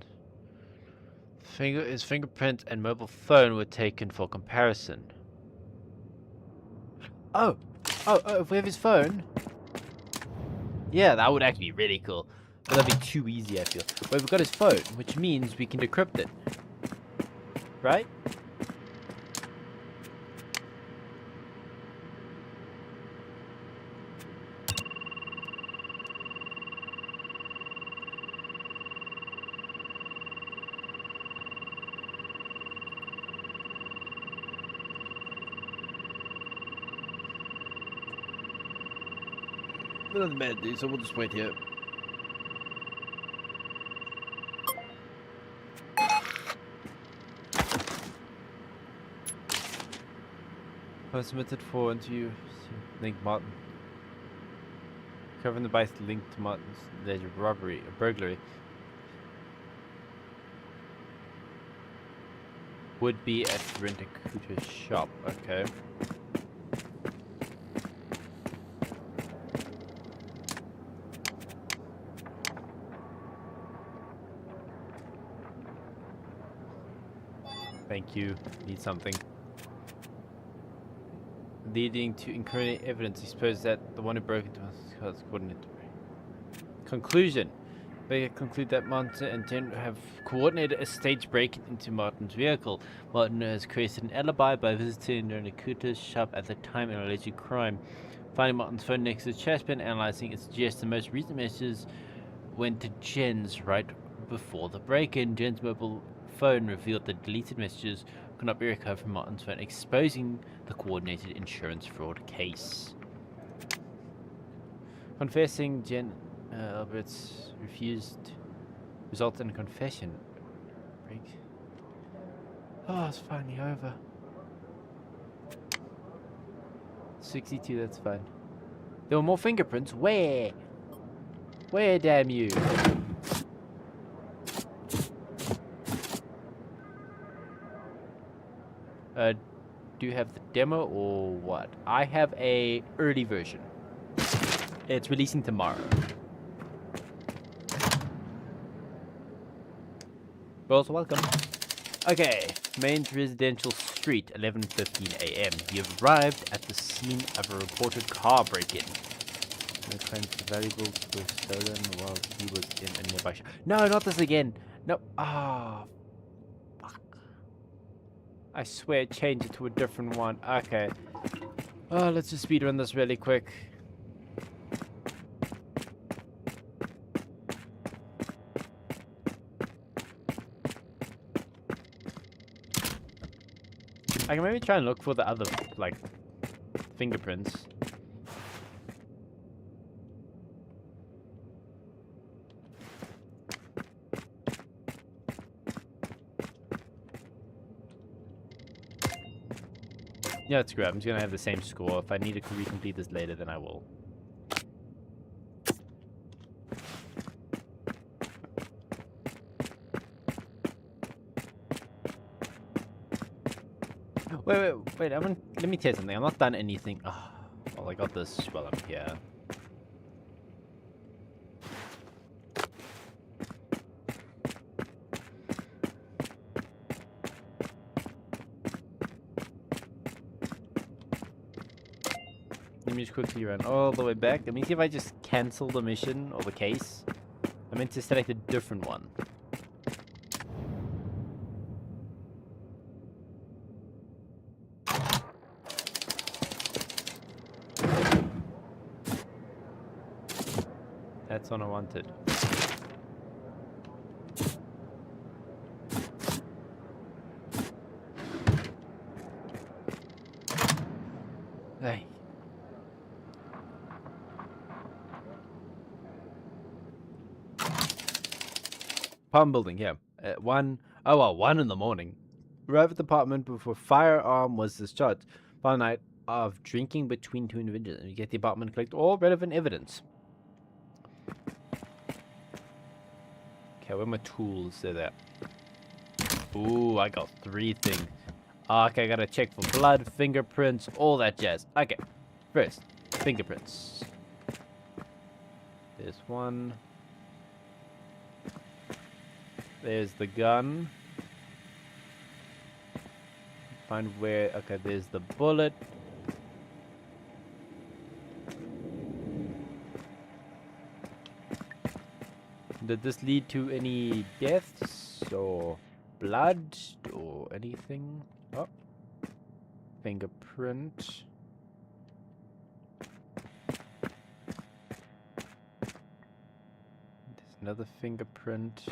His fingerprint and mobile phone were taken for comparison. Oh, if we have his phone. Yeah, that would actually be really cool. But that'd be too easy, I feel. But we've got his phone, which means we can decrypt it. Right? It doesn't matter, dude, so we'll just wait here. Was submitted for interview. Link Martin. Covering the bike linked to Martin's alleged robbery, a burglary. Would be at Rent-A-Scooter's shop. Okay. Thank you. Need something. Leading to incriminating evidence, he supposes that the one who broke into his car's coordinated. Conclusion. They conclude that Martin and Jen have coordinated a staged break into Martin's vehicle. Martin has created an alibi by visiting Rhineland-Palatinate shop at the time of an alleged crime. Finding Martin's phone next to the trash bin, analyzing it suggests the most recent messages went to Jen's right before the break-in. Jen's mobile phone revealed the deleted messages could not be recovered from Martin's phone, exposing the coordinated insurance fraud case. Confessing, Jen Alberts refused resulted in a confession. Break. Oh, it's finally over. 62, that's fine. There were more fingerprints. Where? Where, damn you? Do you have the demo or what? I have a early version. It's releasing tomorrow. You're also welcome. Okay, main residential street, 11:15 a.m. You've arrived at the scene of a reported car break-in. No claims the valuables were stolen while he was in a nearby shop. No, not this again. No. Ah. I swear, change it to a different one. Okay. Oh, let's just speedrun this really quick. I can maybe try and look for the other, like, fingerprints. Yeah, screw it. I'm just gonna have the same score. If I need to recomplete this later, then I will. Wait. Let me tell you something. I'm not done anything. Oh, well, I got this while I'm here. Let me just quickly run all the way back. Let me see if I just cancel the mission or the case. I meant to select a different one. That's what I wanted. Hey. Apartment building, yeah. At 1 in the morning. Arrived at the apartment before firearm was discharged. By night of drinking between two individuals. And you get the apartment, collect all relevant evidence. Okay, where are my tools? They're there. Ooh, I got 3 things. Okay, I gotta check for blood, fingerprints, all that jazz. Okay, first, fingerprints. There's one. There's the gun. Find where... Okay, there's the bullet. Did this lead to any deaths or blood or anything? Oh. Fingerprint. There's another fingerprint.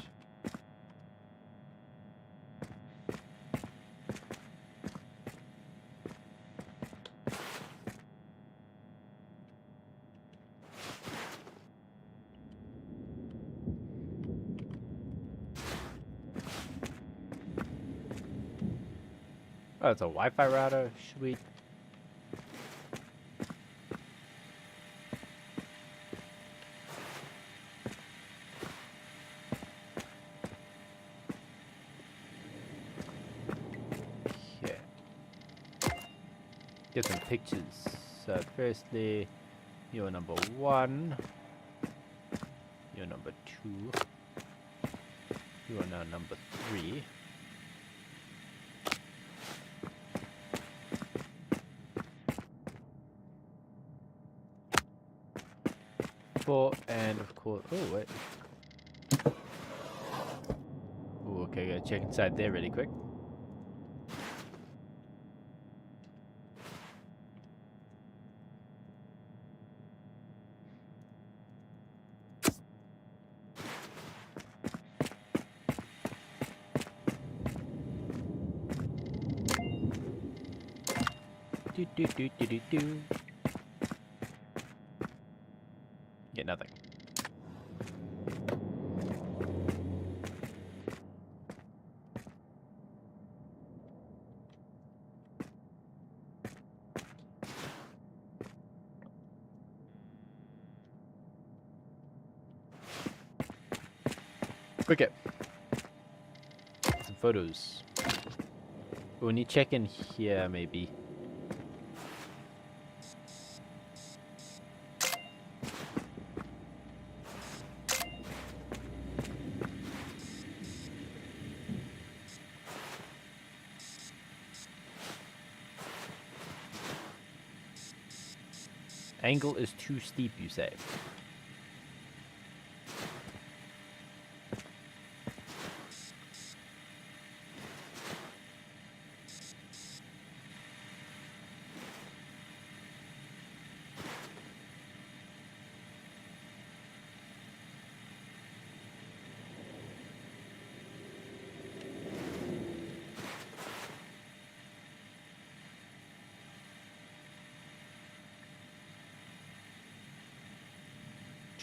Oh, it's a Wi-Fi router. Sweet. Yeah. Get some pictures. So, firstly, you're number 1. You're number 2. You are now number 3. And of course, oh wait. Oh, okay, gotta check inside there really quick. Do do do do do do. Get nothing. Okay. Some photos. We need to check in here, maybe. Angle is too steep, you say.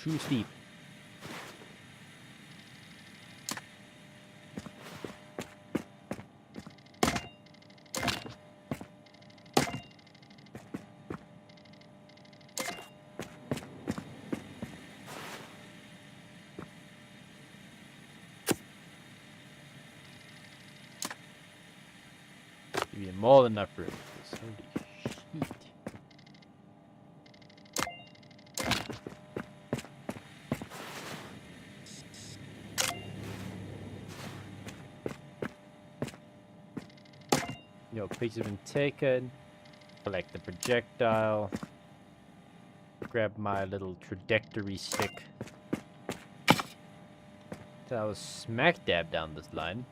Too steep. Give you more than enough room. Holy shit. Your pictures have been taken. Collect the projectile. Grab my little trajectory stick. So I was smack dab down this line.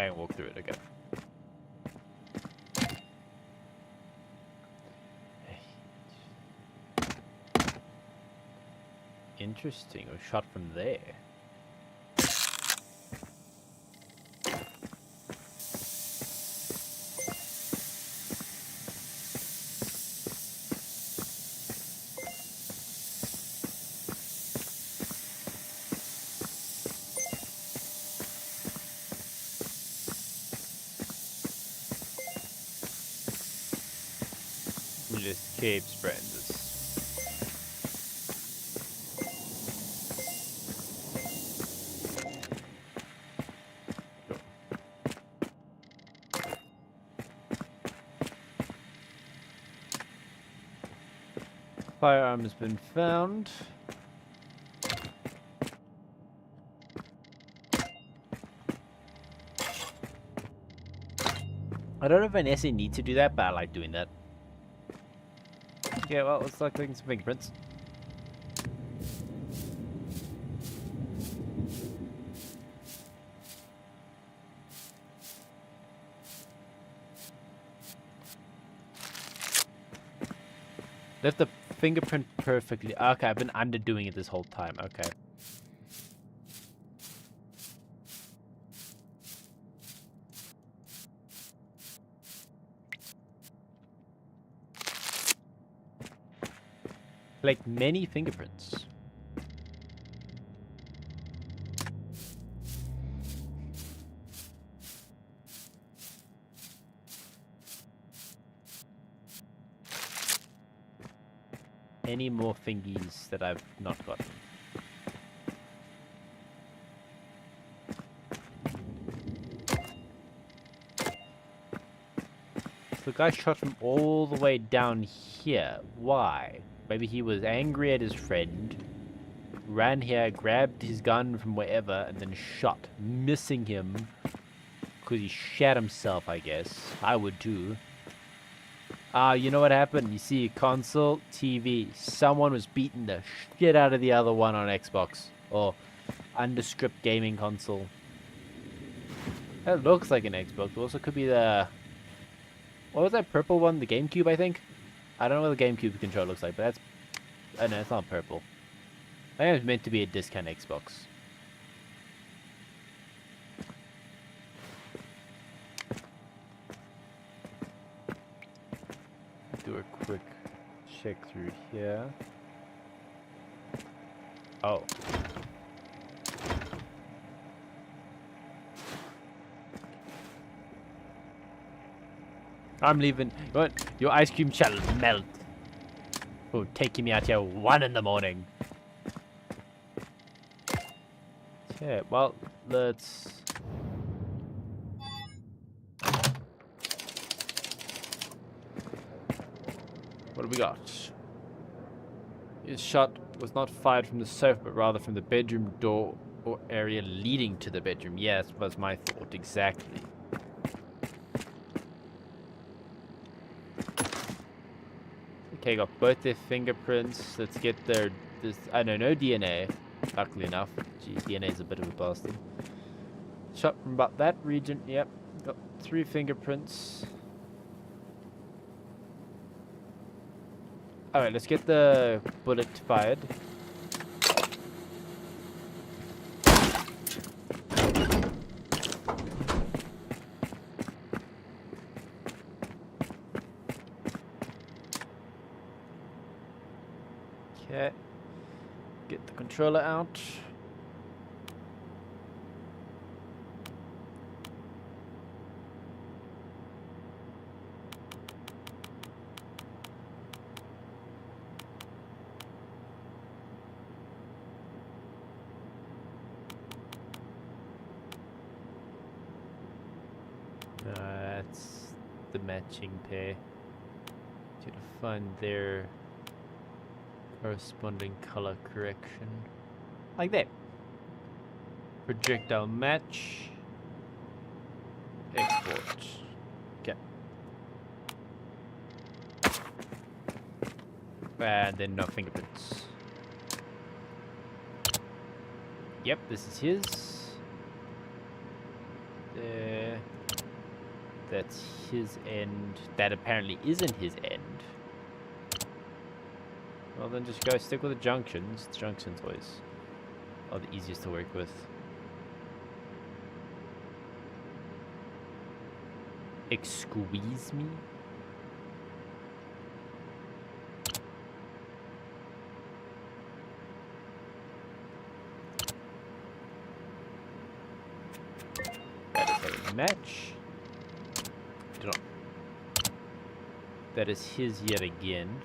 I can walk through it, okay. Interesting, a shot from there. We just keep spreading this. Firearm has been found. I don't know if I necessarily need to do that, but I like doing that. Okay, well, let's start clicking some fingerprints. Left the fingerprint perfectly. Okay, I've been underdoing it this whole time. Okay. Like many fingerprints. Any more fingies that I've not gotten? The guy shot from all the way down here. Why? Maybe he was angry at his friend, ran here, grabbed his gun from wherever, and then shot, missing him because he shat himself, I guess. I would too. You know what happened? You see, console, TV. Someone was beating the shit out of the other one on Xbox. Or underscript gaming console. That looks like an Xbox. It also could be the... What was that purple one? The GameCube, I think? I don't know what the GameCube controller looks like, but that's... Oh no, it's not purple. I think it was meant to be a discount Xbox. Do a quick check through here. Oh. I'm leaving. What? Your ice cream shall melt. Oh, taking me out here 1 in the morning. Okay, well, let's... What do we got? His shot was not fired from the sofa, but rather from the bedroom door or area leading to the bedroom. Yes, was my thought, exactly. Okay, got both their fingerprints. Let's get their... I know, no DNA. Luckily enough. Geez, DNA is a bit of a bastard. Shot from about that region. Yep. Got 3 fingerprints. Alright, let's get the bullet fired. Okay. Get the controller out. That's the matching pair. To find their corresponding color correction. Like that. Projectile match. Export. Okay. And then no fingerprints. Yep, this is his. there. That's his end. That apparently isn't his end. Well, then just go stick with the junctions. The junctions always are the easiest to work with. Excuse me? That is a match. Do not. That is his yet again.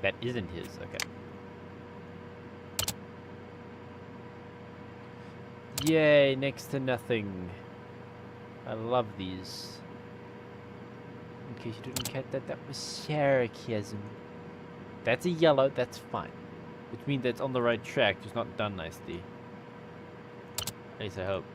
That isn't his, okay. Yay, next to nothing. I love these. In case you didn't catch that, that was sarcasm. That's a yellow, that's fine. Which means that's on the right track, just not done nicely. At least I hope.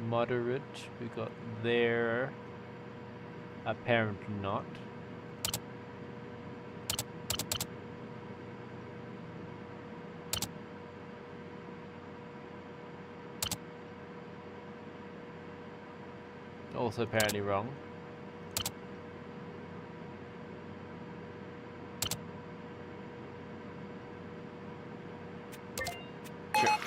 Moderate, we got there. Apparently not. Also apparently wrong. Sure.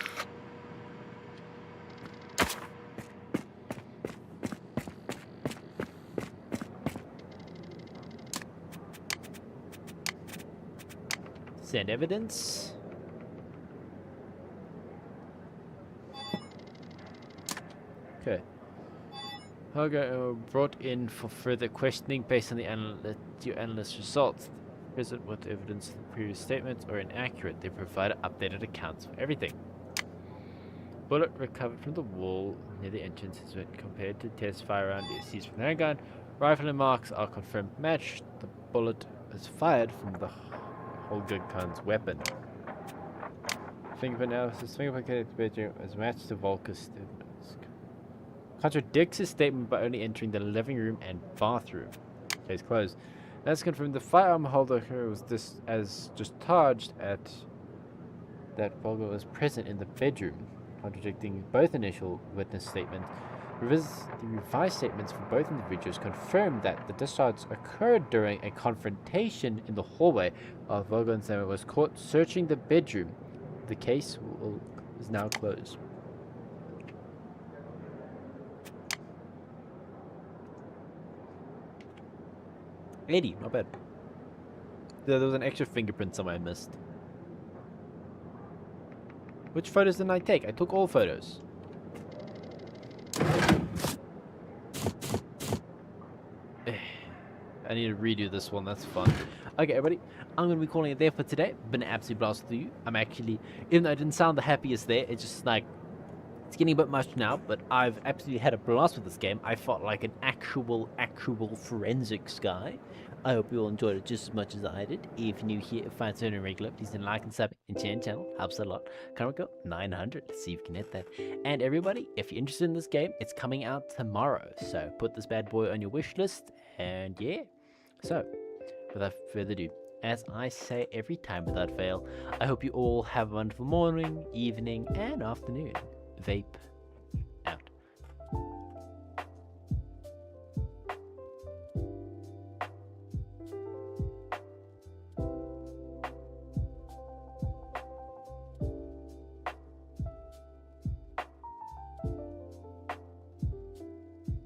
Send evidence. Okay. Okay, brought in for further questioning based on the your analyst's results. Present with evidence of the previous statements are inaccurate. They provide updated accounts of everything. Bullet recovered from the wall near the entrance has been compared to test firearm seized from the handgun. Rifle and marks are confirmed matched. The bullet was fired from the Holgerkun's weapon. Fingerprint analysis. Fingerprint connected bedroom was matched to Volker's. Contradicts his statement by only entering the living room and bathroom. Case closed. That's confirmed the firearm holder was discharged at that Volker was present in the bedroom, contradicting both initial witness statements. The revised statements for both individuals confirmed that the discharge occurred during a confrontation in the hallway while Volker and Samuel was caught searching the bedroom. The case is now closed. 80, not bad. There was an extra fingerprint somewhere I missed. Which photos didn't I take? I took all photos. I need to redo this one, that's fun. Okay, everybody, I'm going to be calling it there for today. Been an absolute blast with you. I'm actually, even though I didn't sound the happiest there, it's just like, it's getting a bit much now, but I've absolutely had a blast with this game. I felt like an actual forensics guy. I hope you all enjoyed it just as much as I did. If you're new here, if you find something regular, please then like and sub and share the channel. Helps a lot. Current go 900. Let's see if we can hit that. And everybody, if you're interested in this game, it's coming out tomorrow. So put this bad boy on your wish list. And yeah. So, without further ado, as I say every time without fail, I hope you all have a wonderful morning, evening, and afternoon. Vape